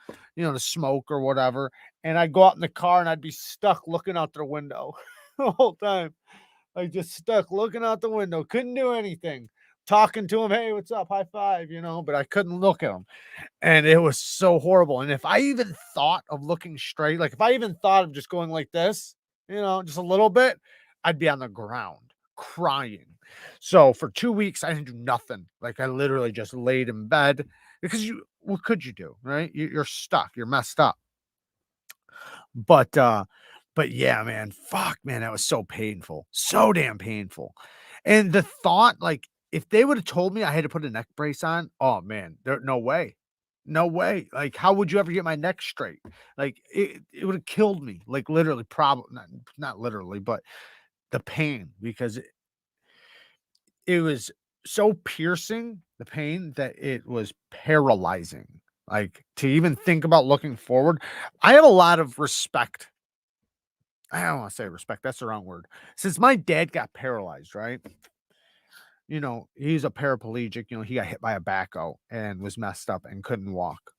smoke or whatever. And I'd go out in the car and I'd be stuck looking out the window the whole time. Like just stuck looking out the window. Couldn't do anything. Talking to him, hey, what's up? High five, but I couldn't look at him. And it was so horrible. And if I even thought of looking straight, like if I even thought of just going like this, just a little bit, I'd be on the ground crying. So for 2 weeks, I didn't do nothing. Like I literally just laid in bed because what could you do? Right? You're stuck. You're messed up. But yeah, man, fuck, man, that was so painful. So damn painful. And the thought, like, if they would have told me I had to put a neck brace on, oh man, there no way. No way. Like, how would you ever get my neck straight? Like, it would have killed me. Like, literally, probably not literally, but the pain, because it was so piercing, the pain, that it was paralyzing. Like, to even think about looking forward, I have a lot of respect. I don't want to say respect, that's the wrong word. Since my dad got paralyzed, right? He's a paraplegic, he got hit by a backhoe and was messed up and couldn't walk.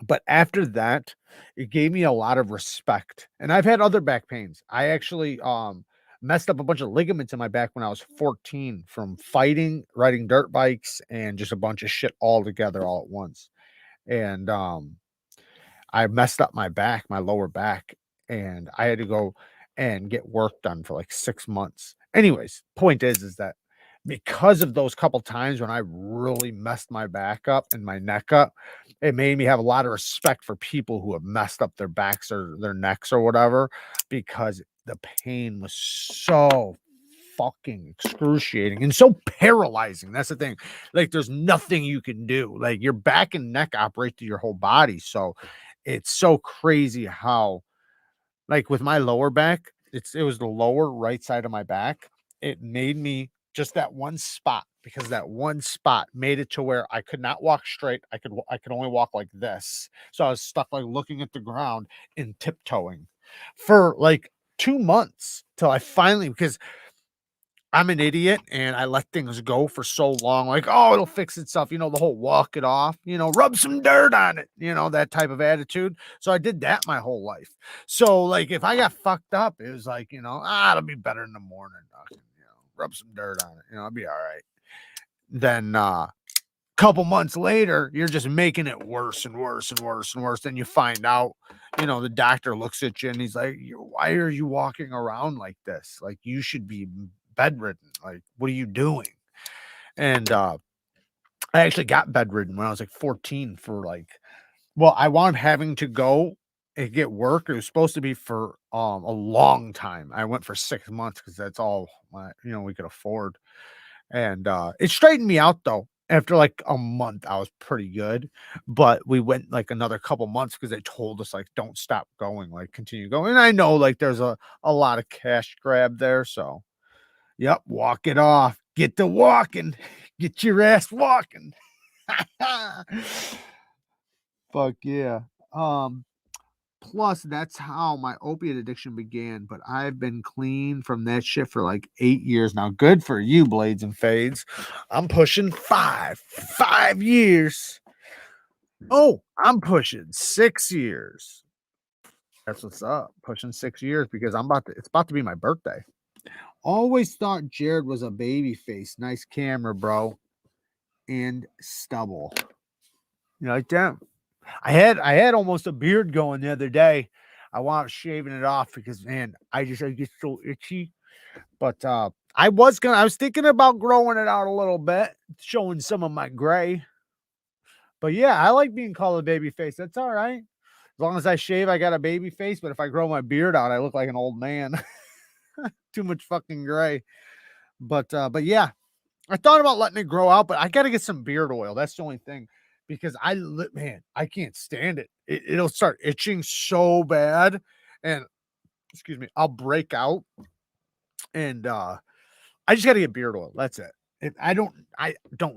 But after that, it gave me a lot of respect. And I've had other back pains. I actually messed up a bunch of ligaments in my back when I was 14 from fighting, riding dirt bikes, and just a bunch of shit all together all at once. And I messed up my back, my lower back, and I had to go. and get work done for like 6 months. Anyways, point is that because of those couple times when I really messed my back up and my neck up, it made me have a lot of respect for people who have messed up their backs or their necks or whatever, because the pain was so fucking excruciating and so paralyzing. That's the thing. Like, there's nothing you can do. Like, your back and neck operate through your whole body. So it's so crazy how, like, with my lower back, it was the lower right side of my back. It made me just that one spot, because that one spot made it to where I could not walk straight. I could only walk like this. So I was stuck like looking at the ground and tiptoeing for like 2 months till I finally, because I'm an idiot and I let things go for so long, like, oh, it'll fix itself, the whole walk it off, rub some dirt on it, that type of attitude. So I did that my whole life. So, like, if I got fucked up, it was like, it'll be better in the morning. I can, rub some dirt on it, I'll be all right. Then, couple months later, you're just making it worse and worse and worse and worse. Then you find out, the doctor looks at you and he's like, why are you walking around like this? Like, you should be bedridden. Like, what are you doing? And I actually got bedridden when I was like 14 for like, well, I wound up having to go and get work. It was supposed to be for a long time. I went for 6 months because that's all we could afford. And it straightened me out though. After like a month, I was pretty good. But we went like another couple months because they told us like, don't stop going, like continue going. And I know like there's a lot of cash grab there. So yep, walk it off. Get to walking. Get your ass walking. Fuck yeah. Um, Plus, that's how my opiate addiction began. But I've been clean from that shit for like 8 years now. Good for you, Blades and Fades. I'm pushing 5 years. Oh, I'm pushing 6 years. That's what's up. Pushing 6 years because it's about to be my birthday. Always thought Jared was a baby face. Nice camera, bro. And stubble. You like that? I had almost a beard going the other day. I wound up shaving it off because man, I get so itchy. But I was thinking about growing it out a little bit, showing some of my gray. But yeah, I like being called a baby face. That's all right. As long as I shave, I got a baby face. But if I grow my beard out, I look like an old man. Too much fucking gray. But yeah, I thought about letting it grow out, but I got to get some beard oil. That's the only thing, because man, I can't stand it. It'll start itching so bad, and excuse me, I'll break out, and I just got to get beard oil. That's it. I don't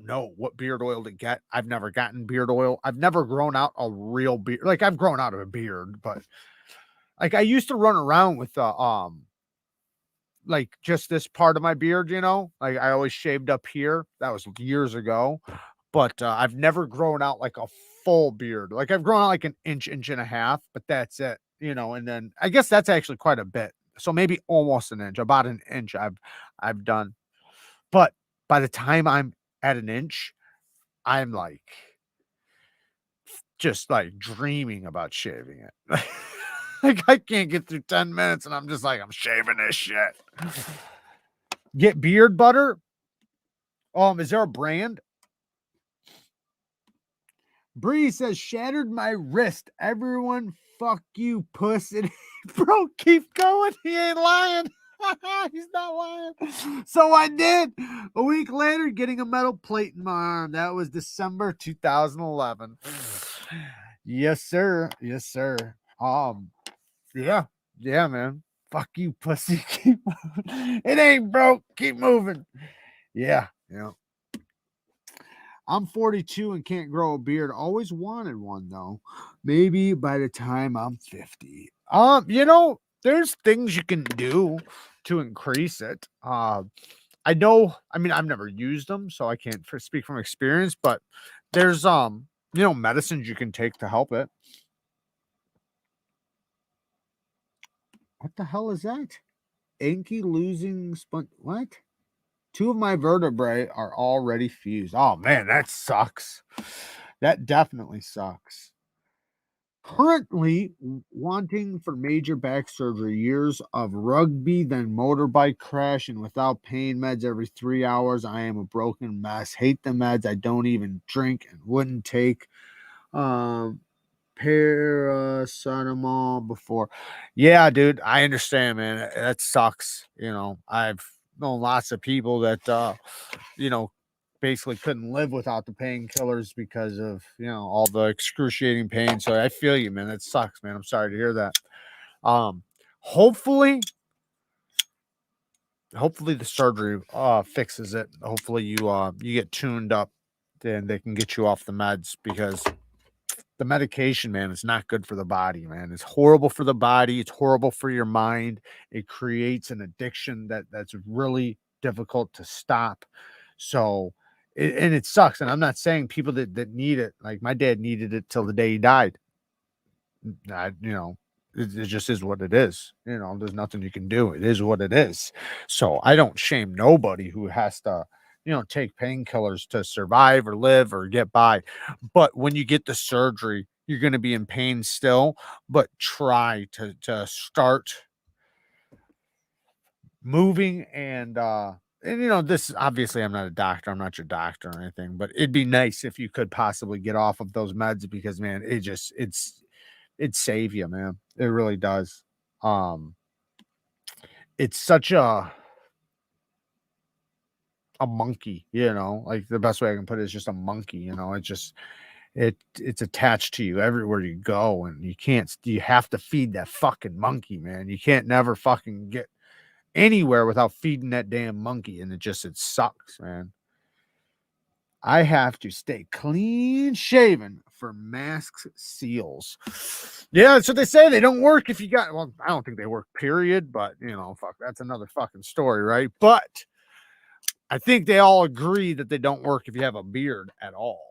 know what beard oil to get. I've never gotten beard oil. I've never grown out a real beard. Like, I've grown out of a beard, but like I used to run around with like just this part of my beard, like I always shaved up here. That was years ago, but I've never grown out like a full beard. Like, I've grown out like an inch and a half, but that's it, and then I guess that's actually quite a bit. So maybe almost an inch, about an inch I've done. But by the time I'm at an inch, I'm like just like dreaming about shaving it. Like, I can't get through 10 minutes and I'm just like, I'm shaving this shit. Get beard butter. Is there a brand? Bree says, shattered my wrist. Everyone, fuck you, pussy. Bro, keep going. He ain't lying. He's not lying. So I did. A week later, getting a metal plate in my arm. That was December 2011. Yes, sir. Yes, sir. Yeah. Yeah, man. Fuck you, pussy. Keep moving. It ain't broke. Keep moving. Yeah. Yeah. I'm 42 and can't grow a beard. Always wanted one though. Maybe by the time I'm 50. There's things you can do to increase it. I know, I mean, I've never used them, so I can't speak from experience, but there's medicines you can take to help it. What the hell is that? Ankylosing what? 2 of my vertebrae are already fused. Oh man, that sucks. That definitely sucks. Currently wanting for major back surgery, years of rugby, then motorbike crash, and without pain meds every 3 hours. I am a broken mess. Hate the meds. I don't even drink and wouldn't take um paracetamol before. Yeah, dude, I understand, man. That sucks. I've known lots of people that you know, basically couldn't live without the painkillers because of, all the excruciating pain. So I feel you, man. That sucks, man. I'm sorry to hear that. Um, hopefully, hopefully the surgery fixes it. Hopefully you get tuned up and they can get you off the meds, because the medication, man, is not good for the body, man. It's horrible for the body. It's horrible for your mind. It creates an addiction that's really difficult to stop. So, and it sucks. And I'm not saying people that need it, like my dad needed it till the day he died. It just is what it is. There's nothing you can do. It is what it is. So I don't shame nobody who has to, take painkillers to survive or live or get by. But when you get the surgery, you're going to be in pain still, but try to start moving. And this, obviously I'm not a doctor, I'm not your doctor or anything, but it'd be nice if you could possibly get off of those meds, because man, it'd save you, man. It really does. Um, it's such a monkey, like the best way I can put it is just a monkey, it's attached to you everywhere you go, and you have to feed that fucking monkey, man. You can't never fucking get anywhere without feeding that damn monkey, and it sucks, man. I have to stay clean shaven for masks seals. Yeah, that's what they say. They don't work if you got, well, I don't think they work, period, but fuck, that's another fucking story, right? But I think they all agree that they don't work if you have a beard at all.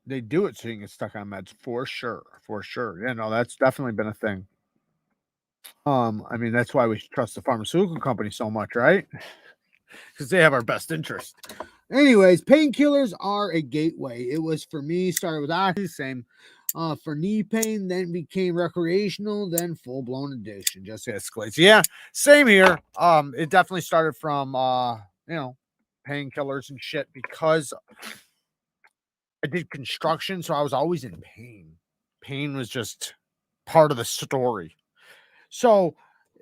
They do it so you can get stuck on meds, for sure. For sure. Yeah, no, that's definitely been a thing. I mean, that's why we trust the pharmaceutical company so much, right? Because they have our best interest. Anyways, painkillers are a gateway. It was for me, started with oxy, same for knee pain, then became recreational, then full-blown addiction. Just escalates. Yeah, same here. It definitely started from painkillers and shit, because I did construction, so I was always in pain. Pain was just part of the story. So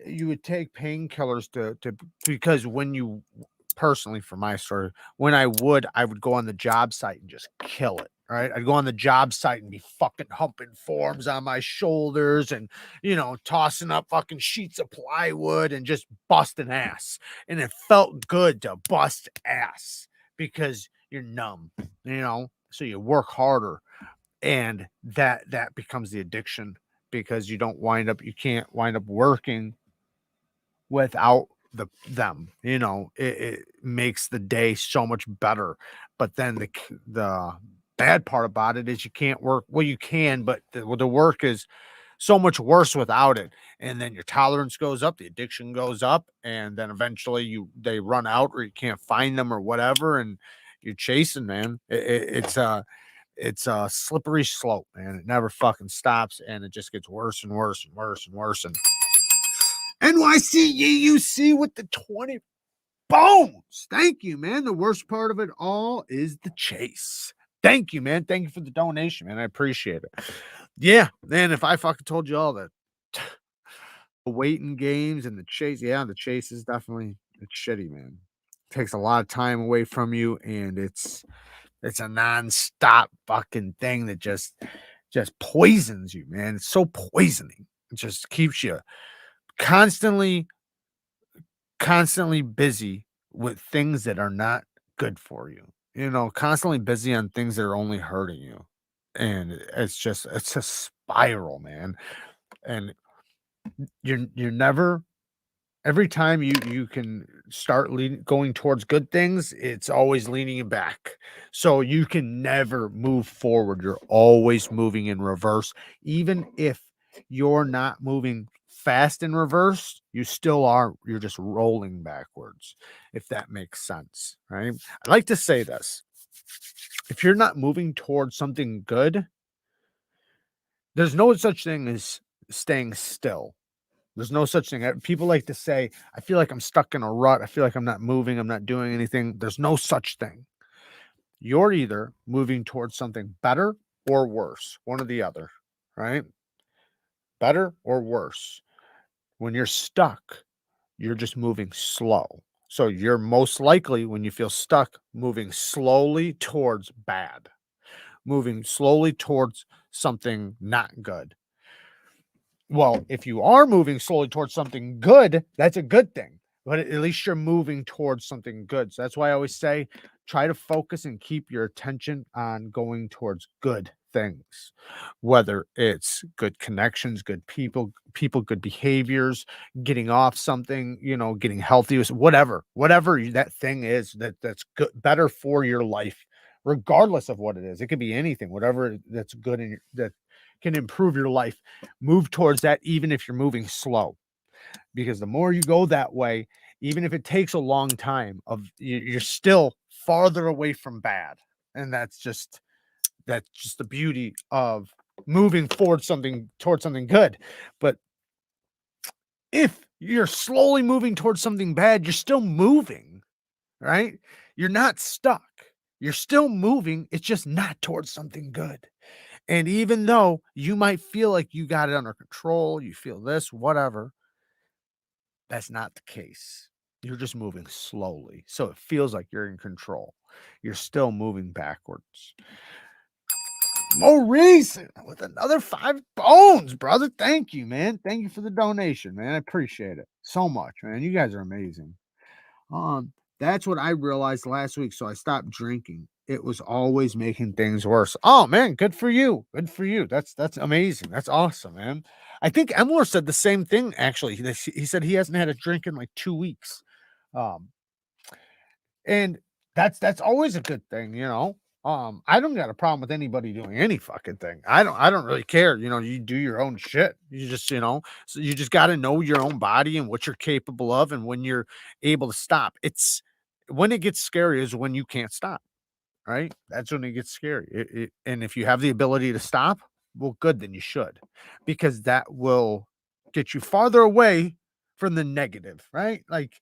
you would take painkillers to because when you, personally, for my story, when I would go on the job site and just kill it. Right. I'd go on the job site and be fucking humping forms on my shoulders and, tossing up fucking sheets of plywood and just busting ass. And it felt good to bust ass because you're numb, so you work harder, and that becomes the addiction, because you can't wind up working without them. It makes the day so much better. But then the bad part about it is you can't work. Well, you can, but the work is so much worse without it. And then your tolerance goes up, the addiction goes up, and then eventually they run out, or you can't find them or whatever, and you're chasing, man. It's a slippery slope, man. It never fucking stops, and it just gets worse and worse and worse and worse. And NYC with the 20 bones. Thank you, man. The worst part of it all is the chase. Thank you, man. Thank you for the donation, man. I appreciate it. Yeah, man. If I fucking told you all that, the waiting games and the chase, yeah, the chase is definitely, it's shitty, man. It takes a lot of time away from you, and it's a non-stop fucking thing that just poisons you, man. It's so poisoning. It just keeps you constantly busy with things that are not good for you. Constantly busy on things that are only hurting you. And it's a spiral, man. And you're never, every time you can start going towards good things, it's always leaning you back. So you can never move forward. You're always moving in reverse, even if you're not moving fast in reverse, you still are, you're just rolling backwards, if that makes sense, right? I like to say this. If you're not moving towards something good, there's no such thing as staying still. There's no such thing. People like to say, I feel like I'm stuck in a rut. I feel like I'm not moving. I'm not doing anything. There's no such thing. You're either moving towards something better or worse, one or the other, right? Better or worse. When you're stuck, you're just moving slow. So you're most likely, when you feel stuck, moving slowly towards bad, moving slowly towards something not good. Well, if you are moving slowly towards something good, that's a good thing. But at least you're moving towards something good. So that's why I always say, try to focus and keep your attention on going towards good things, whether it's good connections, good people, good behaviors, getting off something, getting healthy, whatever that thing is that's good, better for your life, regardless of what it is. It could be anything, whatever that's good and that can improve your life. Move towards that, even if you're moving slow, because the more you go that way, even if it takes a long time, you're still farther away from bad. And that's just the beauty of moving towards something good. But if you're slowly moving towards something bad, you're still moving, right? You're not stuck. You're still moving. It's just not towards something good. And even though you might feel like you got it under control, you feel this, whatever, that's not the case. You're just moving slowly. So it feels like you're in control. You're still moving backwards. Maurice with another 5 bones, brother. Thank you, man. Thank you for the donation, man. I appreciate it so much, man. You guys are amazing. That's what I realized last week. So I stopped drinking. It was always making things worse. Oh man, good for you. Good for you. That's amazing. That's awesome, man. I think Emler said the same thing. Actually, he said he hasn't had a drink in like 2 weeks. Um, and that's always a good thing, I don't got a problem with anybody doing any fucking thing. I don't really care. You do your own shit. You just, so you just got to know your own body and what you're capable of and when you're able to stop. It's when it gets scary is when you can't stop, right? That's when it gets scary. And if you have the ability to stop, well, good, then you should, because that will get you farther away from the negative, right? Like,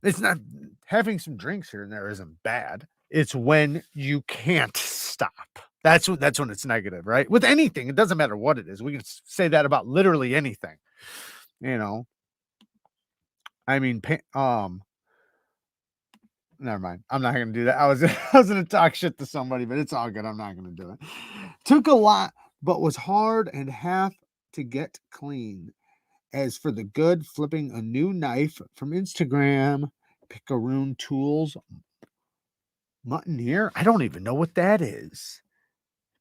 it's not, having some drinks here and there isn't bad. It's when you can't stop. That's when it's negative, right? With anything, it doesn't matter what it is. We can say that about literally anything. I mean, never mind. I'm not gonna do that. I was gonna talk shit to somebody, but it's all good. I'm not gonna do it. Took a lot, but was hard and half to get clean. As for the good, flipping a new knife from Instagram, Picaroon Tools, mutton ear. I don't even know what that is.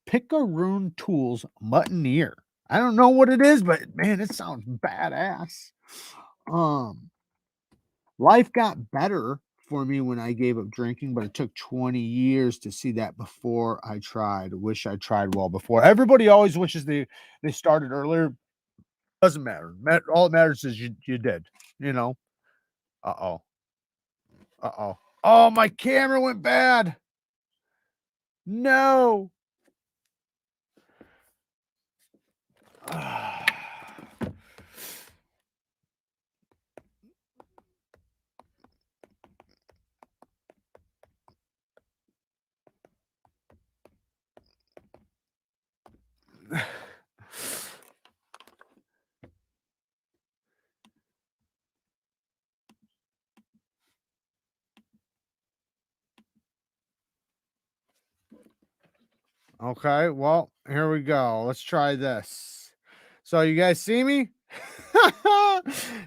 Picaroon Tools mutton ear. I don't know what it is, but man, it sounds badass. Life got better for me when I gave up drinking, but it took 20 years to see that before I tried. Wish I tried well before. Everybody always wishes they started earlier. Doesn't matter. All that matters is you did. Uh-oh. Uh-oh. Oh, my camera went bad. No. Okay, well, here we go. Let's try this. So you guys see me?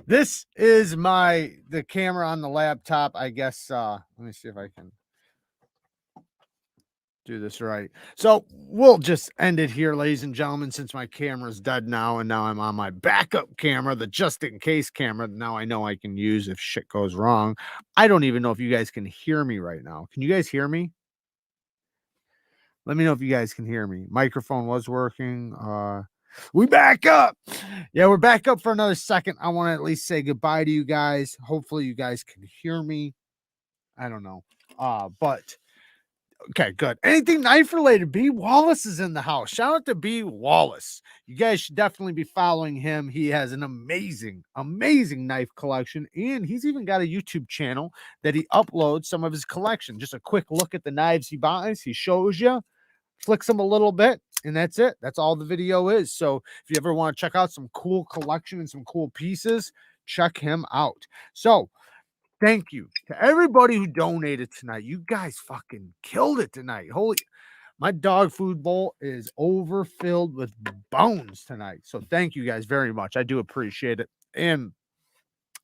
This is the camera on the laptop. I guess let me see if I can do this right. So we'll just end it here, ladies and gentlemen, since my camera's dead now, and now I'm on my backup camera, the just in case camera. Now I know I can use if shit goes wrong. I don't even know if you guys can hear me right now. Can you guys hear me? Let me know if you guys can hear me. Microphone was working. We back up. Yeah, we're back up for another second. I want to at least say goodbye to you guys. Hopefully you guys can hear me. I don't know. But okay, good. Anything knife related, B Wallace is in the house. Shout out to B Wallace. You guys should definitely be following him. He has an amazing, amazing knife collection, and he's even got a YouTube channel that he uploads some of his collection. Just a quick look at the knives he buys. He shows you, flicks them a little bit, and that's it. That's all the video is. So if you ever want to check out some cool collection and some cool pieces, check him out. So thank you to everybody who donated tonight. You guys fucking killed it tonight. Holy, my dog food bowl is overfilled with bones tonight. So thank you guys very much. I do appreciate it. And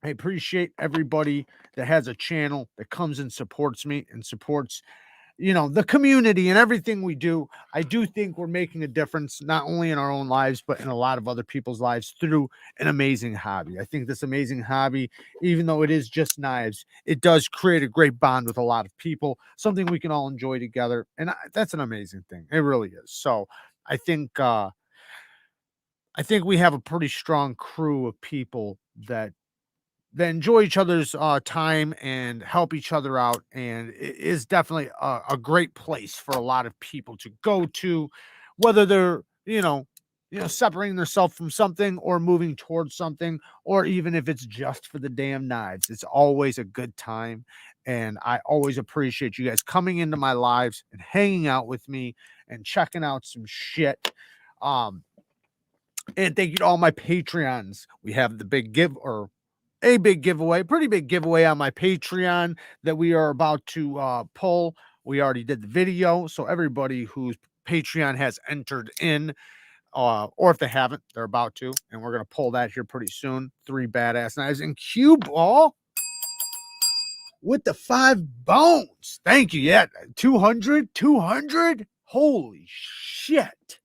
I appreciate everybody that has a channel that comes and supports me and supports, you know, the community and everything we do. I do think we're making a difference, not only in our own lives, but in a lot of other people's lives through an amazing hobby. I think this amazing hobby, even though it is just knives, it does create a great bond with a lot of people, something we can all enjoy together. And that's an amazing thing. It really is. So I think we have a pretty strong crew of people that enjoy each other's time and help each other out, and it is definitely a great place for a lot of people to go to, whether they're separating themselves from something or moving towards something, or even if it's just for the damn knives. It's always a good time, and I always appreciate you guys coming into my lives and hanging out with me and checking out some shit. And thank you to all my Patreons. We have the big a big giveaway, pretty big giveaway on my Patreon that we are about to pull. We already did the video, so everybody whose Patreon has entered in, or if they haven't, they're about to, and we're gonna pull that here pretty soon. 3 badass knives and cue ball with the 5 bones. Thank you. Yeah, 200. Holy shit.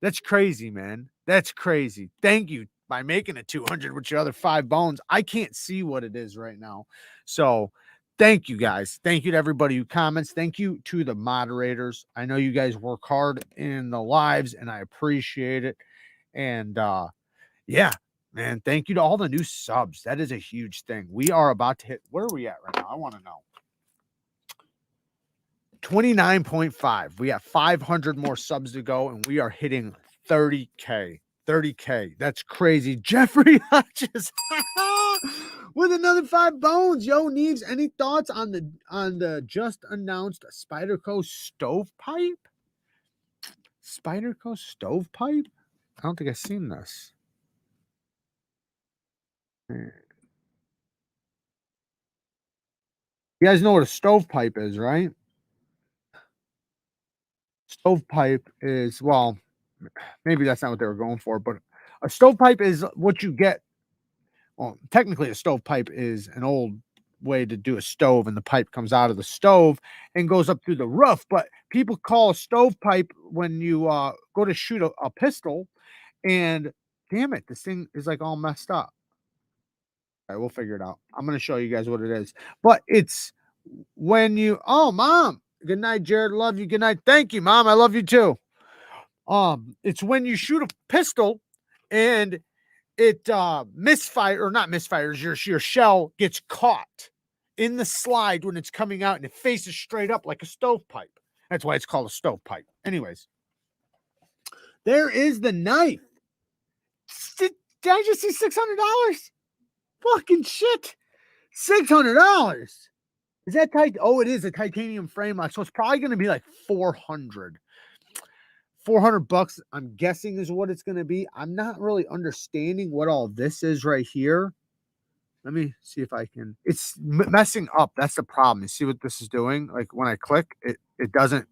That's crazy, man. That's crazy. Thank you. By making it 200 with your other 5 bones. I can't see what it is right now. So thank you guys. Thank you to everybody who comments. Thank you to the moderators. I know you guys work hard in the lives and I appreciate it. And yeah, man, thank you to all the new subs. That is a huge thing. We are about to hit, where are we at right now? I want to know. 29.5. We got 500 more subs to go, and we are hitting 30K. 30K. That's crazy. Jeffrey Hodges with another 5 bones. Yo, Neeves, any thoughts on the just announced Spyderco stovepipe? Spyderco stovepipe? I don't think I've seen this. You guys know what a stovepipe is, right? Stovepipe is, well, maybe that's not what they were going for, but a stovepipe is what you get. Well, technically, a stovepipe is an old way to do a stove, and the pipe comes out of the stove and goes up through the roof. But people call a stovepipe when you go to shoot a pistol, and damn it, this thing is like all messed up. All right, we'll figure it out. I'm going to show you guys what it is. But it's when you, oh, Mom, good night, Jared. Love you. Good night. Thank you, Mom. I love you too. It's when you shoot a pistol and it misfire or not misfires, your shell gets caught in the slide when it's coming out and it faces straight up like a stovepipe. That's why it's called a stovepipe. Anyways, there is the knife. Did I just see $600? Fucking shit. $600. Is that tight? Oh, it is a titanium frame lock. So it's probably going to be like 400. $400, I'm guessing, is what it's going to be. I'm not really understanding what all this is right here. Let me see if I can. It's messing up. That's the problem. You see what this is doing? Like when I click, it doesn't.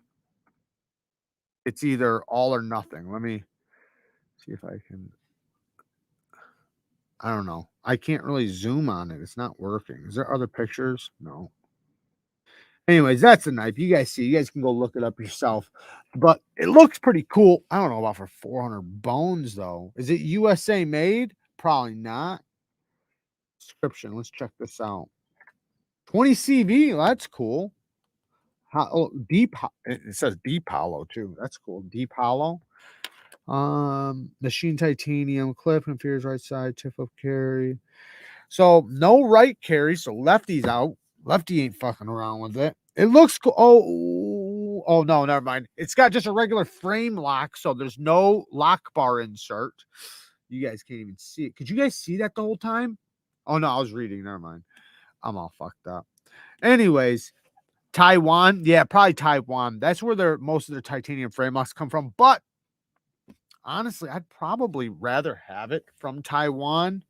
It's either all or nothing. Let me see if I can. I don't know. I can't really zoom on it. It's not working. Is there other pictures? No. Anyways, that's the knife. You guys see. You guys can go look it up yourself. But it looks pretty cool. I don't know about for 400 bones, though. Is it USA made? Probably not. Description. Let's check this out. 20 CV. Well, that's cool. Deep. It says deep hollow, too. That's cool. Deep hollow. Machine titanium clip configures right side tip of carry. So no right carry, so lefty's out. Lefty ain't fucking around with it. It looks cool. Oh no, never mind. It's got just a regular frame lock, so there's no lock bar insert. You guys can't even see it. Could you guys see that the whole time? Oh no, I was reading. Never mind. I'm all fucked up. Anyways, Taiwan. Yeah, probably Taiwan. That's where most of their titanium frame locks come from. But honestly, I'd probably rather have it from Taiwan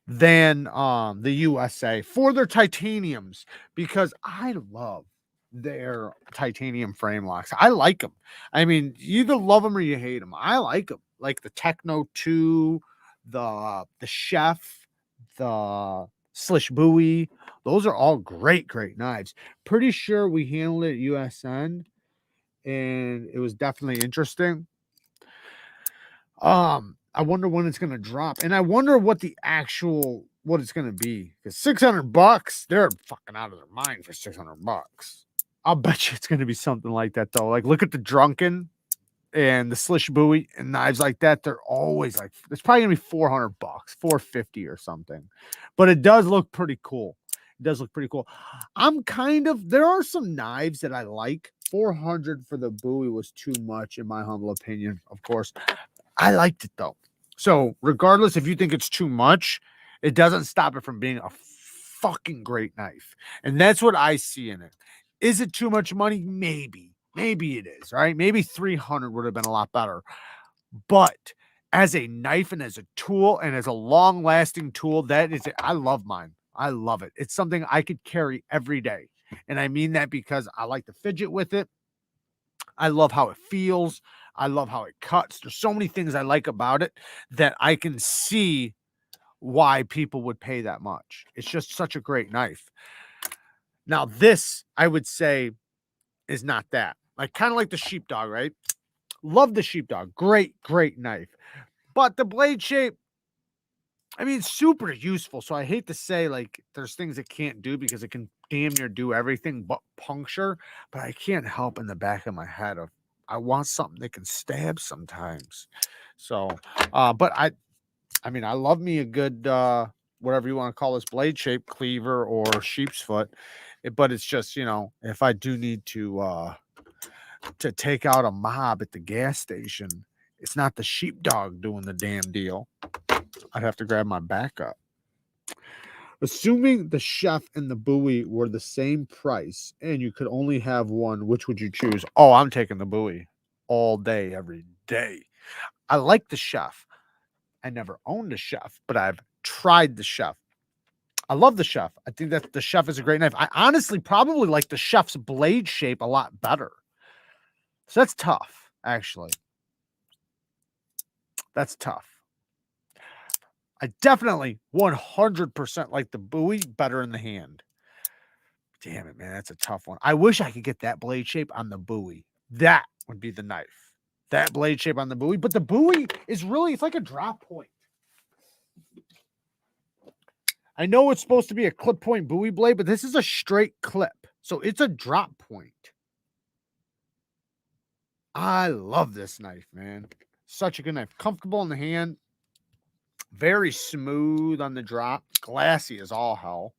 than the USA for their titaniums, because I love their titanium frame locks. I like them. I mean, you either love them or you hate them. I like them, like the Techno 2, the Chef, the Slish Bowie. Those are all great knives. Pretty sure we handled it at USN, and it was definitely interesting. I wonder when it's gonna drop, and I wonder what it's gonna be. Because $600, they're fucking out of their mind for $600. I'll bet you it's gonna be something like that though. Like, look at the Drunken and the Slish Bowie and knives like that. They're always like, it's probably gonna be $400, 450 or something. But it does look pretty cool. It does look pretty cool. There are some knives that I like. 400 for the Bowie was too much, in my humble opinion, of course. I liked it though. So regardless if you think it's too much, it doesn't stop it from being a fucking great knife. And that's what I see in it. Is it too much money? Maybe. Maybe it is, right? Maybe 300 would have been a lot better. But as a knife and as a tool and as a long-lasting tool, that is it. I love mine. I love it. It's something I could carry every day. And I mean that because I like to fidget with it. I love how it feels. I love how it cuts. There's so many things I like about it that I can see why people would pay that much. It's just such a great knife. Now, this, I would say, is not that. Like, kind of like the Sheepdog, right? Love the Sheepdog. Great knife. But the blade shape, I mean, super useful. So I hate to say, like, there's things it can't do because it can damn near do everything but puncture. But I can't help in the back of my head of, I want something that can stab sometimes. So, but I mean, I love me a good, whatever you want to call this blade shape, cleaver or sheep's foot. But it's just, if I do need to take out a mob at the gas station, it's not the Sheepdog doing the damn deal. I'd have to grab my backup. Assuming the Chef and the Bowie were the same price and you could only have one, which would you choose? Oh, I'm taking the Bowie all day, every day. I like the Chef. I never owned a Chef, but I've tried the Chef. I love the Chef. I think that the Chef is a great knife. I honestly probably like the Chef's blade shape a lot better. So that's tough, actually. That's tough. I definitely 100% like the Bowie better in the hand. Damn it, man. That's a tough one. I wish I could get that blade shape on the Bowie. That would be the knife. That blade shape on the Bowie. But the Bowie is really, it's like a drop point. I know it's supposed to be a clip point Bowie blade, but this is a straight clip. So it's a drop point. I love this knife, man. Such a good knife. Comfortable in the hand. Very smooth on the drop. Glassy as all hell.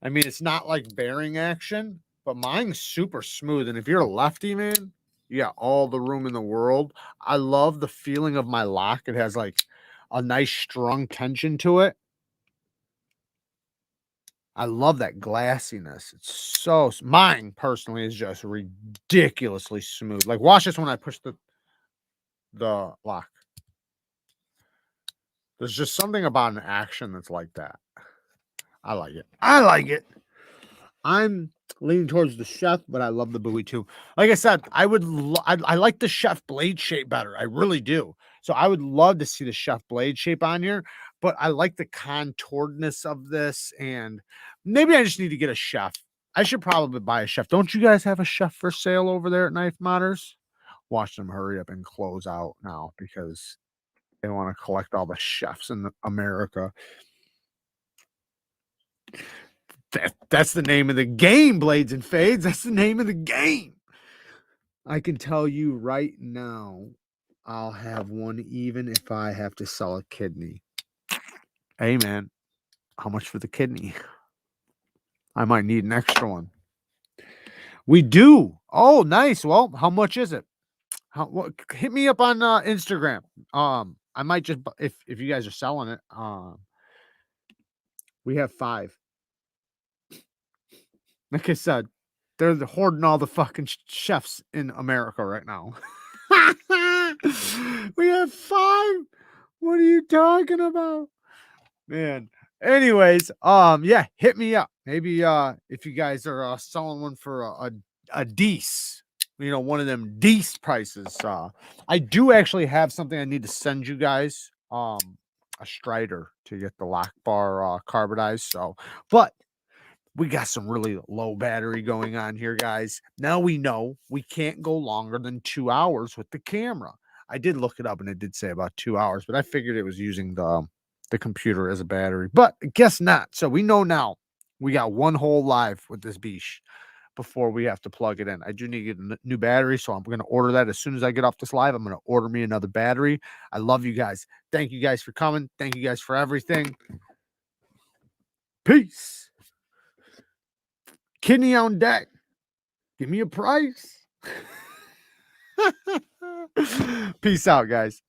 I mean, it's not like bearing action, but mine's super smooth. And if you're a lefty, man, you got all the room in the world. I love the feeling of my lock. It has like a nice strong tension to it. I love that glassiness. It's so, mine personally is just ridiculously smooth. Like, watch this when I push the lock. There's just something about an action that's like that. I like it. I like it. I'm leaning towards the Chef, but I love the Bowie too. Like I said, I like the Chef blade shape better. I really do. So I would love to see the Chef blade shape on here, but I like the contouredness of this, and maybe I just need to get a Chef. I should probably buy a Chef. Don't you guys have a Chef for sale over there at Knife Modders? Watch them hurry up and close out now because they want to collect all the Chefs in America. That's the name of the game, Blades and Fades. That's the name of the game. I can tell you right now, I'll have one even if I have to sell a kidney. Hey, man, how much for the kidney? I might need an extra one. We do. Oh, nice. Well, how much is it? Hit me up on Instagram. I might just if you guys are selling it. We have 5. Like I said, they're hoarding all the fucking chefs in America right now. We have 5. What are you talking about, man? Anyways, yeah, hit me up. Maybe if you guys are selling one for a dece, one of them dece prices. I do actually have something I need to send you guys. A Strider to get the lock bar carbonized. So, but we got some really low battery going on here, guys. Now we know we can't go longer than 2 hours with the camera. I did look it up and it did say about 2 hours, but I figured it was using the computer as a battery, but I guess not. So we know now we got one whole live with this beach before we have to plug it in. I do need to get a new battery, so I'm going to order that as soon as I get off this live. I'm going to order me another battery. I love you guys. Thank you guys for coming. Thank you guys for everything. Peace. Kidney on deck. Give me a price. Peace out, guys.